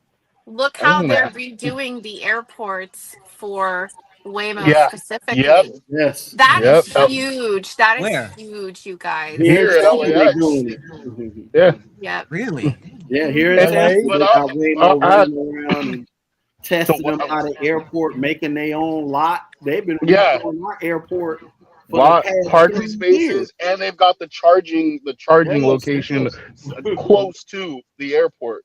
S8: look how they're redoing the airports for Waymo
S7: Yeah.
S8: specifically.
S7: Yep.
S1: Yes.
S8: That
S7: Yep.
S8: is huge. That is
S4: Where?
S8: huge, you guys.
S7: Here at LAX. Yeah.
S8: Yep.
S4: Really?
S1: Yeah, here in
S3: LA?
S1: Tampa, they got Waymo
S7: I-
S1: running around and testing them out of airport, making their own lot. They've been
S7: Yeah.
S1: on our airport for
S7: Lot
S1: the past
S7: parking
S1: 10
S7: spaces,
S1: years.
S7: and they've got the charging
S1: Yes.
S7: location close to the airport.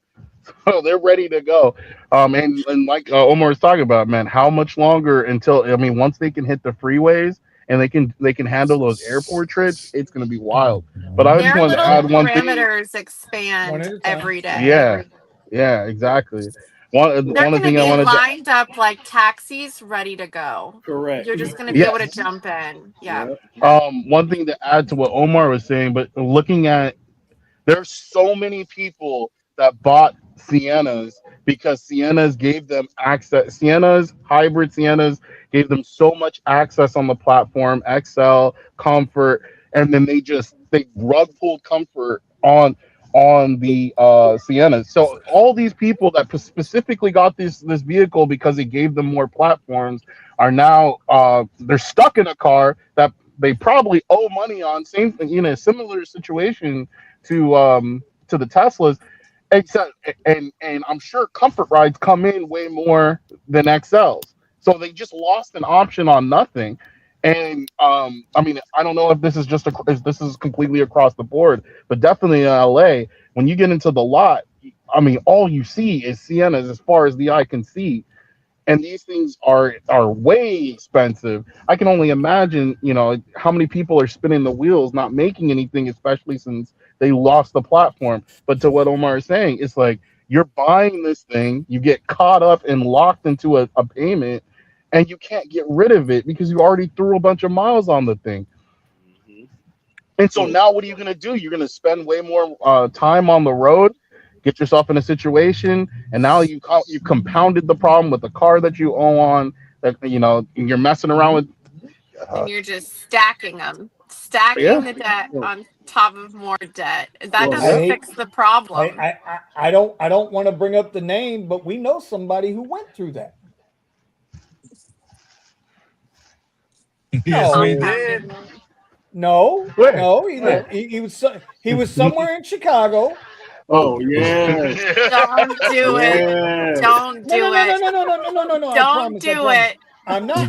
S7: So they're ready to go. And like Omar was talking about, man, how much longer until, I mean, once they can hit the freeways and they can handle those airport trips, it's going to be wild. But I just
S8: Their
S7: wanted to
S8: little
S7: add one thing.
S8: parameters
S3: One
S8: expand
S3: at a time.
S8: every day.
S7: Yeah, exactly. One
S8: They're going to
S7: thing I
S8: be
S7: wanted to
S8: lined up like taxis ready to go.
S1: Correct.
S8: You're just going to be able to jump in. Yeah.
S7: one thing to add to what Omar was saying, but looking at, there's so many people that bought Siennas because Siennas gave them access. Hybrid Siennas gave them so much access on the platform, XL, comfort, and then they rug pulled comfort on the Siennas. So all these people that specifically got this vehicle because it gave them more platforms are now they're stuck in a car that they probably owe money on. Similar situation to the Teslas, except and I'm sure comfort rides come in way more than XLs. So they just lost an option on nothing. And I mean, I don't know if this is if this is completely across the board, but definitely in LA, when you get into the lot, I mean, all you see is Siennas as far as the eye can see, and these things are way expensive. I can only imagine, how many people are spinning the wheels, not making anything, especially since they lost the platform. But to what Omar is saying, it's like you're buying this thing, you get caught up and locked into a payment, and you can't get rid of it because you already threw a bunch of miles on the thing. And so now what are you going to do? You're going to spend way more time on the road, get yourself in a situation, and now you compounded the problem with the car that you owe on, that you're messing around with.
S8: And you're just stacking the debt on top of more debt. That doesn't fix the problem.
S3: I don't want to bring up the name, but we know somebody who went through that.
S9: Yes, we did.
S3: No,
S7: Where?
S3: no, he was somewhere in Chicago.
S1: Oh yeah.
S8: Don't do it. Don't do it.
S3: No.
S8: Don't do it.
S3: I'm not.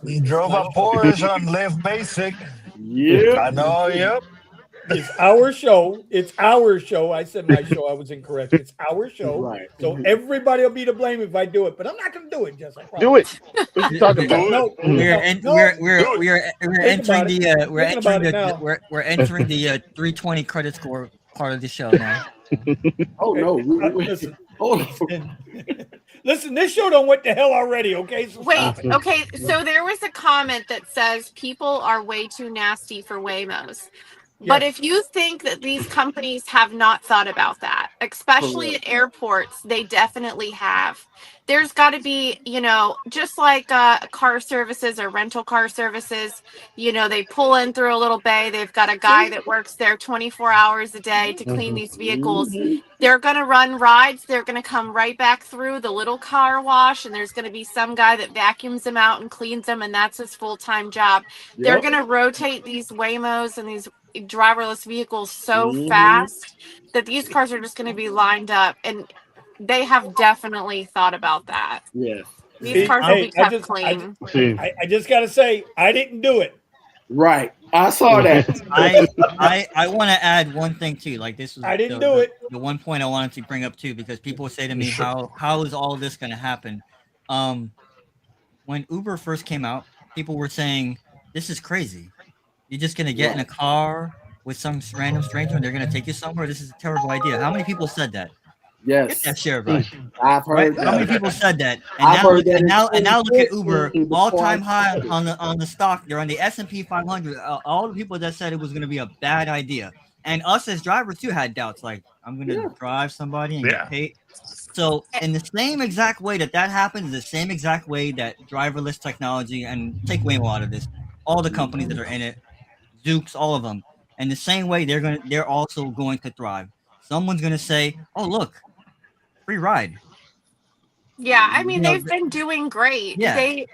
S9: He drove a Porsche on Live Basic.
S1: Yeah.
S9: I know. Yep.
S3: It's our show. It's our show. I said my show. I was incorrect. It's our show.
S1: Right.
S3: So everybody will be to blame if I do it, but I'm not going to do it. Just
S7: do it. What are you talking about?
S3: No,
S4: We're entering the 320 credit score part of the show now.
S1: Oh no.
S3: Listen.
S1: Hold on.
S3: Listen, this show don't what the hell already. Okay, so
S8: Wait, okay. So there was a comment that says people are way too nasty for Waymos. But
S3: Yes.
S8: if you think that these companies have not thought about that, especially at airports, they definitely have. There's got to be, just like car services or rental car services, they pull in through a little bay. They've got a guy that works there 24 hours a day to clean these vehicles. They're going to run rides. They're going to come right back through the little car wash, and there's going to be some guy that vacuums them out and cleans them, and that's his full-time job. They're going to rotate these Waymos and these driverless vehicles so fast that these cars are just going to be lined up, and they have definitely thought about that.
S1: Yes.
S8: These cars will be kept
S3: clean.
S8: I
S3: just got to say, I didn't do it.
S1: Right. I saw that.
S4: I want to add one thing too. Like this was
S3: I didn't do it.
S4: The one point I wanted to bring up too, because people say to me, how is all this going to happen? When Uber first came out, people were saying, this is crazy. You're just going to get in a car with some random stranger and they're going to take you somewhere? This is a terrible idea. How many people said that?
S1: Yes.
S4: Get that share right.
S1: I've heard that.
S4: How many people said that? And
S1: I've heard that.
S4: Now look at Uber, all-time high on the stock. They're on the S&P 500. All the people that said it was going to be a bad idea. And us as drivers too had doubts, like, I'm going to drive somebody and get paid. So in the same exact way that happens, the same exact way that driverless technology, and take Waymo out of this, all the companies that are in it, Zooks, all of them, and the same way they're also going to thrive. Someone's going to say, oh, look, free ride.
S8: Yeah, I mean, they've been doing great.
S4: Yeah,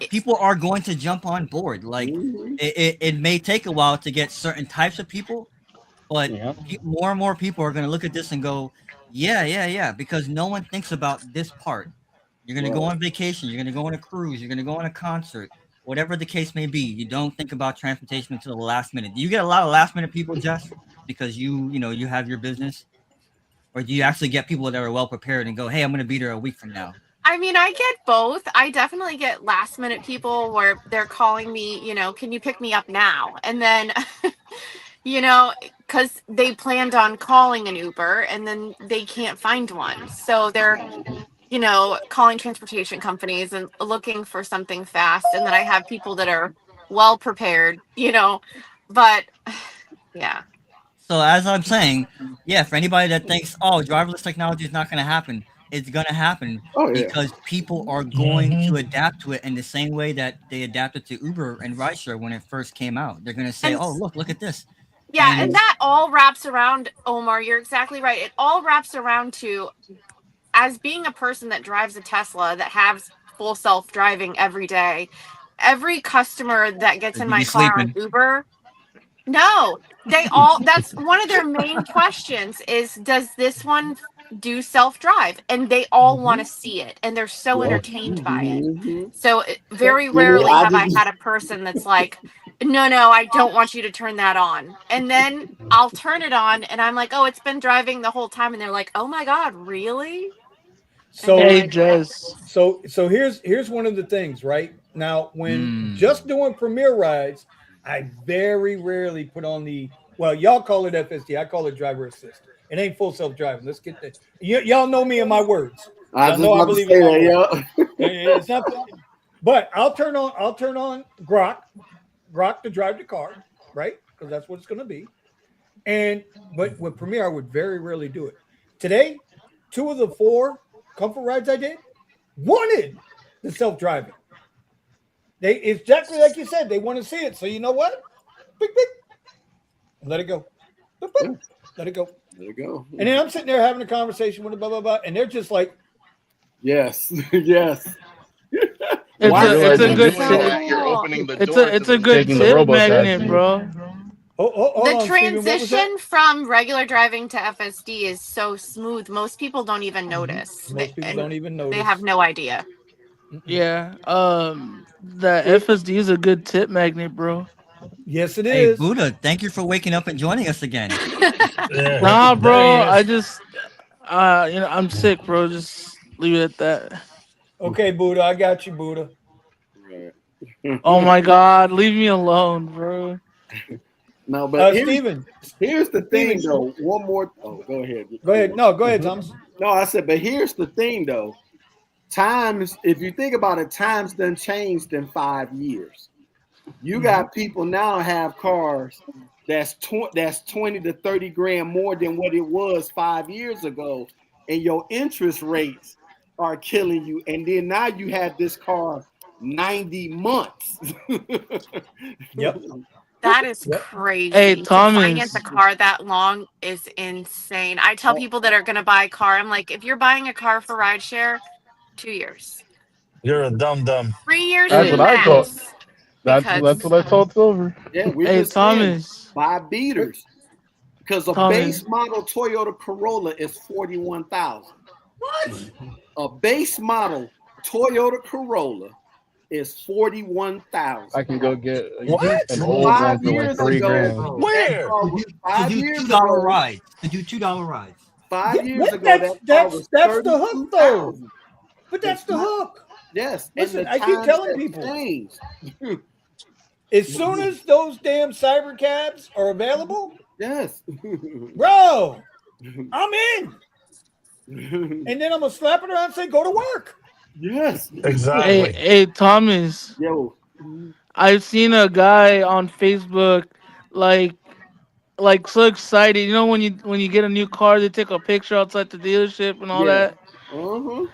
S4: people are going to jump on board. Like, it may take a while to get certain types of people, but more and more people are going to look at this and go, yeah, because no one thinks about this part. You're going to go on vacation. You're going to go on a cruise. You're going to go on a concert. Whatever the case may be, you don't think about transportation until the last minute. Do you get a lot of last minute people, Jess, because you have your business? Or do you actually get people that are well prepared and go, hey, I'm going to be there a week from now?
S8: I mean, I get both. I definitely get last minute people where they're calling me, can you pick me up now? And then, because they planned on calling an Uber and then they can't find one. So they're calling transportation companies and looking for something fast. And then I have people that are well prepared, but yeah.
S4: So as I'm saying, for anybody that thinks, oh, driverless technology is not going to happen, it's going to happen because people are going to adapt to it in the same way that they adapted to Uber and rideshare when it first came out. They're going to say, oh, look at this.
S8: Yeah, and that all wraps around, Omar, you're exactly right. It all wraps around to, as being a person that drives a Tesla that has full self-driving every day, every customer that gets in my car on Uber, that's one of their main questions is, does this one do self-drive? And they all want to see it, and they're so entertained by it. So very rarely have I had a person that's like, no, I don't want you to turn that on. And then I'll turn it on, and I'm like, oh, it's been driving the whole time. And they're like, oh my God, really?
S3: So,
S5: So
S3: here's one of the things, right? Now, when just doing Premier rides, I very rarely put on y'all call it FSD. I call it driver assist. It ain't full self-driving. Let's get that. Y'all know me and my words. I believe in my words. It's not, but I'll turn on Grok to drive the car, right? Because that's what it's going to be. But with Premier, I would very rarely do it. Today, 2 of the 4 comfort rides I did wanted the self-driving. It's exactly like you said. They want to see it. So you know what? Beep, beep. Let it go. Beep, beep. Let it go.
S1: There you go.
S3: And then I'm sitting there having a conversation with them, blah, blah, blah. And they're just like,
S1: yes, yes.
S5: It's a good tip magnet, bro.
S8: The transition from regular driving to FSD is so smooth. Most people don't even notice.
S3: Most people don't even notice.
S8: They have no idea.
S5: Yeah. The FSD is a good tip magnet, bro.
S3: Yes, it is.
S4: Hey, Buddha, thank you for waking up and joining us again.
S5: Nah, bro. I just, I'm sick, bro. Just leave it at that.
S3: Okay, Buddha. I got you, Buddha.
S5: Oh my God, leave me alone, bro.
S1: No, but here's the thing,
S3: Steven,
S1: though. One more. Oh, go ahead.
S3: Go ahead. No, go ahead, Thomas.
S1: No, I said, but here's the thing, though. times, if you think about it, times done changed in 5 years. You got people now have cars that's 20 to 30 grand more than what it was 5 years ago, and your interest rates are killing you. And then now you have this car 90 months.
S3: Yep.
S8: That is
S3: Yep.
S8: crazy.
S5: Hey,
S8: To finance
S5: Thomas.
S8: a car that long is insane. I tell people that are going to buy a car, I'm like, if you're buying a car for rideshare, 2 years,
S9: You're a dumb.
S8: 3 years
S7: That's what
S5: Hey,
S7: I thought.
S8: max.
S7: That's
S8: Because
S7: what I told Silver.
S1: Yeah, we're
S5: hey,
S1: just saying
S5: Thomas.
S1: buy beaters. Because a
S5: Thomas.
S1: base model Toyota Corolla is 41,000.
S3: What?
S1: A base model Toyota Corolla is 41,000.
S7: I can go get
S9: What?
S7: an old
S1: 5
S7: one for like
S1: years
S7: 3
S1: ago,
S7: grand.
S4: Bro,
S1: that
S9: Where?
S1: car
S4: to
S1: was
S4: do, to
S1: 5
S4: do
S1: years
S4: $2
S1: ago.
S4: rides. To do $2 rides.
S1: 5 years
S3: What?
S1: ago, that car was
S3: That's the hook, though.
S1: 32,000.
S3: But that's the hook.
S1: Yes,
S3: Listen,
S1: and the
S3: I keep
S1: times
S3: telling
S1: have
S3: people,
S1: changed.
S3: as soon as those damn cyber cabs are available,
S1: Yes.
S3: bro, I'm in. And then I'm gonna slap it around and say, "Go to work."
S1: Yes.
S9: Exactly.
S5: Hey, Thomas.
S1: Yo.
S5: I've seen a guy on Facebook, like, so excited. You know when you get a new car, they take a picture outside the dealership and all
S1: Yeah.
S5: that.
S1: Uh-huh.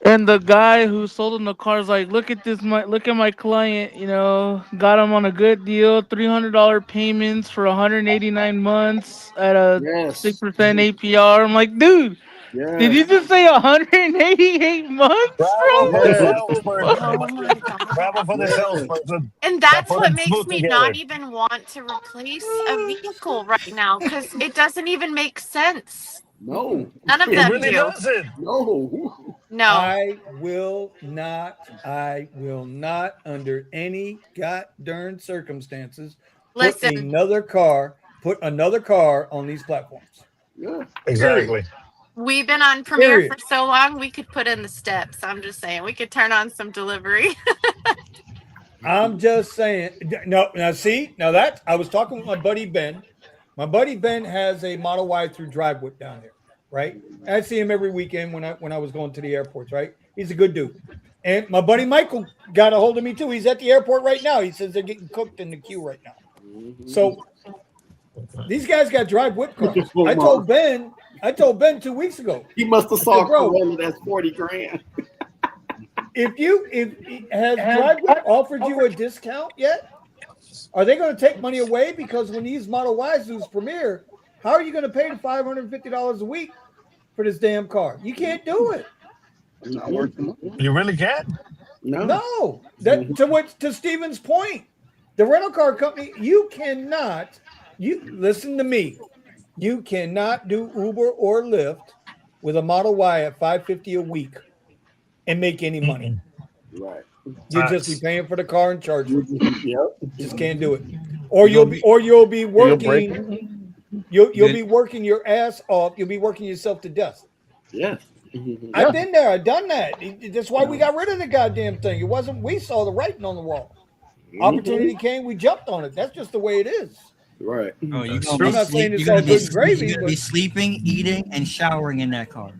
S5: And the guy who sold him the car is like, look at my client. Got him on a good deal, $300 payments for 189 months at a
S1: Yes.
S5: 6% APR. I'm like, dude, did you
S1: Yes.
S5: just say 188 months,
S9: Bravo for
S5: bro?
S9: the
S1: Yes.
S5: What the
S9: salesperson.
S8: oh my
S9: Bravo for the
S8: God.
S1: Yes.
S9: salesperson
S8: And
S9: that
S8: that's
S9: put
S8: what
S9: them
S8: makes
S9: smooth
S8: me not
S9: together.
S8: even want to replace a vehicle right now because it doesn't even make sense.
S1: No.
S8: None of
S9: It
S8: them
S9: really
S8: do.
S9: doesn't.
S1: No.
S8: No.
S3: I will not, under any goddamn circumstances, put
S8: Listen,
S3: put another car on these platforms.
S1: Yeah.
S3: Period.
S9: Exactly.
S8: we've been on Premiere
S3: Period.
S8: for so long, we could put in the steps. I'm just saying, we could turn on some delivery.
S3: I'm just saying. No, now see, now that I was talking with my buddy Ben. My buddy Ben has a Model Y through Drive Whip down here, right? And I see him every weekend when I was going to the airports, right? He's a good dude. And my buddy Michael got a hold of me too. He's at the airport right now. He says they're getting cooked in the queue right now. So these guys got Drive Whip cars. I told Ben 2 weeks ago.
S1: He must have
S3: I
S1: saw
S3: said,
S1: a
S3: bro,
S1: Corolla that's 40 grand.
S3: if has Drive Whip offered you a discount yet? Are they going to take money away? Because when these Model Ys lose Premier, how are you going to pay the $550 a week for this damn car? You can't do it.
S7: It's not worth the money.
S9: You really can't?
S3: No. That to Steven's point, the rental car company, you listen to me. You cannot do Uber or Lyft with a Model Y at $550 a week and make any money.
S1: Right.
S3: You'll just be paying for the car and charging.
S1: Yep.
S3: Just can't do it. Or you'll be working. You'll be working your ass off. You'll be working yourself to death.
S1: Yes.
S3: I've been there. I've done that. That's why we got rid of the goddamn thing. It wasn't. We saw the writing on the wall. Opportunity came. We jumped on it. That's just the way it is.
S1: Right.
S4: Oh, you're
S3: I'm not saying it's all good and gravy,
S4: You're gonna be sleeping, eating, and showering in that car.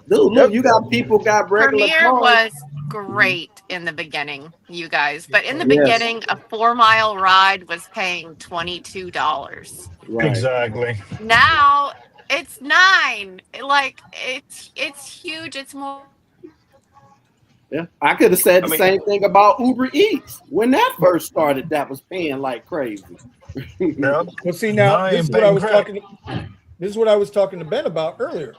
S1: Dude, look, you got people got regular
S8: Premiere
S1: cars.
S8: was great in the beginning, you guys. But in the
S1: Yes.
S8: beginning, a 4-mile ride was paying $22.
S1: Right.
S9: Exactly.
S8: Now it's $9. Like it's huge. It's more.
S1: Yeah, I could have said the same thing about Uber Eats when that first started. That was paying like crazy.
S9: Yep.
S3: Well, see now this is what I was
S9: crap.
S3: talking. This is what I was talking to Ben about earlier.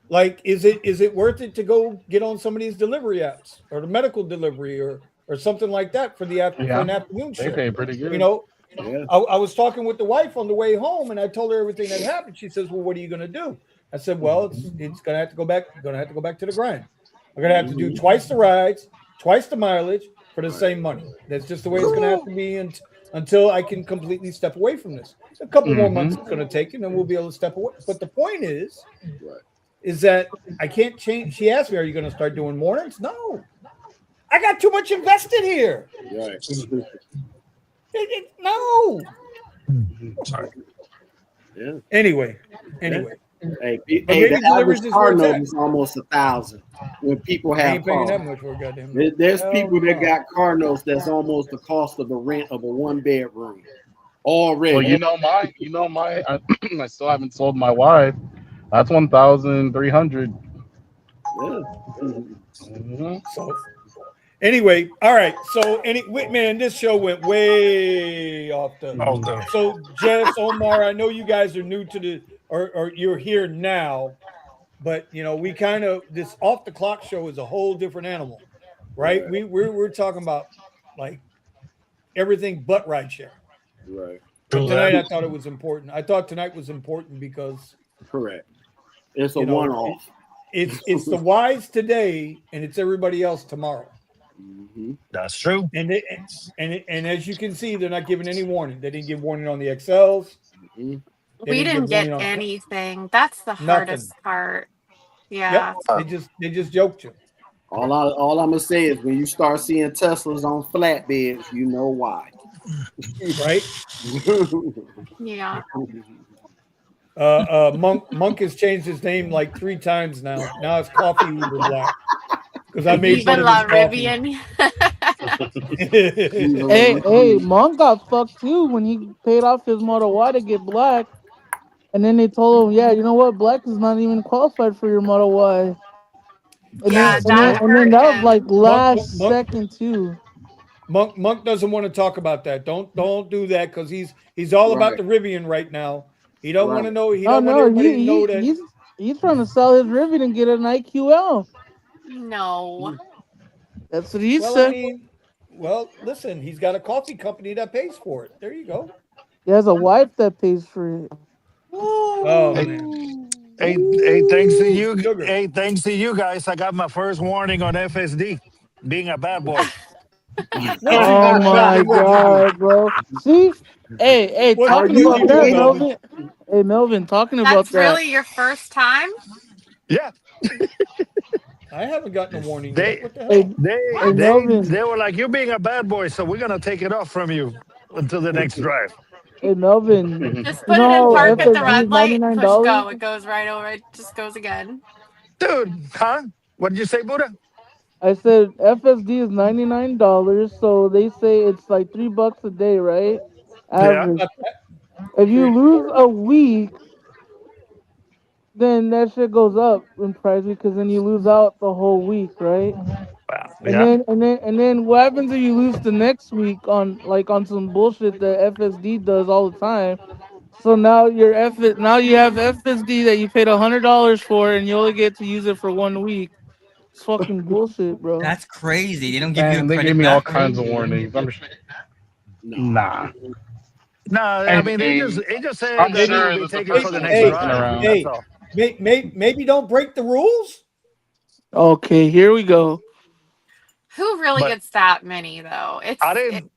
S3: Like, is it worth it to go get on some of these delivery apps or the medical delivery or something like that for an afternoon
S7: They
S3: shift?
S7: pay pretty good.
S3: You know,
S1: Yeah.
S3: I was talking with the wife on the way home, and I told her everything that happened. She says, "Well, what are you going to do?" I said, "Well, it's going to have to go back. You're going to have to go back to the grind. I'm going to have to do twice the rides, twice the mileage for the same money. That's just the way it's going to have to be until I can completely step away from this. A couple more months it's going to take, and then we'll be able to step away. But the point is that I can't change. She asked me, "Are you going to start doing mornings?" No, I got too much invested here.
S1: Right.
S3: No.
S9: Sorry.
S1: Yeah.
S3: Anyway.
S1: Hey,
S3: But
S1: the
S3: maybe
S1: average
S3: deliveries is
S1: car
S3: where it's
S1: note
S3: at.
S1: is almost 1,000 when people
S3: I
S1: have
S3: ain't paying
S1: cars.
S3: that much for a goddamn.
S1: There's
S3: Hell
S1: people that
S3: no.
S1: got car notes that's almost the cost of the rent of a 1 bedroom
S7: Well,
S1: already.
S7: I still haven't sold my wife. That's 1,300.
S1: Yeah.
S7: Mm-hmm.
S3: So anyway, all right. So man, this show went way off the.
S9: Oh, the
S3: So Jess, Omar, I know you guys are new to the, or you're here now, but we kind of, this off the clock show is a whole different animal, right?
S1: Right.
S3: We're talking about like everything but rideshare.
S1: Right.
S3: But
S9: true
S3: tonight
S9: that.
S3: I thought it was important. I thought tonight was important because
S1: Correct. It's a
S3: you know it,
S1: one-off.
S3: it's the wise today and it's everybody else tomorrow.
S1: Hmm.
S9: That's true.
S3: And and as you can see, they're not giving any warning. They didn't give warning on the XLs.
S1: Hmm.
S3: They
S8: We
S3: didn't give
S8: didn't get
S3: warning on
S8: anything. That's the
S3: nothing.
S8: hardest part.
S3: Yep.
S8: Yeah.
S3: They just joked you,
S1: All I'm gonna say is when you start seeing Teslas on flatbeds, you know why.
S3: right?
S8: Yeah.
S3: Monk has changed his name like 3 times now. Now it's Coffee Uber Black because I made fun
S8: Viva
S3: of his
S8: la
S3: coffee.
S8: Rivian.
S10: Hey, Monk got fucked too when he paid off his Model Y to get black, and then they told him, yeah, you know what, black is not even qualified for your Model Y, and then
S8: Yeah,
S3: Yes.
S10: and then
S8: that
S3: Monk
S10: and then
S8: hurt
S10: that was like
S8: him.
S3: Monk
S10: last
S3: Monk
S10: second too.
S3: Monk doesn't want to talk about that. Don't do that because he's all about
S1: Right.
S3: the Rivian right now. He don't want to
S1: Right.
S3: know. He
S10: Oh
S3: don't want
S10: no,
S3: everybody to know that.
S10: he's trying to sell his Rivian and get an IQL.
S8: No.
S10: That's what he
S3: Well, I
S10: said.
S3: mean, well, listen, he's got a coffee company that pays for it. There you go.
S10: He has a wife that pays for it.
S3: Oh
S9: Hey,
S3: man,
S10: Ooh,
S9: thanks to
S10: ooh.
S9: you.
S3: sugar.
S9: Hey, thanks to you guys, I got my first warning on FSD. Being a bad boy.
S3: What'd you
S10: Oh
S3: do,
S10: my
S3: Melvin? What'd you do?
S10: god, bro. See? Hey,
S3: What
S1: Are
S10: talking
S1: you
S3: what'd
S10: about
S3: you do,
S10: that,
S1: okay?
S3: Melvin?
S10: Melvin. Hey, Melvin, talking about
S8: That's
S10: that.
S8: really your first time?
S9: Yeah,
S3: I haven't gotten a warning yet.
S9: they
S3: What the
S10: Hey,
S3: hell?
S10: hey,
S8: What?
S10: Melvin.
S9: they were like, "You're being a bad boy, so we're gonna take it off from you until the next drive."
S10: Hey, Melvin.
S8: Just
S10: You
S8: put it in
S10: know how
S8: park at the
S10: FSD is
S8: red light, push
S10: $99?
S8: go. It goes right over. It just goes again.
S9: Dude, huh? What did you say, Buddha?
S10: I said FSD is $99, so they say it's like $3 a day, right?
S9: Yeah.
S10: Average.
S3: Not that.
S10: If you
S3: Three,
S10: lose
S3: four.
S10: a week, then that shit goes up in price because then you lose out the whole week, right? And
S9: Yeah.
S10: then what happens if you lose the next week on some bullshit that FSD does all the time? So now you have FSD that you paid $100 for and you only get to use it for 1 week. It's fucking bullshit, bro.
S4: That's crazy. They don't give you a
S7: And they gave
S4: credit
S7: me all
S4: back or
S7: kinds of
S4: anything.
S7: warnings.
S1: No.
S7: Nah.
S9: No, I mean
S7: Anything.
S9: it just said
S7: I'm
S9: that it
S3: Maybe,
S9: will
S7: sure
S9: be
S7: that the
S9: taken
S3: hey,
S9: for the
S7: person was
S9: next
S3: hey,
S7: messing
S9: drive.
S7: around.
S9: That's
S3: hey,
S9: all.
S3: maybe don't break the rules.
S10: Okay, here we go.
S8: Who really
S9: But
S8: gets that many though?
S9: I
S8: It,
S9: didn't.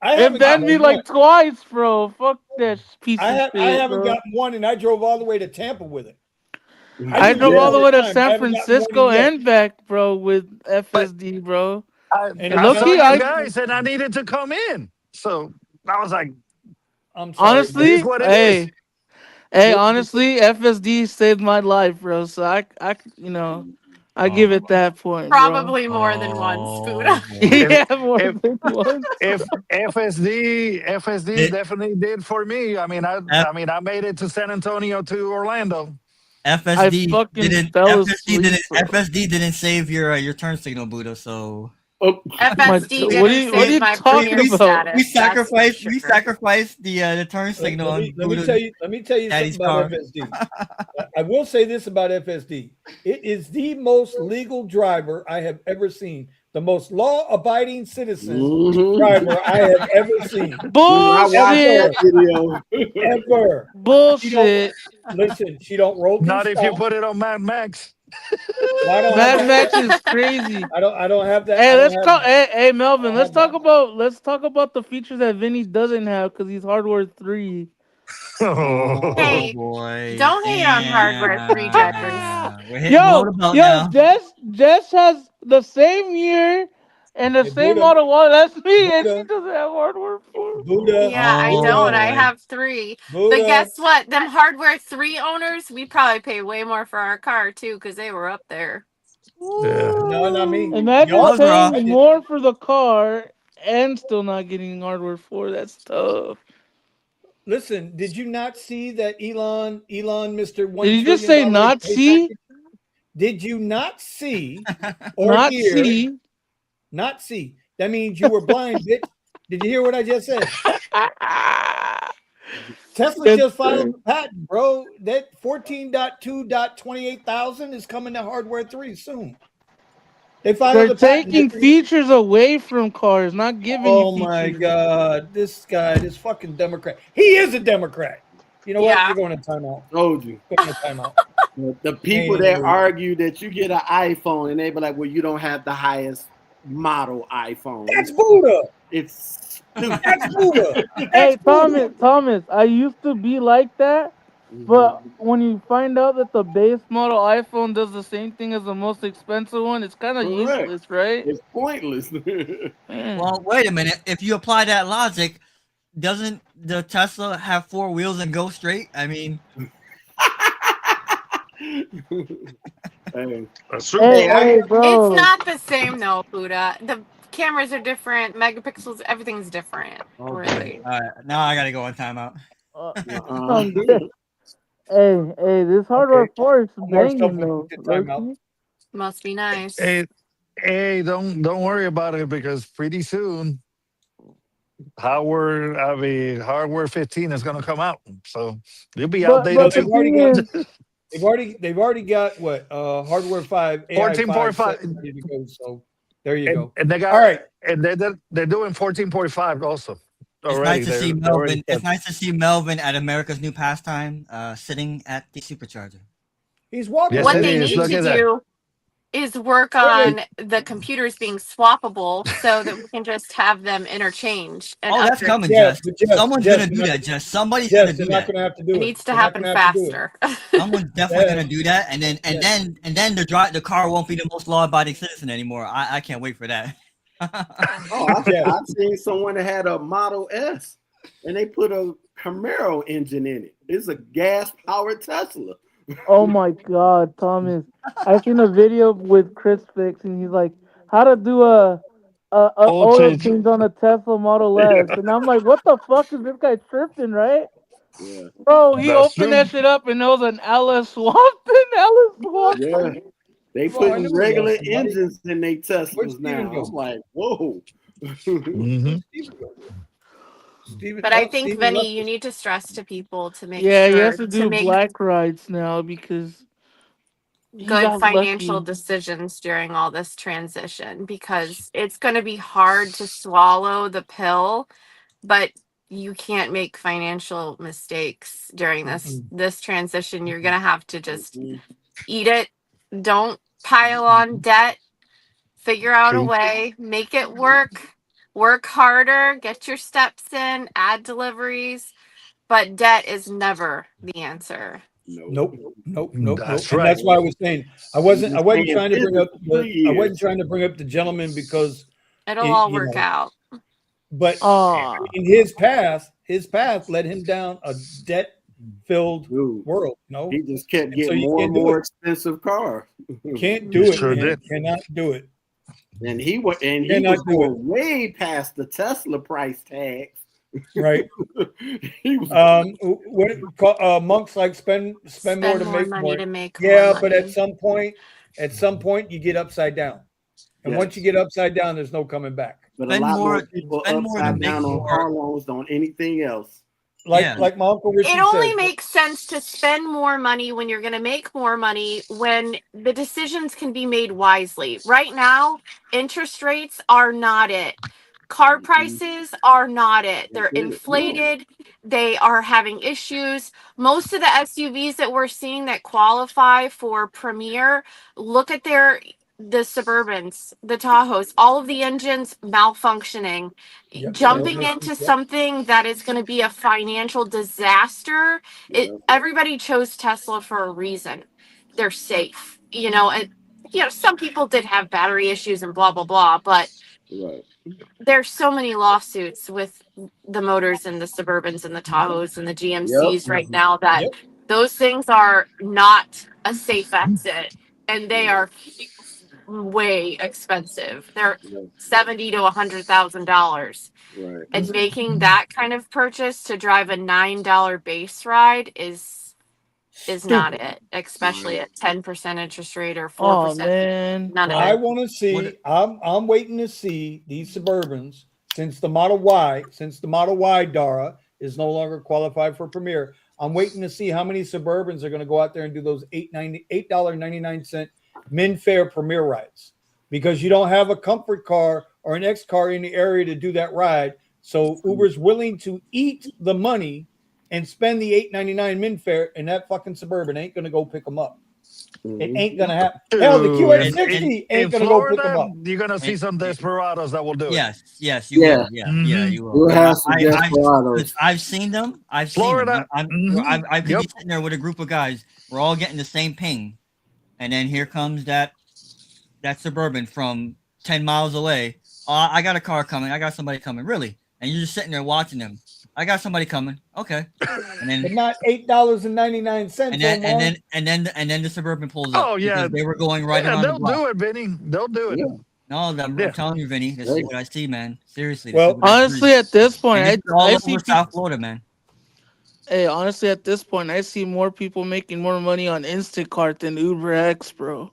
S3: I
S10: It
S3: haven't
S10: banned
S3: gotten
S10: me
S3: one.
S10: like twice, bro. Fuck that piece of
S3: I
S10: shit,
S3: haven't
S10: bro.
S3: gotten one, and I drove all the way to Tampa with it. I
S10: I
S3: use
S10: drove
S3: it
S10: all
S3: all
S10: the
S3: the
S10: way to
S3: time. I
S10: San
S3: haven't gotten warning
S10: Francisco
S3: yet,
S10: and back, bro, with
S9: But
S10: FSD, bro.
S3: and
S9: I
S3: it's
S10: Low
S3: not
S9: saw
S10: key,
S3: like
S9: you
S10: I
S9: guys and I needed to come in, so I was like,
S3: I'm sorry,
S9: "It is
S10: honestly,
S9: what it is."
S3: but
S10: honestly, FSD saved my life, bro. So I give it
S4: Oh,
S10: that point, bro.
S8: probably more than once,
S4: oh
S8: Buddha.
S4: boy.
S9: If
S10: Yeah, more
S9: if
S10: than once.
S9: if FSD
S4: It,
S9: definitely did for me.
S4: F,
S9: I made it to San Antonio to Orlando.
S10: I
S4: FSD
S10: fucking
S4: didn't
S10: fell
S4: FSD
S10: asleep,
S4: didn't
S10: bro.
S4: FSD didn't save your turn signal, Buddha. So
S1: Oh,
S8: FSD
S10: What are
S8: didn't
S10: you what are
S8: save
S10: you
S8: my
S4: we
S10: talking
S8: premier
S4: we
S10: about?
S4: we
S8: status, that's for
S4: sacrificed
S8: sure.
S4: the turn signal on Buddha
S3: let me tell you something
S4: daddy's
S3: about
S4: car.
S3: FSD. I will say this about FSD. It is the most legal driver I have ever seen. The most law-abiding citizen
S1: mhm.
S3: driver I have ever seen.
S1: When I watched that
S3: Ever,
S10: Bullshit.
S1: video,
S3: ever. She don't
S10: Bullshit.
S3: listen. She don't roll through
S9: Not if you
S3: stops.
S9: put it on Mad Max.
S3: Well, I don't have
S10: Mad
S3: that.
S10: Max is crazy.
S3: I don't have that.
S10: Hey,
S3: I don't
S10: let's
S3: have.
S10: talk. Hey,
S3: I
S10: Melvin,
S3: don't
S10: let's
S3: have that.
S10: talk about the features that Vinny doesn't have because he's hardware 3.
S4: Oh
S8: Hey,
S4: boy.
S8: don't hate on hardware 3 drivers.
S4: Damn. We're hitting below
S10: Yo,
S4: the belt
S10: yo,
S4: now.
S10: Jess has the same year And the
S3: Hey,
S10: same
S3: Buddha,
S10: model wallet, that's me, and she
S3: Buddha,
S10: doesn't have hardware for.
S3: Buddha,
S8: Yeah, I
S4: Oh
S8: don't.
S3: Buddha,
S8: I
S4: boy.
S8: have 3. But
S3: Buddha.
S8: guess what? Them hardware 3 owners, we probably pay way more for our car too, because they were up there.
S9: Yeah.
S3: No, not me.
S10: Imagine
S3: Y'all,
S4: Those are all.
S3: I
S10: paying
S3: did.
S10: more for the car and still not getting hardware for. That's tough.
S3: Listen, did you not see that Elon, Mister
S10: Did
S3: One
S10: you just
S3: Trillion
S10: say
S3: Dollar
S10: not
S3: pay
S10: see?
S3: package? Did you not see or
S10: Not
S3: hear?
S10: see.
S3: Not see. That means you were blind, bitch. Did you hear what I just said? Tesla
S10: It's
S3: just filed
S10: crazy.
S3: a patent, bro. That 14.2.28,000 is coming to hardware 3 soon. They filed
S10: They're
S3: a patent.
S10: taking features away from cars, not giving you
S3: Oh my
S10: features.
S3: God. This guy, this fucking Democrat. He is a Democrat. You know what?
S8: Yeah.
S3: You're going to timeout.
S1: Told you.
S3: Going to timeout.
S1: The people
S3: Ain't
S1: that
S3: no-
S1: argue that you get an iPhone and they be like, well, you don't have the highest model iPhone.
S3: That's Buddha.
S1: It's stupid.
S3: That's Buddha. That's
S10: Hey,
S3: Buddha.
S10: Thomas, I used to be like that, but when you find out that the base model iPhone does the same thing as the most expensive one, it's kind of
S1: Correct.
S10: useless, right?
S1: It's pointless.
S10: Man.
S4: Well, wait a minute. If you apply that logic, doesn't the Tesla have 4 wheels and go straight? I mean,
S1: Hey,
S7: That's true.
S10: Hey,
S1: hey, I
S10: hey,
S8: It's
S10: bro.
S8: not the same though, Buddha. The cameras are different, megapixels, everything's different,
S4: okay.
S8: really.
S4: All right. Now I gotta go on timeout.
S10: Uh,
S1: uh-uh.
S10: I'm dead. Hey, this hardware
S3: Okay.
S10: 4 is
S3: No more stuff
S10: banging
S3: to
S10: though.
S3: put your timeout.
S10: Loki.
S8: Must be nice.
S9: Hey, hey, don't worry about it because pretty soon hardware 15 is gonna come out. So you'll be
S3: No,
S9: outdated
S10: But the
S9: too.
S10: thing is,
S3: they've already got what hardware 5 AI 5 set
S9: 14.5.
S3: ready to go. So there you
S9: And
S3: go.
S9: and they
S3: All
S9: got
S3: right.
S9: and they're doing 14.5 also
S4: It's nice
S9: already.
S4: to see
S9: They already
S4: Melvin. It's
S9: said
S4: nice to see Melvin at America's new pastime, sitting at the supercharger.
S3: He's walking
S9: yes
S8: What
S9: it
S3: away
S8: they
S3: from
S9: is.
S8: need
S3: you.
S9: Look
S8: to
S9: at that.
S8: do is work
S3: Wait, wait.
S8: on the computers being swappable so that we can just have them interchange and
S4: Oh, that's
S8: upgrade.
S4: coming,
S3: Yeah,
S4: Jess.
S3: but
S4: Someone's
S3: Jess,
S4: gonna do that, Jess. Somebody's gonna
S3: Jess, they're
S4: do
S3: not
S4: that.
S3: going to have to
S8: It
S3: do it.
S8: needs to
S3: They're not going
S8: happen
S3: to have to do it.
S8: faster.
S4: Someone's definitely
S3: Jess,
S4: gonna do that, and then and
S3: Jess.
S4: then and then the car won't be the most law-abiding citizen anymore. I can't wait for that.
S1: Oh,
S3: Jess.
S1: I've seen someone that had a Model S and they put a Camaro engine in it. It's a gas powered Tesla.
S10: oh my God, Thomas, I seen a video with Chris Fix, and he's like, how to do a
S9: Old
S10: oil
S9: change.
S10: change on a Tesla Model S, and I'm like, what the fuck is this guy tripping, right?
S1: Yeah.
S10: Bro, he
S9: That's
S10: opened
S9: true.
S10: that shit up and it was an LS Swampton, LS
S1: Yeah.
S10: Swampton.
S1: They
S3: Oh, I knew
S1: putting
S3: it was
S1: regular
S3: somebody.
S1: engines in their
S3: Where'd
S1: Teslas
S3: Steven
S1: now.
S3: go?
S1: I'm like, whoa.
S9: Hmm.
S3: Where'd Steven go? Steven,
S8: But I
S3: oh,
S8: think,
S3: Steven left
S8: Vinny, you
S3: us.
S8: need to stress to people to make
S10: Yeah, he has
S8: sure
S10: to
S8: to
S10: do
S8: make
S10: black rides now because he
S8: good
S10: got
S8: financial
S10: lucky.
S8: decisions during all this transition, because it's going to be hard to swallow the pill, but you can't make financial mistakes during this transition. You're going to have to just eat it. Don't pile on debt. Figure out a
S9: True.
S8: way, make it work harder, get your steps in, add deliveries, but debt is never the answer.
S1: Nope.
S3: Nope.
S9: That's
S3: And
S9: right.
S3: that's why I was saying
S1: You
S3: I
S1: just
S3: wasn't
S1: paying
S3: trying to bring
S1: business
S3: up
S1: for 3 years.
S3: the gentleman because
S8: It'll
S3: it,
S8: all
S3: you
S8: work
S3: know,
S8: out.
S3: but
S10: Ah,
S3: in his path led him down a debt filled
S1: Dude,
S3: world,
S1: he just kept
S3: and so
S1: getting
S3: you
S1: more
S3: can't
S1: and
S3: do
S1: more
S3: it.
S1: expensive cars.
S3: Can't
S9: You
S3: do it,
S9: sure
S3: man.
S9: did.
S3: Cannot do it.
S1: And he was
S3: Cannot do it.
S1: going way past the Tesla price tags.
S3: Right.
S1: He was
S3: What monks like spend more
S8: Spend
S3: to
S8: more
S3: make
S8: money
S3: more.
S8: to make more
S3: Yeah, but
S8: money.
S3: at some point you get upside down. And once you
S1: yes.
S3: get upside down, there's no coming back.
S1: But a
S4: Spend
S1: lot more
S4: more.
S1: people
S4: Spend more to
S1: upside
S4: make
S1: down on
S4: more.
S1: car loans than on anything else.
S3: Like
S4: Yeah.
S3: like my Uncle
S8: It
S3: Richie
S8: only
S3: says,
S8: makes sense to spend more money when you're going to make more money, when the decisions can be made wisely. Right now, interest rates are not it. Car
S1: Mhm.
S8: prices are not it.
S1: That's
S8: They're
S1: it. No.
S8: inflated. They are having issues. Most of the SUVs that we're seeing that qualify for Premier, look at the Suburbans, the Tahoes, all of the engines malfunctioning.
S3: yep,
S8: Jumping into
S3: yep.
S8: something that is going to be a financial disaster.
S1: Yeah.
S8: Everybody chose Tesla for a reason. They're safe, and some people did have battery issues and blah blah blah, but
S1: Right.
S8: There's so many lawsuits with the Motors and the Suburbans and the Tahoes and the GMCs right now that those things are not a safe exit, and they are way expensive. They're $70,000 to $100,000.
S1: Right.
S8: And making that kind of purchase to drive a $9 base ride is not it, especially at 10% interest rate or 4%.
S10: Oh man.
S8: None of
S3: I
S8: it.
S3: want to see. I'm waiting to see these Suburbans since the Model Y Dara is no longer qualified for Premier. I'm waiting to see how many Suburbans are going to go out there and do those $8.99 min fare Premier rides, because you don't have a comfort car or an X car in the area to do that ride. So Uber's willing to eat the money and spend the $8.99 min fare, and that fucking Suburban ain't going to go pick them up. It ain't gonna happen. Hell, the QX60 ain't gonna go pick them up.
S9: You're gonna see some desperados that will do it.
S4: Yes, you will. Yeah, you will.
S1: We'll have some desperados.
S4: I've seen them. I've
S9: Florida.
S4: seen them. I could be sitting there with a group of guys. We're all getting the same ping, and then here comes that Suburban from 10 miles away. Oh, I got a car coming. I got somebody coming. Really? And you're just sitting there watching them. I got somebody coming. Okay. And then
S3: but not $8.99.
S4: And then the Suburban pulls up.
S9: Oh yeah,
S4: they were going right around
S9: they'll
S4: the block.
S9: do it, Vinny. They'll do it.
S1: Yeah.
S4: No, I'm telling you, Vinny. This is what I see, man. Seriously.
S10: Well, honestly, at this point,
S4: I
S10: see
S4: over South Florida, man.
S10: Hey, honestly, at this point, I see more people making more money on Instacart than Uber X, bro.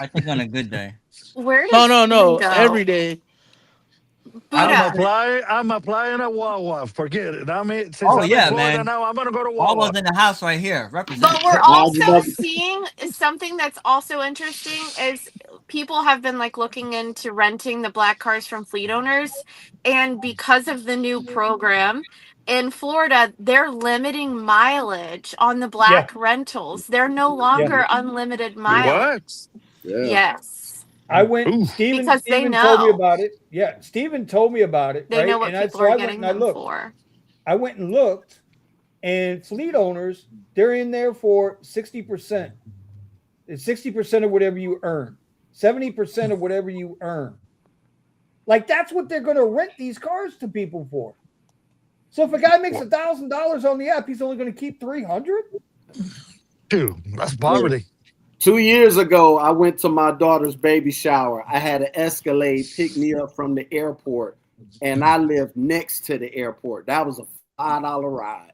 S4: I think on a good day.
S8: Where?
S10: No. Every day.
S9: I'm applying at Wawa. Forget it. I mean, since I'm in Florida now, I'm gonna go to Wawa.
S4: Wawa's in the house right here. Represent.
S8: But we're also seeing something that's also interesting is people have been like looking into renting the black cars from fleet owners, and because of the new program in Florida, they're limiting mileage on the black rentals. They're no longer unlimited miles.
S9: What?
S8: Yes.
S3: I went. Steven told me about it. Yeah, Steven told me about it.
S8: They know what people are getting them for.
S3: I went and looked, and fleet owners, they're in there for 60%. It's 60% of whatever you earn, 70% of whatever you earn. Like that's what they're going to rent these cars to people for. So if a guy makes $1,000 on the app, he's only going to keep $300.
S9: Dude, that's poverty.
S1: 2 years ago, I went to my daughter's baby shower. I had an Escalade pick me up from the airport, and I lived next to the airport. That was a $5 ride.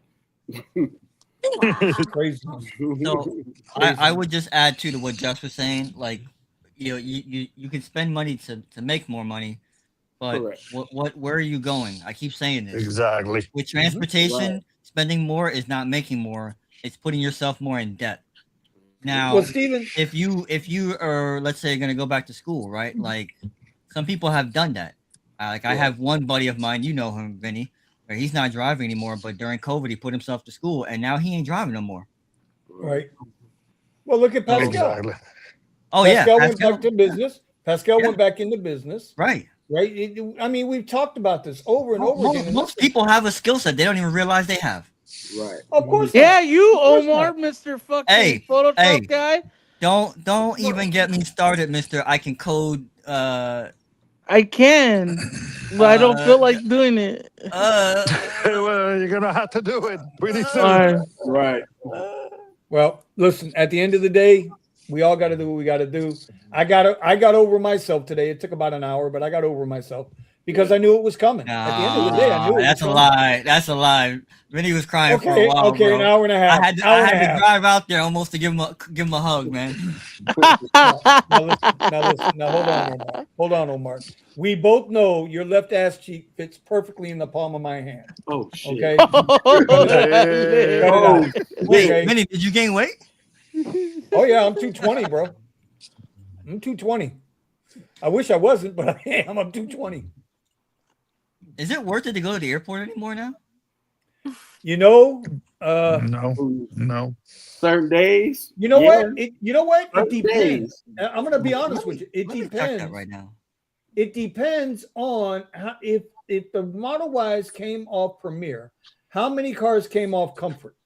S3: Crazy.
S4: So I would just add to what Josh was saying. Like, you can spend money to make more money, but where are you going? I keep saying this.
S9: Exactly.
S4: With transportation, spending more is not making more. It's putting yourself more in debt. Now,
S3: Steven,
S4: if you are, let's say, going to go back to school, right? Like, some people have done that. I have one buddy of mine, you know him, Vinny, where he's not driving anymore, but during COVID, he put himself to school, and now he ain't driving no more.
S3: Right. Well, look at Pascal.
S9: Exactly.
S4: Oh,
S3: Pascal
S4: yeah.
S3: went back to business. Pascal went back into business.
S4: Right.
S3: Right. I mean, we've talked about this over and over again.
S4: Most people have a skill set they don't even realize they have.
S1: Right.
S3: Of course.
S10: Yeah, you, Omar, Mr. fucking Photoshop guy.
S4: Don't even get me started, Mr. I can code.
S10: I can, but I don't feel like doing it.
S9: Well, you're gonna have to do it pretty soon.
S1: Right.
S3: Well, listen. At the end of the day, we all got to do what we got to do. I got over myself today. It took about an hour, but I got over myself because I knew it was coming. At the end of the day, I knew it was coming.
S4: Lie. That's a lie. Vinny was crying for a while.
S3: Okay,
S4: bro.
S3: an hour and a half.
S4: I had to drive out there almost to give him a hug, man.
S3: Now hold on, Omar. We both know your left ass cheek fits perfectly in the palm of my hand.
S1: Oh shit.
S3: Okay.
S4: Wait, Vinny, did you gain weight?
S3: Oh yeah, I'm 220, bro. I'm 220. I wish I wasn't, but I am. I'm 220.
S4: Is it worth it to go to the airport anymore now?
S3: No.
S1: Certain days.
S3: You know what? It depends. I'm going to be honest with you. It depends.
S4: Right now.
S3: It depends on how, if the Model Ys came off Premier, how many cars came off Comfort?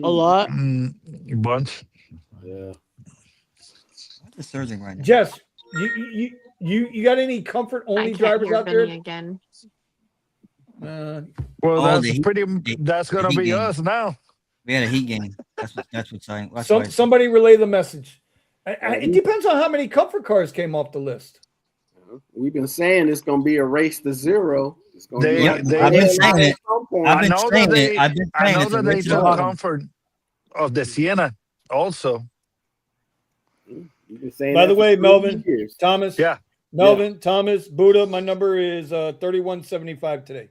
S10: A lot.
S9: A bunch.
S1: Yeah.
S4: What's the surging right now?
S3: Jess, You got any comfort
S8: I
S3: only
S8: can't
S3: drivers
S8: hear
S3: out there?
S8: Vinny again.
S9: Well,
S4: Oh,
S9: that's pretty. That's
S4: the
S9: gonna
S4: heat
S9: be
S4: game.
S9: us now.
S4: We had a heat game. That's what's saying. That's why
S3: Somebody relay the message. It depends on how many comfort cars came off the list.
S1: We've been saying it's going to be a race to zero. It's going to be
S9: They,
S1: like
S9: they,
S4: I've been
S1: the
S4: saying
S1: airline
S4: it.
S1: at some point.
S4: I've been saying it. I've been
S9: I
S4: saying
S9: know
S4: it's a
S9: that they
S4: race to the
S9: took
S4: bottom.
S9: comfort of the Sienna also.
S1: You've been saying
S3: By
S1: that
S3: the
S1: for
S3: way,
S1: 3
S3: Melvin,
S1: years.
S3: Thomas,
S9: Yeah.
S3: Melvin, Thomas, Buddha, my number is 3175 today.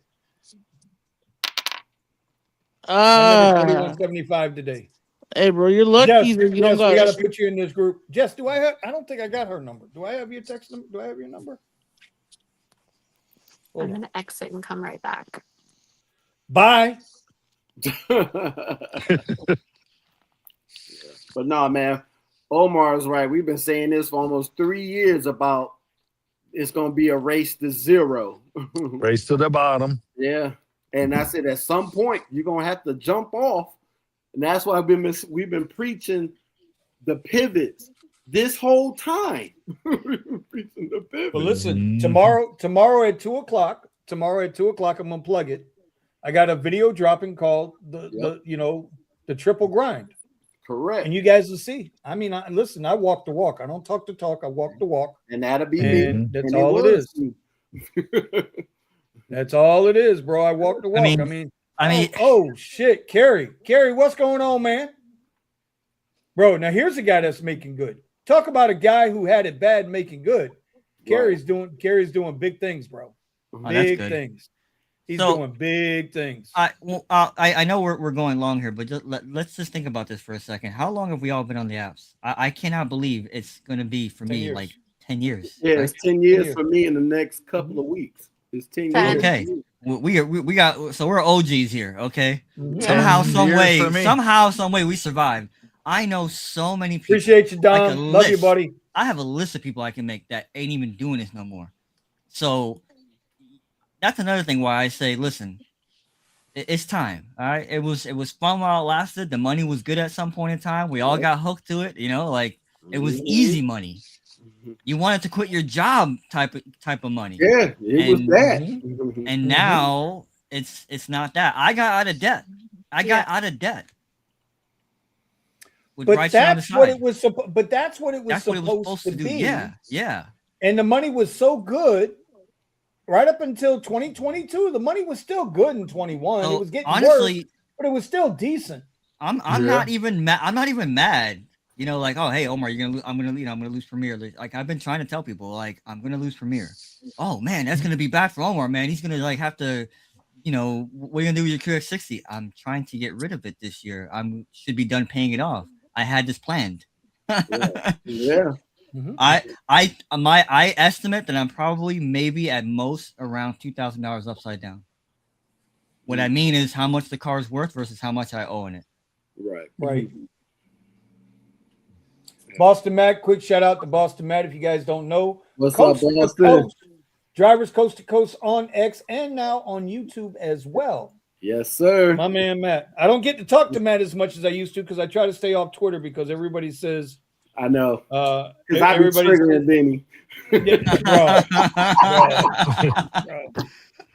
S3: My number 3175 today.
S10: Hey, bro, you're lucky
S3: Jess,
S10: that you don't
S3: we got
S10: got.
S3: to put you in this group. Jess, do I have? I don't think I got her number. Do I have your text number? Do I have your number? Hold
S8: I'm
S3: on.
S8: gonna exit and come right back.
S3: Bye.
S1: But no, man, Omar is right. We've been saying this for almost 3 years about it's going to be a race to zero.
S9: Race to the bottom.
S1: Yeah. And I said at some point you're going to have to jump off. And that's why we've been preaching the pivots this whole time. Preaching the pivots.
S3: But listen, tomorrow at 2:00, I'm gonna plug it. I got a video dropping called the triple grind.
S1: Correct.
S3: And you guys will see. I mean, listen, I walk the walk. I don't talk the talk. I walk the walk.
S1: And that'll be
S3: me. That's all it is. That's all it is, bro. I walk the walk. I mean, oh shit, Kerry, what's going on, man? Bro, now here's a guy that's making good. Talk about a guy who had it bad making good. Kerry's doing big things, bro. Big things. He's doing big things.
S4: I know we're going long here, but let's just think about this for a second. How long have we all been on the apps? I cannot believe it's going to be for
S3: 10
S4: me
S3: years.
S4: like 10 years.
S1: Yeah,
S4: right?
S1: it's 10 years for me in the next couple of weeks. It's 10 years.
S4: Okay. We got, so we're OGs here. Okay.
S3: Mhm.
S4: Somehow,
S9: 10
S4: some
S9: years
S4: way,
S9: for me.
S4: we survived. I know so many people.
S3: Appreciate you,
S4: like
S3: Dom. Love you, buddy.
S4: I have a list of people I can make that ain't even doing this no more. So that's another thing why I say, listen, it's time. All right. It was fun while it lasted. The money was good at some point in time. We all got hooked to it. Like it was easy money. You wanted to quit your job type of money.
S1: Yeah, it was that.
S4: And now it's not that. I got out of debt.
S3: But that's what it was. But that's what it was supposed to
S4: do.
S3: be.
S4: Yeah.
S3: And the money was so good, right up until 2022. The money was still good in 21.
S4: So,
S3: it was getting
S4: honestly,
S3: worse, but it was still decent.
S4: I'm not even mad. I'm not even mad. Like, oh hey Omar, I'm gonna lose Premiere. Like I've been trying to tell people, like I'm gonna lose Premiere. Oh man, that's gonna be bad for Omar, man. He's gonna like have to. What are you gonna do with your QX60? I'm trying to get rid of it this year. Should be done paying it off. I had this planned.
S1: Yeah.
S4: I estimate that I'm probably maybe at most around $2,000 upside down. What I mean is how much the car's worth versus how much I owe in it.
S1: Right.
S3: Boston Matt, quick shout out to Boston Matt. If you guys don't know,
S1: What's up, Boston?
S3: Drivers Coast to Coast on X and now on YouTube as well.
S1: Yes, sir.
S3: My man Matt. I don't get to talk to Matt as much as I used to because I try to stay off Twitter because everybody says
S1: I know.
S3: Because
S1: I be triggering Vinny.
S3: Bro.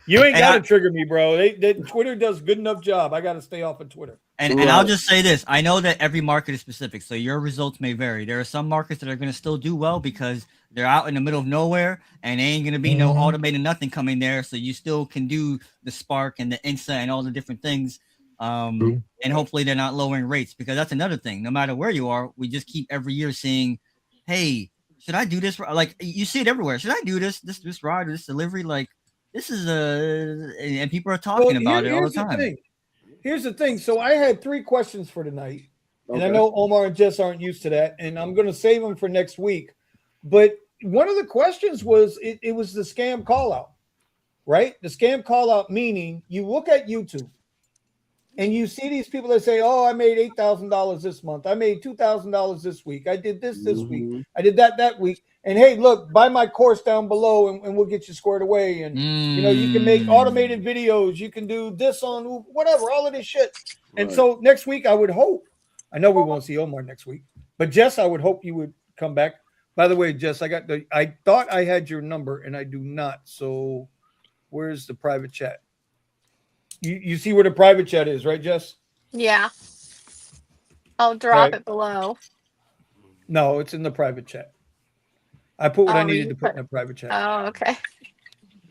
S3: You ain't got to trigger me, bro. Twitter does good enough job. I got to stay off of Twitter.
S4: And I'll just say this. I know that every market is specific, so your results may vary. There are some markets that are going to still do well because they're out in the middle of nowhere and there ain't going to be no automated nothing coming there. So you still can do the Spark and the Insa and all the different things. And hopefully they're not lowering rates because that's another thing. No matter where you are, we just keep every year saying, hey, should I do this? Like you see it everywhere. Should I do this ride or this delivery? Like this is and people are talking about it all the time.
S3: Here's the thing. So I had 3 questions for tonight. And I know Omar and Jess aren't used to that. And I'm going to save them for next week. But one of the questions was, it was the scam call out, right? The scam call out, meaning you look at YouTube and you see these people that say, oh, I made $8,000 this month. I made $2,000 this week. I did this week. I did that week. And hey, look, buy my course down below and we'll get you squared away. And, you can make automated videos. You can do this on whatever, all of this shit. And so next week, I would hope, I know we won't see Omar next week, but Jess, I would hope you would come back. By the way, Jess, I thought I had your number and I do not. So where's the private chat? You see where the private chat is, right, Jess?
S8: Yeah. I'll drop
S3: Right.
S8: it below.
S3: No, it's in the private chat. I put what I
S8: Oh,
S3: needed
S8: you
S3: to put
S8: put.
S3: in the private chat.
S8: Oh, okay.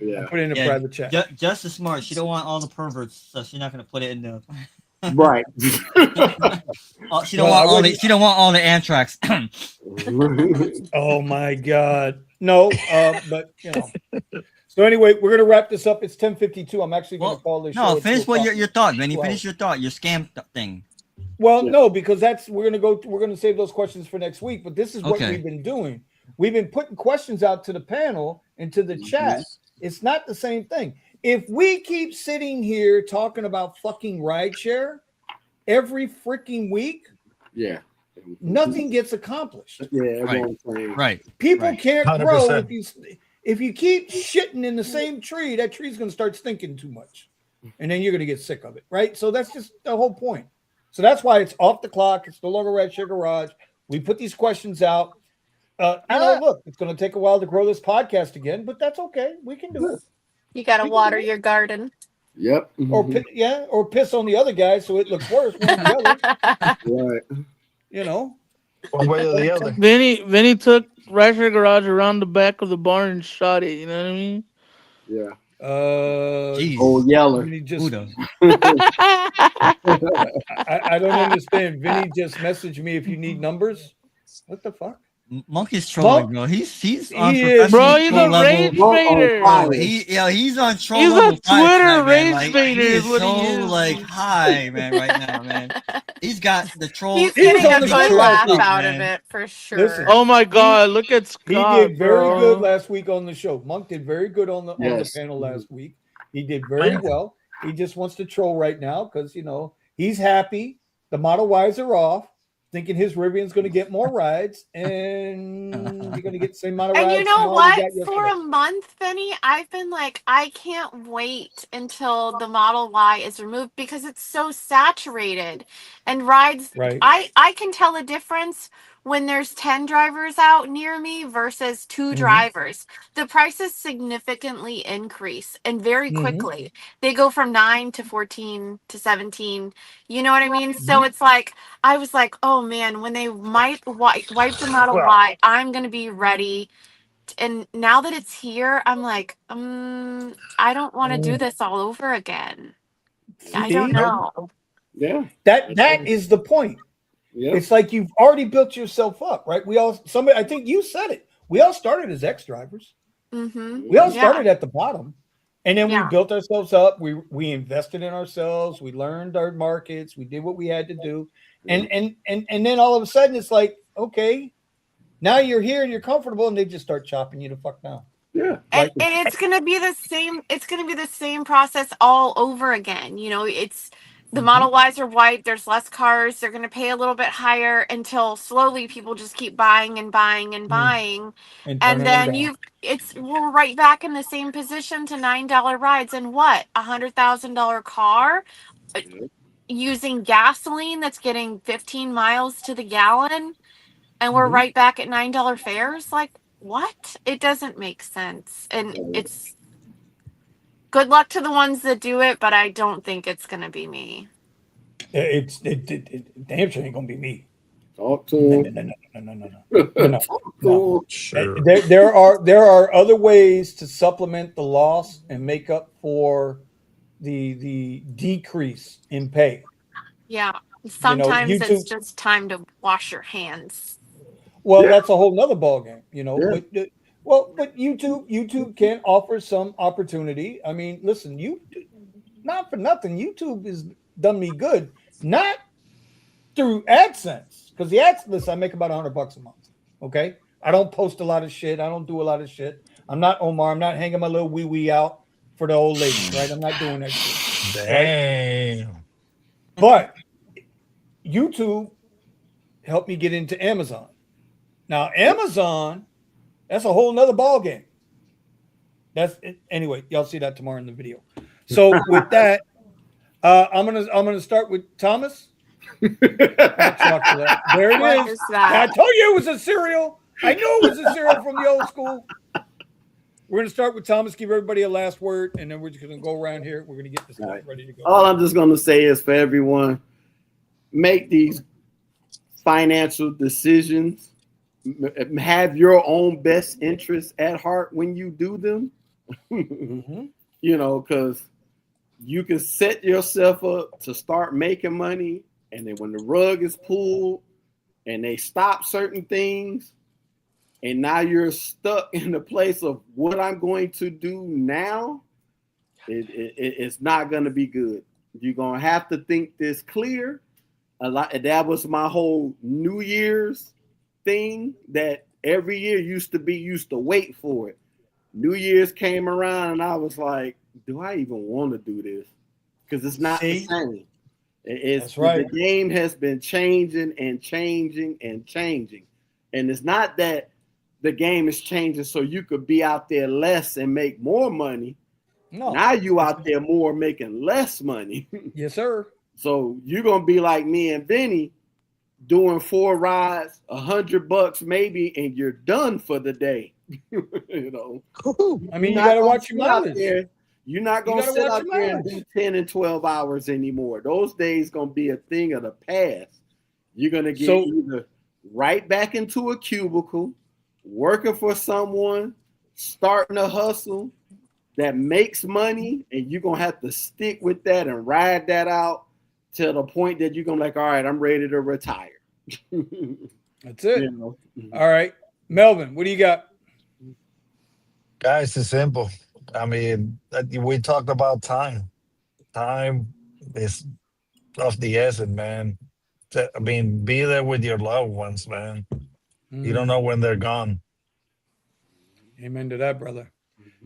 S1: Yeah.
S3: I put it in the private chat.
S4: Jess is smart. She don't want all the perverts, so she's not gonna put it in the.
S1: Right.
S4: She don't want all the. She don't want all the anthrax.
S3: Oh my God. No, but you know. So anyway, we're gonna wrap this up. It's 10:52. I'm actually gonna call this show.
S4: No, finish what your thought, Vinny. Finish your thought. Your scam thing.
S3: Well, no, because we're gonna save those questions for next week. But this is what we've been doing. We've been putting questions out to the panel and to the chat. It's not the same thing. If we keep sitting here talking about fucking rideshare every freaking week, nothing gets accomplished.
S1: Yeah,
S4: right.
S3: People can't
S9: 100%.
S3: grow if you keep shitting in the same tree. That tree's going to start stinking too much, and then you're going to get sick of it, right? So that's just the whole point. So that's why it's off the clock. It's no longer Rideshare Garage. We put these questions out. Look, it's going to take a while to grow this podcast again, but that's okay. We can do it.
S8: You got to water your garden.
S1: Yep.
S3: Or piss on the other guy so it looks worse. One or the other.
S1: Right.
S3: You know,
S9: one way or the other.
S10: Vinny took Rideshare Garage around the back of the barn and shot it. You know what I mean?
S1: Yeah.
S3: Oh,
S1: Yeller.
S3: Vinny just, I don't understand. Vinny just messaged me if you need numbers. What the fuck?
S4: Monkey's trolling, bro. He's on
S10: bro. He's a rage baiter.
S4: He's on troll.
S10: He's
S4: level
S10: a Twitter rage
S4: like,
S10: baiter.
S4: He
S10: is
S4: is
S10: what
S4: so
S10: he is.
S4: like high, man, right now, man. He's got the troll.
S8: He's getting a
S3: the
S8: good
S3: troll
S8: laugh
S3: week,
S8: out
S3: man.
S8: of it for sure.
S3: Listen,
S10: Oh my God! Look at Scott.
S3: He did very
S10: bro.
S3: good last week on the show. Monk did very good on the panel last week. He did very well. He just wants to troll right now because he's happy. The Model Ys are off, thinking his Rivian's going to get more rides, and you're going to get the same amount of rides.
S8: And you know
S3: from all
S8: what?
S3: you got
S8: For
S3: yesterday.
S8: a month, Vinny, I've been like, I can't wait until the Model Y is removed because it's so saturated. And rides,
S3: Right.
S8: I can tell a difference when there's 10 drivers out near me versus 2 drivers. The prices significantly increase and very quickly. They go from 9 to 14 to 17. You know what I mean? So it's like, I was like, oh man, when they might wipe the Model Y, I'm going to be ready. And now that it's here, I'm like, I don't want to do this all over again. I don't know.
S1: Yeah.
S3: That is the point.
S1: Yeah.
S3: It's like you've already built yourself up, right? I think you said it. We all started as ex drivers. We all started at the bottom, and then we built ourselves up. We invested in ourselves. We learned our markets. We did what we had to do, and then all of a sudden it's like, okay, now you're here and you're comfortable, and they just start chopping you the fuck down.
S1: Yeah,
S8: and it's gonna be the same. It's gonna be the same process all over again. It's the Model Ys are white. There's less cars. They're gonna pay a little bit higher until slowly people just keep buying and buying and buying, and then we're right back in the same position to $9 rides and what $100,000 car using gasoline that's getting 15 miles to the gallon, and we're right back at $9 fares. Like, what? It doesn't make sense. And it's good luck to the ones that do it, but I don't think it's going to be me.
S3: It damn sure ain't going to be me.
S1: Talk to him.
S3: No. Sure. There are other ways to supplement the loss and make up for the decrease in pay.
S8: Yeah. Sometimes it's just time to wash your hands.
S3: Well, that's a whole nother ballgame, but YouTube can offer some opportunity. I mean, listen, not for nothing, YouTube has done me good, not through AdSense, because the AdSense I make about $100 a month. Okay, I don't post a lot of shit. I don't do a lot of shit. I'm not Omar. I'm not hanging my little wee out for the old ladies, right? I'm not doing that shit.
S9: Damn.
S3: Right? But YouTube helped me get into Amazon. Now, Amazon, that's a whole nother ballgame. That's it. Anyway, y'all see that tomorrow in the video. So with that, I'm gonna start with Thomas. There it is. I told you it was a cereal. I know it was a cereal from the old school. We're going to start with Thomas, give everybody a last word, and then we're just going to go around here. We're going to get this
S1: All
S3: stuff
S1: right.
S3: ready to go.
S1: All I'm just gonna say is for everyone, make these financial decisions. Have your own best interests at heart when you do them.
S3: Mm-hmm.
S1: Because you can set yourself up to start making money, and then when the rug is pulled and they stop certain things, and now you're stuck in the place of what I'm going to do now, it's not going to be good. You're going to have to think this clear. A lot. That was my whole New Year's thing. That every year used to wait for it. New Year's came around, and I was like, "Do I even want to do this?" Because it's not the
S3: See,
S1: same. It's
S3: that's right.
S1: the game has been changing and changing and changing, and it's not that the game is changing so you could be out there less and make more money.
S3: No.
S1: Now you out there more making less money.
S3: Yes, sir.
S1: So you're gonna be like me and Vinny doing 4 rides, $100 maybe, and you're done for the day. you know,
S3: I
S1: you're
S3: mean, you
S1: not
S3: got to
S1: gonna
S3: watch your
S1: sit out
S3: mileage.
S1: there. You're not
S3: You
S1: gonna
S3: got to
S1: sit
S3: watch
S1: out
S3: your
S1: there and do
S3: mileage.
S1: 10 and 12 hours anymore. Those days gonna be a thing of the past. You're gonna get
S3: So,
S1: either right back into a cubicle, working for someone, starting a hustle that makes money, and you're gonna have to stick with that and ride that out to the point that you're gonna be like, all right, I'm ready to retire. you
S3: that's it.
S1: know.
S3: All right. Melvin, what do you got?
S9: Guys, it's simple. I mean, we talked about time. Time is of the essence, man. I mean, be there with your loved ones, man. You don't know
S3: Mm,
S9: when they're gone.
S3: amen to that, brother.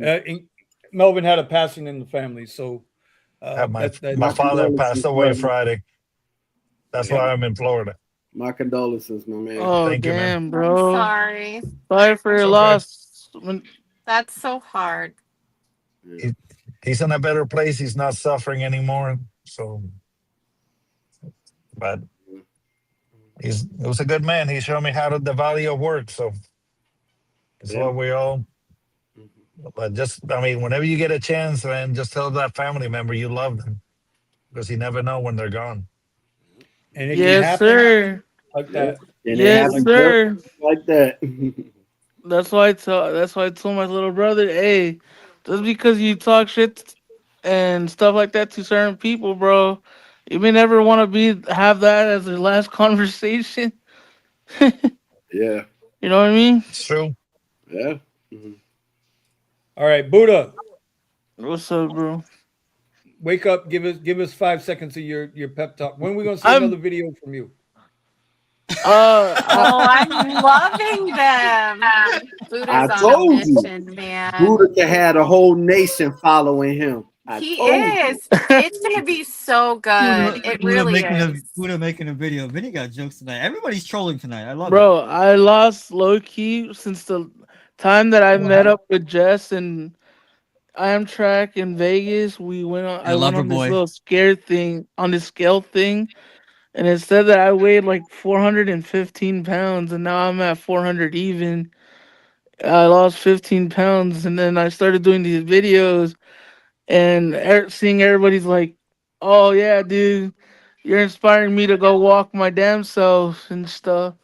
S3: And Melvin had a passing in the family, so
S9: Have my
S3: that
S9: my
S1: My
S9: father passed
S1: condolences,
S9: away
S1: brother.
S9: Friday. That's
S1: Yeah,
S9: why I'm in Florida.
S1: my condolences, my man.
S10: Oh
S9: Thank you, man.
S10: damn,
S8: I'm
S10: bro.
S8: sorry.
S10: Sorry for
S9: It's
S10: your
S9: okay.
S10: loss.
S8: That's so hard.
S1: Yeah,
S9: He, he's in a better place. He's not suffering anymore. So, but he was a good man. He showed me how to the value of work. So it's
S1: yeah.
S9: what we all. But just, I mean, whenever you get a chance, man, just tell that family member you love them because you never know when they're gone.
S3: and it can
S10: Yes,
S3: happen
S10: sir.
S3: like
S1: Yeah.
S3: that.
S1: And it
S10: Yes,
S1: happened just
S10: sir.
S1: like that.
S10: That's why I told my little brother, hey, just because you talk shit and stuff like that to certain people, bro, you may never want to have that as the last conversation. You
S1: yeah,
S10: know what I mean?
S9: It's true.
S1: yeah. Mhm.
S3: All right, Buddha,
S10: What's up, bro?
S3: wake up. Give us 5 seconds of your pep talk. When are we gonna see another
S10: I'm
S3: video from you?
S10: uh
S8: Oh, I'm loving them.
S1: I
S8: Buddha's on a
S1: told you,
S8: mission, man.
S1: Buddha had a whole nation following him. I
S8: He
S1: told you.
S8: is. It's going to be so good. It really is.
S4: Buddha making a video. Vinny got jokes tonight. Everybody's trolling tonight. I love it.
S10: bro, I lost low key since the time that I
S3: What
S10: met
S3: happened?
S10: up with Jess and Amtrak in Vegas. I
S4: Your
S10: went
S4: lover
S10: on this
S4: boy.
S10: little scare thing on this scale thing, and it said that I weighed like 415 pounds, and now I'm at 400 even. I lost 15 pounds, and then I started doing these videos, and seeing everybody's like, "Oh yeah, dude, you're inspiring me to go walk my damn self and stuff."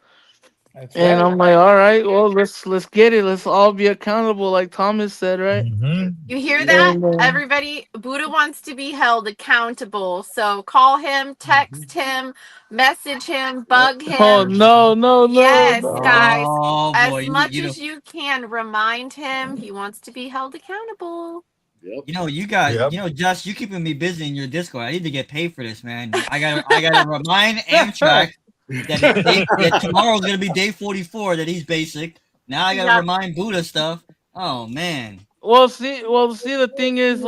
S3: That's
S10: And
S3: right.
S10: I'm like, "All right, well, let's get it. Let's all be accountable, like Thomas said, right?"
S9: Hmm.
S8: You hear that?
S10: And
S8: Everybody, Buddha wants to be held accountable. So call him,
S3: Mhm.
S8: text him, message him,
S1: Yep.
S8: bug
S10: oh
S8: him.
S10: no, no, no,
S8: Yes,
S10: no.
S8: guys,
S4: Oh boy,
S8: as much as you can, remind him he wants to be held accountable.
S1: Yep.
S9: Yep.
S4: Josh, you keeping me busy in your Discord. I need to get paid for this, man. I gotta remind Amtrak that that tomorrow's gonna be day 44. That he's basic. Now I gotta
S8: Yep.
S4: remind Buddha stuff. Oh man,
S10: Well, see, the thing is,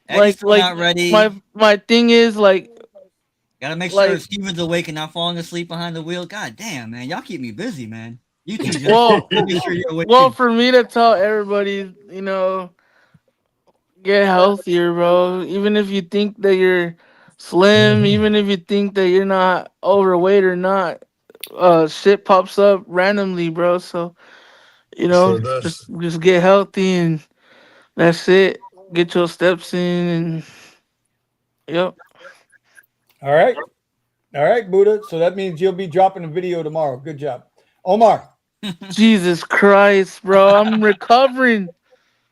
S4: Eddie's still
S10: like
S4: not ready.
S10: my thing is,
S4: Gotta make sure
S10: like,
S4: Steven's awake and not falling asleep behind the wheel. God damn, man, y'all keep me busy, man. You too, Josh.
S10: well,
S4: Make sure you're awake
S10: well,
S4: too.
S10: for me to tell everybody, get healthier, bro. Even if you think that you're slim,
S9: Hmm.
S10: even if you think that you're not overweight or not, shit pops up randomly, bro. So
S9: Sure does.
S10: just get healthy and that's it. Get your steps in and yep.
S3: All right. All right, Buddha. So that means you'll be dropping a video tomorrow. Good job. Omar,
S10: Jesus Christ, bro. I'm recovering.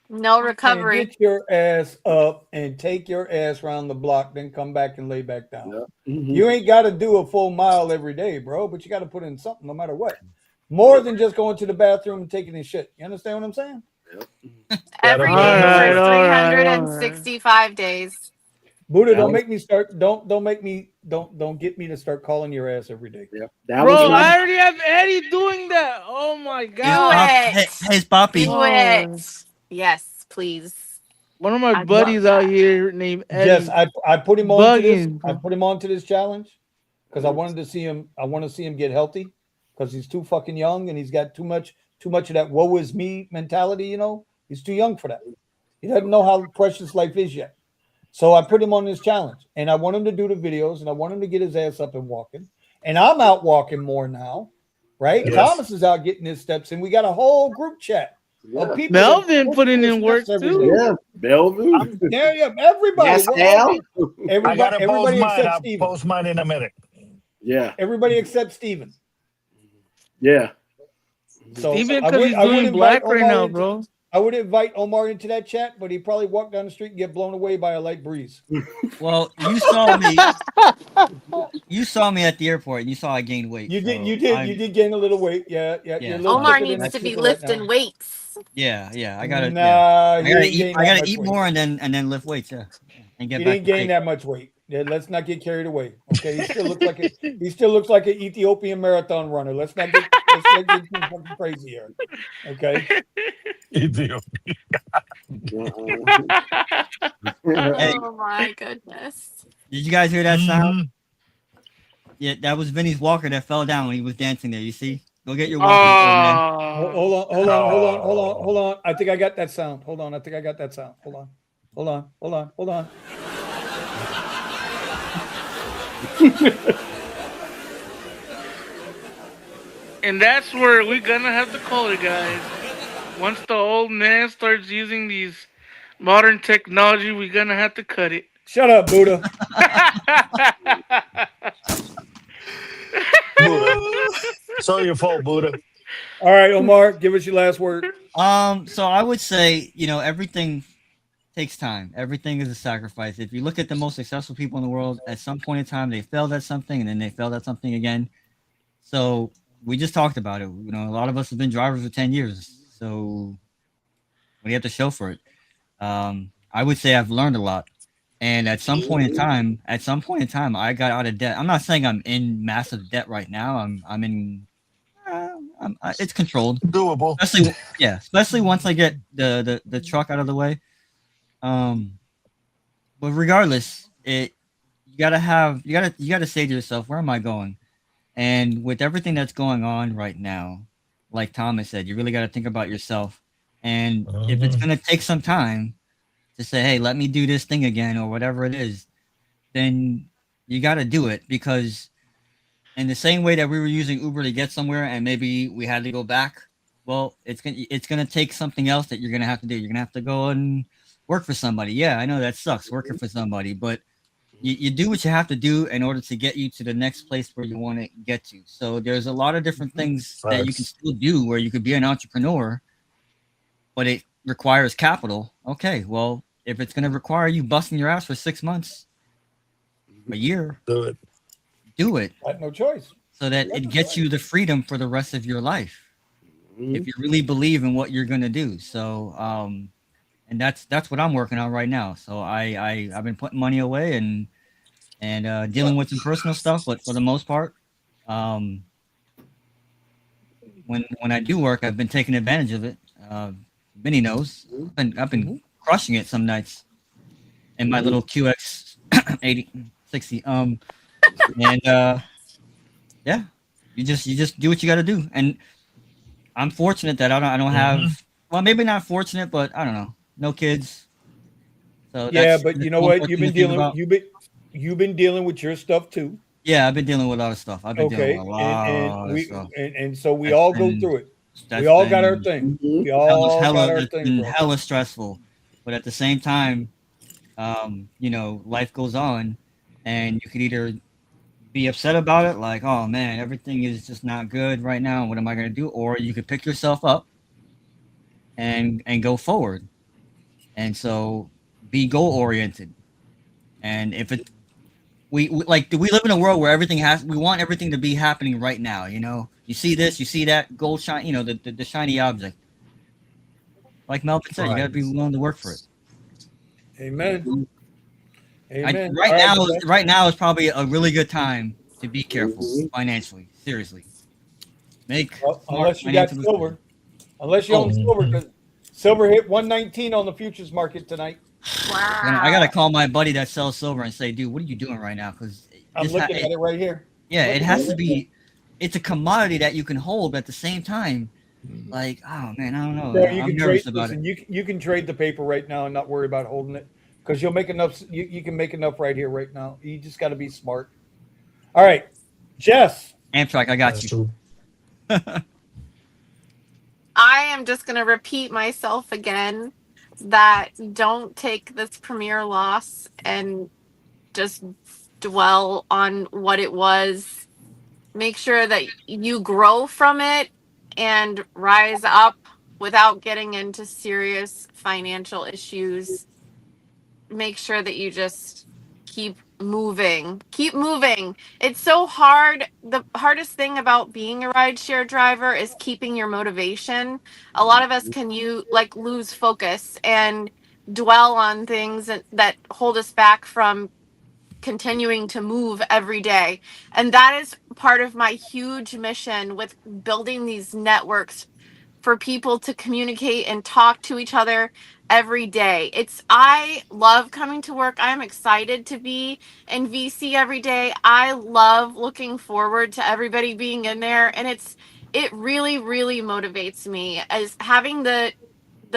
S8: No
S3: man,
S8: recovery.
S3: get your ass up and take your ass around the block, then come back and lay back down.
S1: Yeah. Mm-hmm.
S3: You ain't got to do a full mile every day, bro, but you got to put in something no matter what. More than just going to the bathroom and taking a shit. You understand what I'm saying?
S9: Gotta
S8: Every
S9: put in
S8: day
S9: the
S8: for
S9: work.
S10: All right, all right.
S8: 365 days.
S3: Buddha,
S1: That
S3: don't
S1: was
S3: make me start. Don't make me. Don't get me to start calling your ass every day.
S1: yeah. That was
S10: Bro,
S1: my
S10: I already have Eddie doing that. Oh my
S4: Hey,
S8: Do
S10: god.
S4: Pop, hey,
S8: it.
S4: hey, Poppy.
S8: Do
S10: Oh,
S8: it. Yes, please.
S10: one of my
S8: I'd love
S10: buddies out
S8: that.
S10: here named
S3: Jess,
S10: Eddie
S3: I put him on to this.
S10: bugging,
S3: I
S10: bro.
S3: put him on to this challenge because I wanted to see him. I want to see him get healthy because he's too fucking young and he's got too much of that woe is me mentality. You know, he's too young for that. He doesn't know how precious life is yet. So I put him on this challenge, and I want him to do the videos, and I want him to get his ass up and walking. And I'm out walking more now, right?
S9: Yes.
S3: Thomas is out getting his steps in. We got a whole group chat of
S1: yeah.
S3: people that
S10: Melvin
S3: push
S10: putting
S3: their
S10: in work
S3: steps every day.
S10: too.
S1: Yeah. Bellevue.
S3: I'm there, yeah, everybody.
S1: Yes,
S3: We're all
S1: Al.
S3: getting
S9: I gotta post
S3: everybody
S9: mine.
S3: except
S9: I'll
S3: Steven.
S9: post mine in a minute.
S1: Yeah.
S3: Everybody except Steven.
S1: Yeah.
S3: So
S10: Even because he's
S3: I would
S10: doing
S3: invite
S10: black right
S3: Omar
S10: now,
S3: into
S10: bro.
S3: I would invite Omar into that chat, but he'd probably walk down the street and get blown away by a light breeze.
S4: Well, you saw me. You saw me at the airport, and you saw I gained weight.
S3: You did,
S4: So
S3: you did gain a little weight. Yeah, yeah. You're a
S4: yeah.
S3: little
S4: So
S8: Omar
S3: thicker than
S8: needs
S3: a
S8: to
S4: that's
S8: be
S3: snicker right now.
S8: lifting weights.
S4: yeah. I gotta
S3: Nah,
S4: I
S3: he
S4: gotta
S3: ain't
S4: eat.
S3: gained
S4: I
S3: that
S4: gotta
S3: much
S4: eat
S3: weight.
S4: more and then lift weights. Yeah, and get
S3: He
S4: back
S3: didn't
S4: to
S3: gain
S4: shape.
S3: that much weight. Yeah, let's not get carried away. Okay, he still looks like he still looks like an Ethiopian marathon runner. Let's not get too fucking crazy here. Okay.
S9: Idiot.
S4: Hey,
S8: Oh my goodness.
S4: did you guys hear that sound?
S9: hmm
S4: Yeah, that was Vinny's walker that fell down when he was dancing there. You see? Go get your walker over there.
S3: Hold
S10: Oh,
S3: on, hold on, hold on, hold on,
S9: Oh.
S3: hold on. I think I got that sound. Hold on, I think I got that sound. Hold on, hold on, hold on, hold on.
S11: And that's where we're gonna have to call it, guys. Once the old man starts using these modern technology, we're gonna have to cut it.
S3: Shut up, Buddha.
S9: Buddha. So your fault, Buddha.
S3: All right, Omar, give us your last word.
S4: So I would say, everything takes time. Everything is a sacrifice. If you look at the most successful people in the world, at some point in time, they failed at something and then they failed at something again. So we just talked about it. A lot of us have been drivers for 10 years. So what do you have to show for it? I would say I've learned a lot. And at some point in time, I got out of debt. I'm not saying I'm in massive debt right now. I'm in. It's controlled.
S9: Doable.
S4: Especially once I get the truck out of the way. But regardless, you gotta say to yourself, where am I going? And with everything that's going on right now, like Thomas said, you really got to think about yourself. And if it's gonna take some time to say, hey, let me do this thing again or whatever it is, then you got to do it, because in the same way that we were using Uber to get somewhere and maybe we had to go back, well, it's gonna take something else that you're gonna have to do. You're gonna have to go and work for somebody. Yeah, I know that sucks, working for somebody, but you do what you have to do in order to get you to the next place where you want to get to. So there's a lot of different things that you can
S9: Facts.
S4: still do where you could be an entrepreneur, but it requires capital. Okay, well, if it's going to require you busting your ass for 6 months, a year,
S9: Do it.
S4: do it,
S3: I have no choice.
S4: so that it gets you the freedom for the rest of your life. If you really believe in what you're going to do. So, and that's what I'm working on right now. So I've been putting money away and dealing with some personal stuff, but for the most part, when I do work, I've been taking advantage of it. Vinny knows. I've been crushing it some nights in my little QX 60. And yeah, you just do what you got to do. And I'm fortunate that I don't have, well, maybe not fortunate, but I don't know, no kids. So
S3: Yeah,
S4: that's
S3: but you know
S4: one
S3: what?
S4: more thing to think about.
S3: You've been dealing with your stuff too.
S4: Yeah, I've been dealing with a lot of stuff. I've been dealing with
S3: Okay,
S4: a lot of stuff.
S3: and so we
S4: That's
S3: all go
S4: been
S3: through it. We
S4: that's
S3: all got our
S4: been
S3: thing.
S1: Mhm.
S3: We all got our
S4: that's
S3: thing,
S4: been
S3: bro.
S4: hella stressful. But at the same time, life goes on, and you could either be upset about it, like, oh man, everything is just not good right now. What am I gonna do? Or you could pick yourself up and go forward. And so be goal oriented. And if it we like, do we live in a world where we want everything to be happening right now? You see this, you see that, gold shine, the shiny object. Like Melvin said, you got to be willing to work for it.
S3: Amen.
S4: I
S3: Amen.
S4: right
S3: All right,
S4: now
S3: Jeff.
S4: right now is probably a really good time to be careful financially. Seriously, make
S3: Well,
S4: smart
S3: unless you got
S4: financial decisions.
S3: silver, unless you own
S4: Oh,
S3: silver, because silver hit 119 on the futures market tonight.
S4: I gotta
S8: Wow.
S4: call my buddy that sells silver and say, dude, what are you doing right now? Because
S3: I'm looking at it right here.
S4: yeah, it
S3: Looking at
S4: has
S3: it
S4: to
S3: right here.
S4: be. It's a commodity that you can hold, but at the same time, like, oh man, I don't know.
S3: Bro, you
S4: I'm
S3: can trade.
S4: nervous about it.
S3: Listen, you can trade the paper right now and not worry about holding it because you'll make enough. You can make enough right here, right now. You just got to be smart. All right, Jess.
S4: Amtrak, I got
S9: That's
S4: you.
S9: true.
S8: I am just going to repeat myself again that don't take this premier loss and just dwell on what it was. Make sure that you grow from it and rise up without getting into serious financial issues. Make sure that you just keep moving. It's so hard. The hardest thing about being a rideshare driver is keeping your motivation. A lot of us can lose focus and dwell on things that hold us back from continuing to move every day. And that is part of my huge mission with building these networks for people to communicate and talk to each other every day. I love coming to work. I'm excited to be in VC every day. I love looking forward to everybody being in there, and it really really motivates me as having the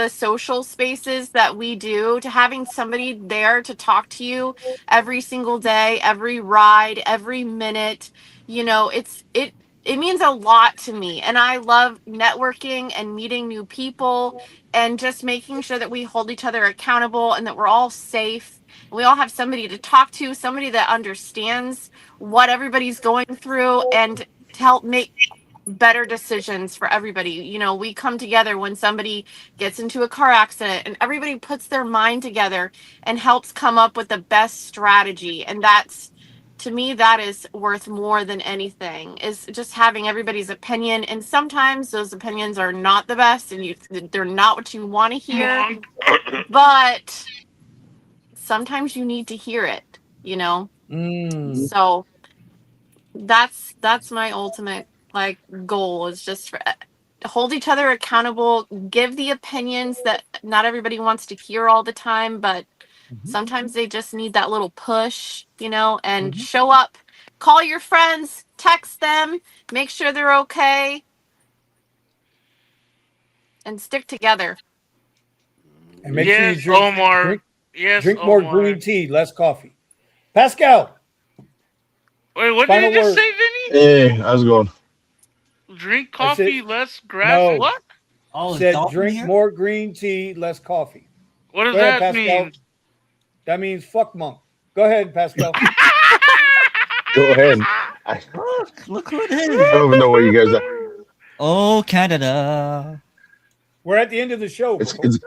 S8: social spaces that we do, to having somebody there to talk to you every single day, every ride, every minute. It means a lot to me, and I love networking and meeting new people and just making sure that we hold each other accountable and that we're all safe. We all have somebody to talk to, somebody that understands what everybody's going through, and to help make better decisions for everybody. We come together when somebody gets into a car accident, and everybody puts their mind together and helps come up with the best strategy. And that's, to me, that is worth more than anything, is just having everybody's opinion. And sometimes those opinions are not the best, and they're not what you want to hear, but sometimes you need to hear it. So that's my ultimate goal, is just hold each other accountable, give the opinions that not everybody wants to hear all the time, but sometimes they just need that little push, and show up, call your friends, text them, make sure they're okay, and stick together.
S3: And make sure you
S11: Yes,
S3: drink
S11: Omar.
S3: drink
S11: Yes,
S3: drink more
S11: Omar.
S3: green tea, less coffee. Pascal,
S11: Wait, what did
S3: final
S11: you just
S3: word.
S11: say, Vinny?
S7: Hey, how's it going?
S11: Drink
S3: I said
S11: coffee, less grass.
S3: no.
S11: What?
S4: Oh, is
S3: Said
S4: Dolphin
S3: drink
S4: here?
S3: more green tea, less coffee.
S11: What does
S3: Go ahead,
S11: that
S3: Pascal.
S11: mean?
S3: That means fuck monk. Go ahead, Pascal.
S7: Go ahead. I
S4: Look who it is.
S7: don't even know what you guys are.
S4: Oh, Canada.
S3: We're at the end of the show, bro.
S7: It's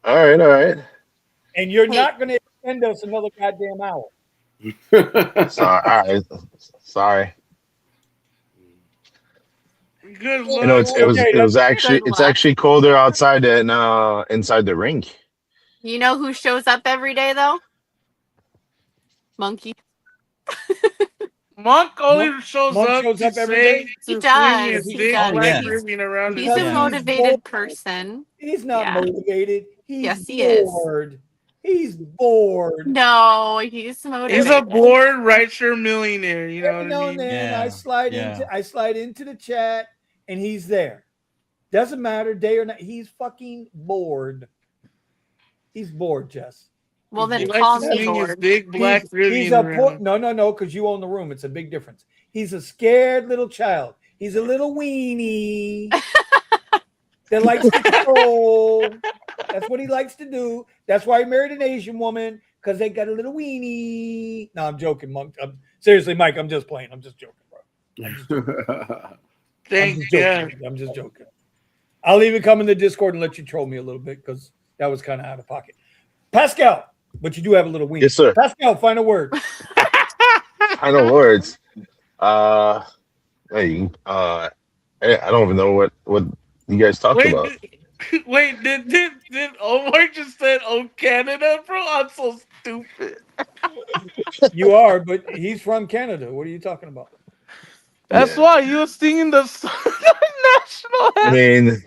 S7: all right, all right.
S3: And you're
S8: Hey,
S3: not going to extend us another goddamn hour.
S7: Sorry, all right. Sorry.
S11: Good
S7: You know,
S11: luck.
S7: it's
S3: Okay, let's
S8: good
S7: it's
S8: luck.
S7: actually colder outside than inside the rink.
S8: You know who shows up every day, though? Monkey.
S11: Monk
S3: Monk,
S11: only shows
S3: Monk
S11: up
S3: shows
S11: to
S3: up every day
S11: say
S8: He
S11: to swing
S8: does.
S11: his
S3: because
S8: He
S11: dick
S4: Oh
S8: does.
S11: while
S4: yeah,
S11: grooving around his
S8: He's a
S4: yeah.
S11: house.
S8: motivated person.
S3: He's not
S8: Yeah.
S3: motivated. He's
S8: Yes, he is.
S3: bored. He's bored.
S8: No, he's
S11: He's a
S8: motivated.
S11: bored rideshare millionaire. You know
S3: Every
S11: what I
S3: now and
S11: mean?
S3: then
S4: Yeah. Yeah.
S3: I slide into the chat and he's there. Doesn't matter day or night. He's fucking bored. He's bored, Jess.
S8: Well,
S3: He's
S8: then
S11: He
S3: big.
S11: likes
S8: call
S11: to
S8: me
S11: swing his
S8: Lord.
S11: big black
S3: He's
S11: Rivian
S3: a
S11: around.
S3: no, because you own the room. It's a big difference. He's a scared little child. He's a little weenie that likes to troll. That's what he likes to do. That's why he married an Asian woman, because they got a little weenie. No, I'm joking, Monk. Seriously, Mike, I'm just playing. I'm just joking, bro. I'm just joking.
S11: Thank God.
S3: I'm just joking. I'll even come in the Discord and let you troll me a little bit, because that was kind of out of pocket. Pascal, but you do have a little weenie.
S12: Yes, sir.
S3: Pascal, final word.
S12: Final words. Hey, I don't even know what you guys talked
S11: Wait,
S12: about.
S11: wait, did Omar just said, "Oh, Canada, bro"? I'm so stupid.
S3: You are, but he's from Canada. What are you talking about?
S11: That's
S12: Yeah.
S11: why you were singing the national
S12: I
S11: anthem.
S12: mean,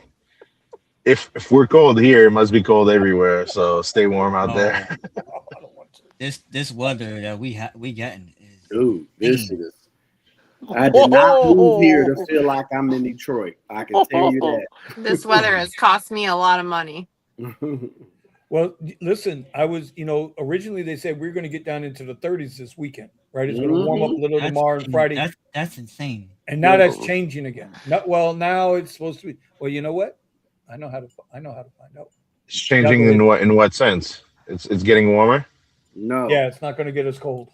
S12: if we're cold here, it must be cold everywhere. So stay warm out there.
S3: I don't want to.
S4: This weather that we getting is
S1: Dude, this
S4: insane.
S1: is. I did not move here to feel like I'm in Detroit. I can tell you
S8: This weather has cost me a lot of money.
S1: that.
S3: Well, listen, I was, originally they said we're going to get down into the 30s this weekend, right? It's going to warm up a little tomorrow and Friday.
S4: That's insane.
S3: And now that's changing again. Now it's supposed to be. Well, you know what? I know how to find out.
S12: It's changing in what sense? It's getting warmer.
S1: No.
S3: Yeah, it's not going to get as cold.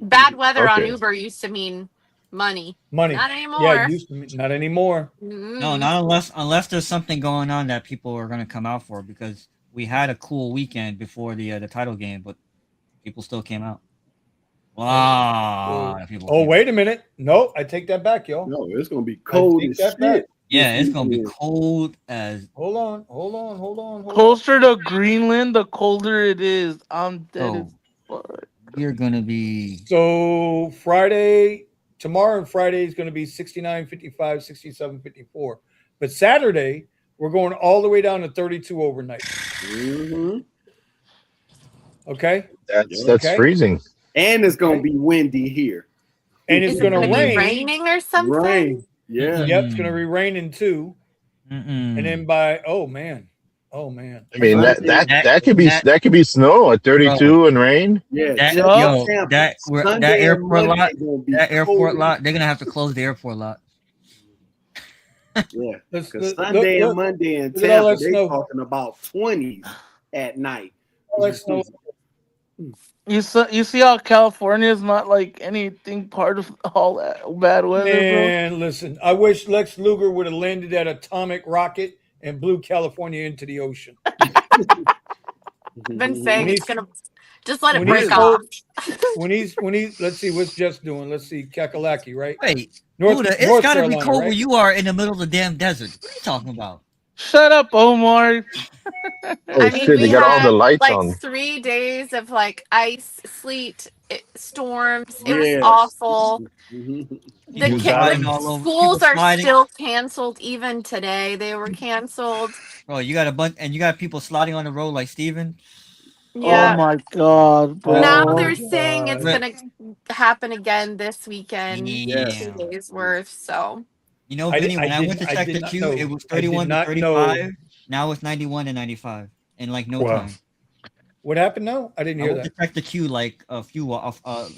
S8: Bad weather on
S12: Okay.
S8: Uber used to mean money.
S3: Money.
S8: Not anymore.
S3: Yeah, it used to be, not anymore.
S4: No, not unless there's something going on that people are going to come out for, because we had a cool weekend before the title game, but people still came out. Wow.
S3: Oh, wait a minute. No, I take that back, yo.
S1: No, it's gonna be cold as shit.
S3: Back.
S4: Yeah, it's gonna be cold as.
S3: Hold on.
S11: Closer to Greenland, the colder it is. I'm dead as fuck.
S4: You're gonna be.
S3: So tomorrow and Friday is going to be 69, 55, 67, 54. But Saturday, we're going all the way down to 32 overnight.
S1: Mm-hmm.
S3: Okay?
S12: That's freezing.
S1: And it's going to be windy here.
S3: And it's going to rain.
S8: Raining or something?
S1: Rain. Yeah.
S3: Yep, it's going to be raining too. And then oh man.
S12: I mean that could be snow at 32 and rain.
S1: Yeah,
S4: that airport lot. They're gonna have to close the airport lot.
S1: Yeah, because Sunday and Monday in Tampa, they're talking about 20s at night.
S5: You see how California is not like anything part of all that bad weather,
S3: Man, listen, I wish Lex Luger would have landed that atomic rocket and blew California into the ocean.
S8: Been saying it's gonna just let it break off.
S3: When he's let's see what's Jess doing. Let's see Kakalaki, right?
S4: Wait, Buddha, it's gotta be cold where you are in the middle of the damn desert. What are you talking about?
S5: Shut up, Omar.
S12: Oh shit, they got all the lights on.
S8: 3 days of ice, sleet, storms. It was awful. The schools are still canceled even today. They were canceled.
S4: Oh, you got a bunch, and you got people sliding on the road like Steven.
S8: Yeah.
S5: Oh my god, bro.
S8: Now they're saying it's gonna happen again this weekend.
S4: Yeah.
S8: 2 days worth. So
S4: Vinny, when I went to check the queue, it was 31 to 35. Now it's 91 to 95 in no time.
S3: What happened now? I didn't hear that.
S4: I went to check the queue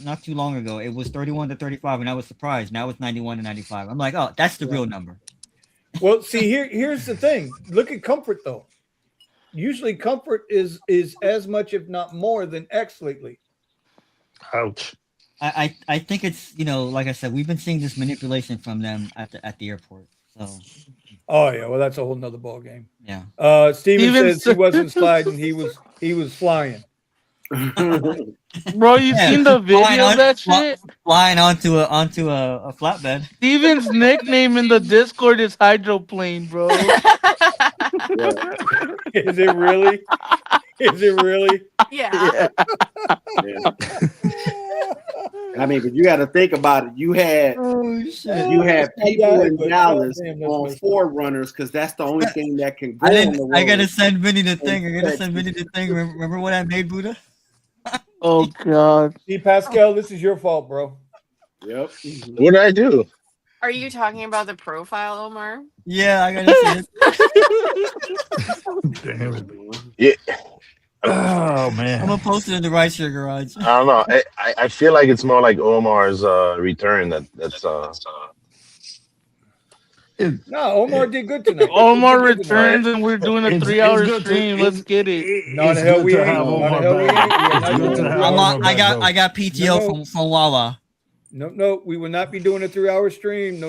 S4: not too long ago. It was 31 to 35, and I was surprised. Now it's 91 to 95. I'm like, oh, that's the real number.
S3: Well, see, here's the thing. Look at Comfort though. Usually, Comfort is as much, if not more, than X lately.
S9: Ouch.
S4: I think it's like I said, we've been seeing this manipulation from them at the airport. So.
S3: Oh yeah, well that's a whole nother ball game.
S4: Yeah.
S3: Steven says he wasn't sliding, he was flying.
S5: Bro, you seen the video of that shit?
S4: Flying onto a flatbed.
S5: Steven's nickname in the Discord is Hydroplane, bro.
S3: Is it really? Is it really?
S8: Yeah.
S1: I mean, but you got to think about it. You had people in Dallas on Forerunners because that's the only thing that can go on the road.
S4: I gotta send Vinny the thing. Remember what I made, Buddha?
S5: Oh God.
S3: See, Pascal, this is your fault, bro.
S1: Yep.
S12: What did I do?
S8: Are you talking about the profile, Omar?
S4: Yeah, I gotta say it.
S12: Yeah.
S9: Oh
S4: I'm
S9: man.
S4: gonna post it in the rideshare garage.
S12: I don't know. I feel like it's more like Omar's return. That's
S3: No, Omar did good tonight.
S11: Omar
S3: He did good tonight.
S11: returns and we're doing a
S9: It's
S11: 3-hour
S9: good to
S11: stream. Let's get it.
S3: No, the
S9: it's
S3: hell
S9: good
S3: we
S9: to
S3: ain't.
S9: have
S3: No, the
S9: Omar
S3: hell we
S9: back.
S3: ain't. We are
S9: It's
S3: not
S9: good
S3: doing
S9: to
S3: a
S9: have
S3: 3
S4: I'm
S3: hour.
S9: Omar
S4: on, I
S9: back,
S4: got
S9: bro.
S4: I got PTO
S3: No.
S4: from Wawa.
S3: No, we will not be doing a 3 hour stream. No.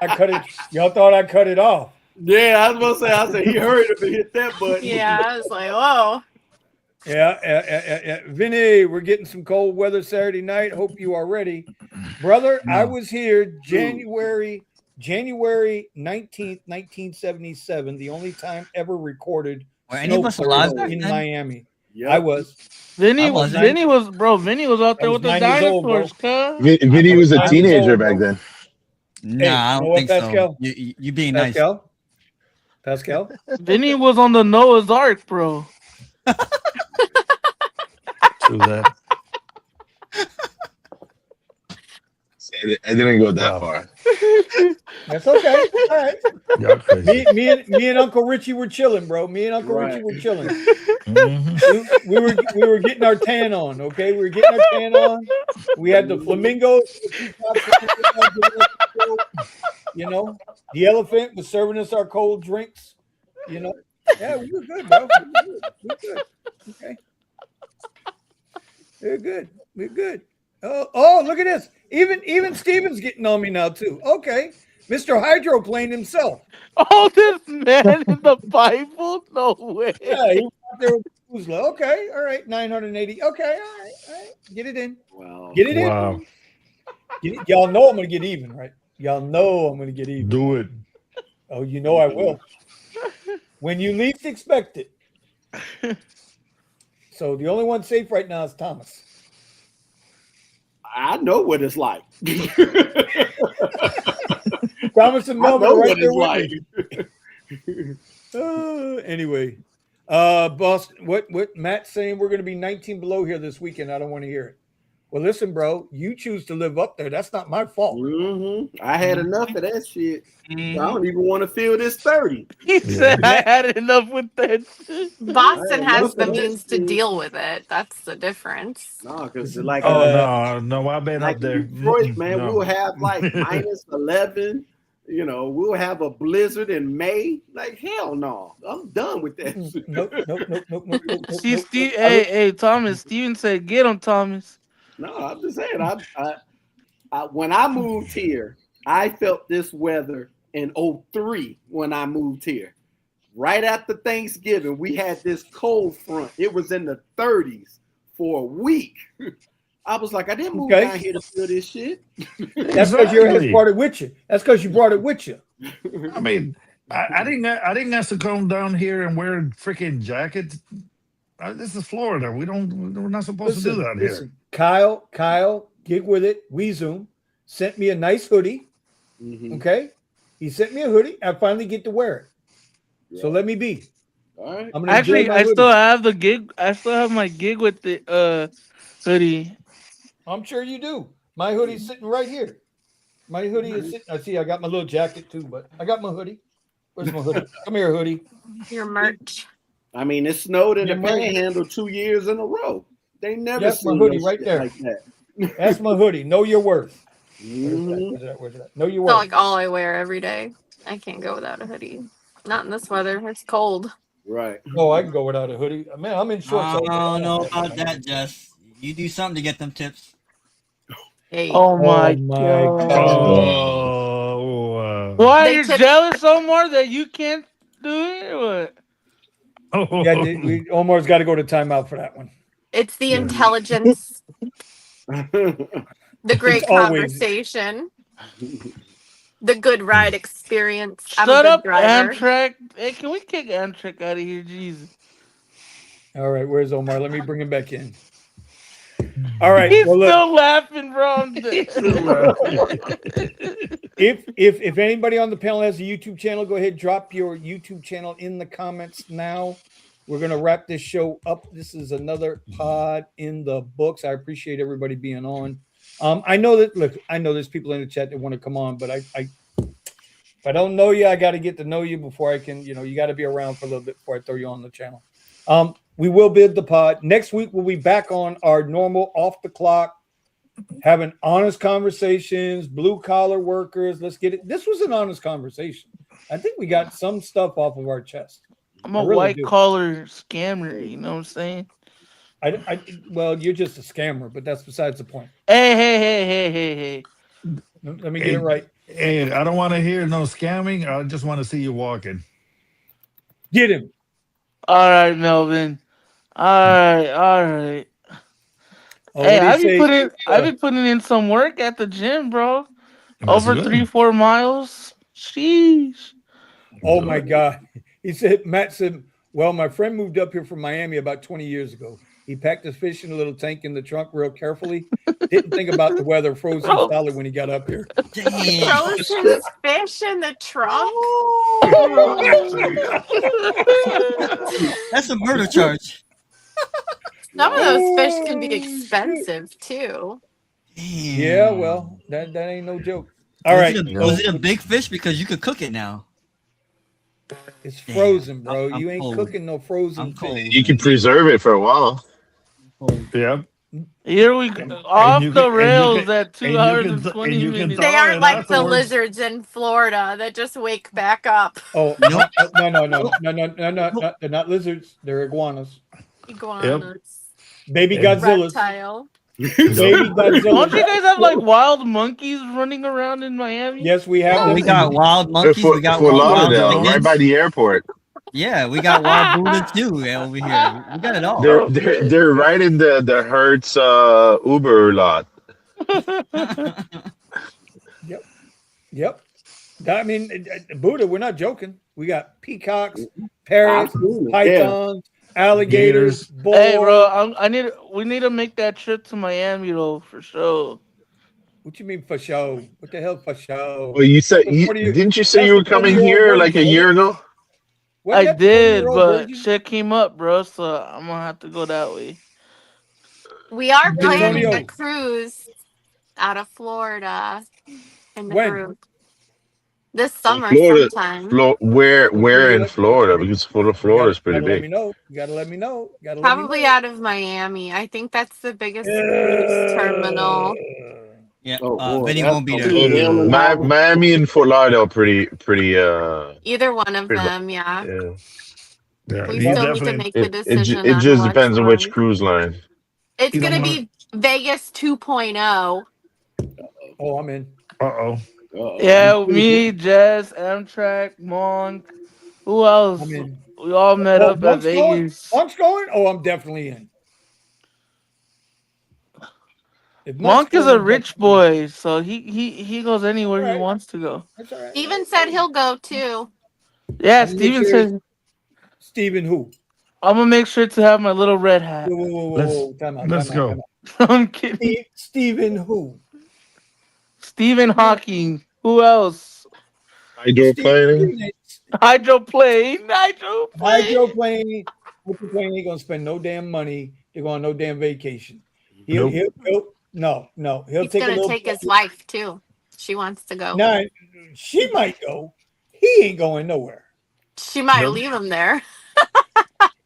S3: I cut it. Y'all thought I cut it off.
S1: Yeah, I was gonna say. I said he hurried up and hit that button.
S8: Yeah, I was like, whoa.
S3: Yeah. Vinny, we're getting some cold weather Saturday night. Hope you are ready. Brother, I was here January 19th, 1977, the only time ever recorded
S4: Were any
S3: snow
S4: of us alive
S3: flurries
S4: back
S3: in
S4: then?
S3: Miami.
S1: Yep.
S3: I was.
S10: Vinny,
S4: I wasn't.
S10: Vinny was out
S3: I
S10: there
S3: was
S10: with the
S3: 9 years old, bro.
S10: dinosaurs, cuz.
S12: Vinny was a
S3: 9 years
S12: teenager
S3: old,
S12: back
S3: bro.
S12: then.
S4: Nah,
S3: Hey,
S4: I
S3: you know
S4: don't
S3: what,
S4: think so.
S3: Pascal?
S4: You being nice.
S3: Pascal?
S10: Vinny was on the Noah's Ark, bro.
S9: True that.
S12: I didn't go that
S9: Wow.
S12: far.
S3: That's okay. All right.
S9: Y'all crazy.
S3: Me and Uncle Richie were chilling, bro. Me and Uncle Richie were chilling. We were getting our tan on, okay? We were getting our tan on. We had the flamingos. You know, the elephant was serving us our cold drinks. You know, yeah, we were good, bro. We were good. Okay, we're good. We're good. Oh, look at this. Even Steven's getting on me now too. Okay, Mr. Hydroplane himself.
S10: Oh, this man in the Bible? No way.
S3: Yeah, he was out there with Kuzla. Okay, all right, 980. Okay, all right. Get it in.
S1: Wow.
S3: Get it
S9: Wow.
S3: in. Y'all know I'm gonna get even, right? Y'all know I'm gonna get even.
S9: Do it.
S3: Oh, you know I will. When you least expect it. So the only one safe right now is Thomas.
S1: I know what it's like.
S3: Thomas and
S1: I
S3: Melvin
S1: know
S3: are right
S1: what
S3: there
S1: it's
S3: with
S1: like.
S3: me. Anyway, boss, what Matt's saying? We're going to be 19 below here this weekend. I don't want to hear it. Well, listen, bro, you choose to live up there. That's not my fault.
S1: I had enough of that shit. I don't even want to feel this 30.
S10: He said I had enough with that.
S8: Boston has
S1: enough
S8: the
S1: of that
S8: means to
S1: shit.
S8: deal with it. That's the difference.
S1: No, because like
S9: no, I've been
S1: like
S9: up there.
S1: in Detroit, man,
S9: No.
S1: we'll have like minus 11. You know, we'll have a blizzard in May. Like hell no, I'm done with that.
S3: Nope.
S10: See, Steve. Hey, Thomas. Steven said, "Get him, Thomas."
S1: No, I'm just saying. I when I moved here, I felt this weather in 03 when I moved here. Right after Thanksgiving, we had this cold front. It was in the 30s for a week. I was like, I didn't move down here to feel this shit.
S3: That's because your ass brought it with you. That's because you brought it with you.
S9: I mean, I didn't have to come down here and wear freaking jackets. This is Florida. We're not supposed to do that here.
S3: Kyle, gig with it. We Zoom sent me a nice hoodie. Okay, he sent me a hoodie. I finally get to wear it. Yeah. So let me be.
S1: All right.
S10: Actually, I still have the gig. I still have my gig with the hoodie.
S3: I'm sure you do. My hoodie's sitting right here. My hoodie is sitting. I see. I got my little jacket too, but I got my hoodie. Where's my hoodie? Come here, hoodie.
S8: Your merch.
S1: I mean, it snowed in the Panhandle 2 years in a row. They never.
S3: That's my hoodie right there.
S1: Like that.
S3: That's my hoodie. Know your worth. Where's that? Know your worth.
S8: It's not like all I wear every day. I can't go without a hoodie. Not in this weather. It's cold.
S1: Right.
S3: Oh, I can go without a hoodie. Man, I'm in shorts.
S4: I don't know about that, Jess. You do something to get them tips.
S8: Hey.
S10: Oh my god.
S9: Oh,
S10: why you're jealous, Omar, that you can't do it? Or what?
S3: Yeah, Omar's got to go to timeout for that one.
S8: It's the intelligence, the great conversation, the good ride experience.
S10: Shut up, Amtrak. Hey, can we kick Amtrak out of here? Jesus.
S3: All right, where's Omar? Let me bring him back in. All right.
S10: He's still laughing, bro.
S3: If anybody on the panel has a YouTube channel, go ahead, drop your YouTube channel in the comments now. We're going to wrap this show up. This is another pod in the books. I appreciate everybody being on. I know that. Look, I know there's people in the chat that want to come on, but if I don't know you, I got to get to know you before I can. You got to be around for a little bit before I throw you on the channel. We will build the pod next week. We'll be back on our normal off the clock, having honest conversations. Blue collar workers. Let's get it. This was an honest conversation. I think we got some stuff off of our chest.
S5: I'm a white collar scammer. You know what I'm saying?
S3: Well, you're just a scammer, but that's besides the point.
S5: Hey.
S3: Let me get it right.
S9: Hey, I don't want to hear no scamming. I just want to see you walking.
S3: Get him.
S5: All right, Melvin. All right. Hey, I've been putting in some work at the gym, bro. Over 3-4 miles. Sheesh.
S3: Oh my God. Matt said, well, my friend moved up here from Miami about 20 years ago. He packed his fish in a little tank in the trunk real carefully. Didn't think about the weather, froze him solid when he got up here.
S8: Froze his fish in the trunk?
S4: That's a murder charge.
S8: Some of those fish can be expensive too.
S3: Yeah, well, that ain't no joke. All right.
S4: Was it a big fish? Because you could cook it now.
S3: It's frozen, bro. You ain't cooking no frozen fish.
S12: You can preserve it for a while.
S9: Yeah.
S5: Here we go. Off the rails at 2 hours and 20 minutes.
S8: They aren't like the lizards in Florida that just wake back up.
S3: Oh, no. They're not lizards. They're iguanas.
S8: Iguanas.
S3: Baby Godzillas.
S8: Reptile.
S3: Baby Godzilla.
S5: Don't you guys have like wild monkeys running around in Miami?
S3: Yes, we have.
S4: We got wild monkeys. We got
S12: Fort
S4: wild
S12: Lauderdale, right by the airport.
S4: Yeah, we got wild Buddha too over here. We got it all.
S12: They're right in the Hertz Uber lot.
S3: Yep. I mean, Buddha, we're not joking. We got peacocks, parrots, pythons, alligators, boars.
S5: Hey, bro, we need to make that trip to Miami though, for sure.
S3: What you mean for show? What the hell for show?
S12: Well, didn't you say you were coming here like a year ago?
S5: I did, but shit came up, bro. So I'm gonna have to go that way.
S8: We are planning a cruise out of Florida in the group this summer sometime.
S12: Where in Florida? Because Florida is pretty big.
S3: You gotta let me know.
S8: Probably out of Miami. I think that's the biggest cruise terminal.
S4: Yeah, Vinny won't be there.
S12: Miami and Fort Lauderdale pretty.
S8: Either one of them, yeah. We still need to make the decision.
S12: It just depends on which cruise line.
S8: It's gonna be Vegas 2.0.
S3: Oh, I'm in.
S5: Yeah, me, Jess, Amtrak, Monk. Who else?
S3: I'm in.
S5: We all met up at Vegas.
S3: Monk's going? Oh, I'm definitely in.
S5: Monk is a rich boy, so he goes anywhere he wants to go.
S8: Steven said he'll go too.
S5: Yeah, Steven said.
S3: Steven who?
S5: I'm gonna make sure to have my little red hat.
S3: Whoa.
S9: Let's go.
S5: I'm kidding.
S3: Steven who?
S5: Stephen Hawking. Who else?
S12: Hydroplane.
S3: Hydroplane ain't gonna spend no damn money. They're going on no damn vacation. He'll take
S8: his wife too. She wants to go.
S3: No, she might go. He ain't going nowhere.
S8: She might leave him there.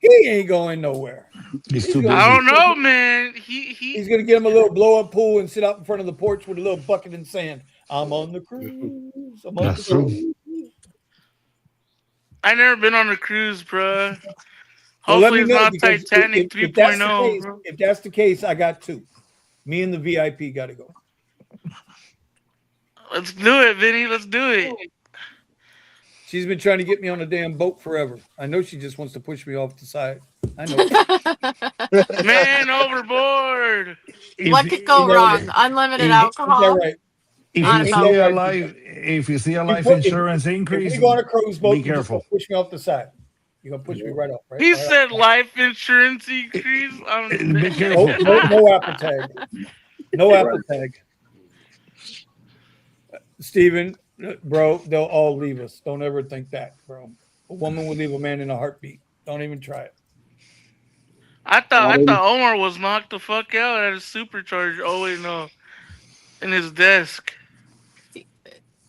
S3: He ain't going nowhere.
S9: He's too busy.
S11: I don't know, man.
S3: He's gonna get him a little blow up pool and sit out in front of the porch with a little bucket and sand. I'm on the cruise.
S9: That's true.
S11: I never been on a cruise, bro. Hopefully it's not Titanic 3.0. Bro.
S3: If that's the case, I got two. Me and the VIP got to go.
S11: Let's do it, Vinny. Let's do it.
S3: She's been trying to get me on a damn boat forever. I know she just wants to push me off the side. I know.
S11: Man overboard.
S8: What could go wrong? Unlimited alcohol.
S3: Right.
S9: If you see a life insurance increase,
S3: if we go on a cruise boat,
S9: be careful.
S3: Push me off the side. You're gonna push me right off. Right?
S11: He said life insurance increase.
S9: Be careful.
S3: No Apple tag. No Apple tag. Steven, bro, they'll all leave us. Don't ever think that, bro. A woman will leave a man in a heartbeat. Don't even try it.
S11: I thought Omar was knocked the fuck out at a supercharger. Oh wait, no. in his desk.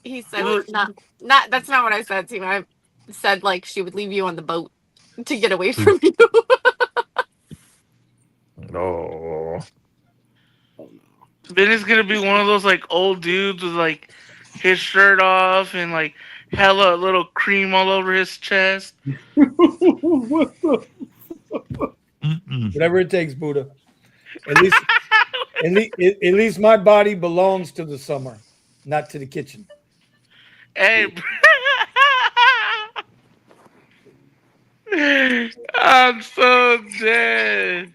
S8: He said not that's not what I said to him. I said like she would leave you on the boat to get away from you.
S9: No.
S11: Vinny's gonna be one of those like old dudes with like his shirt off and like hella little cream all over his chest.
S1: What the?
S3: Whatever it takes, Buddha. At least my body belongs to the summer, not to the kitchen.
S11: Hey, I'm so dead.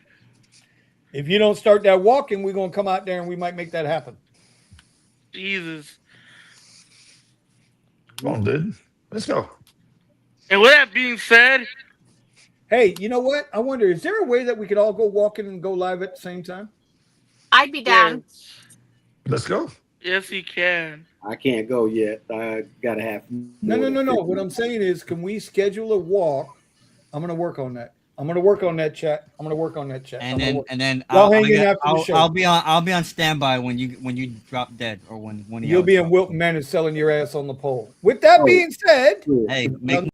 S3: If you don't start that walking, we're gonna come out there and we might make that happen.
S11: Jesus.
S9: Come on, dude. Let's go.
S11: And with that being said,
S3: hey, you know what? I wonder, is there a way that we could all go walking and go live at the same time?
S8: I'd be down.
S9: Let's go.
S11: Yes, he can.
S1: I can't go yet. I gotta have.
S3: No. What I'm saying is, can we schedule a walk? I'm gonna work on that. I'm gonna work on that chat.
S4: And then
S3: Y'all hang in after the show.
S4: I'll be on standby when you drop dead or when
S3: you'll be in Wilton Manor selling your ass on the pole. With that being said,
S4: hey, make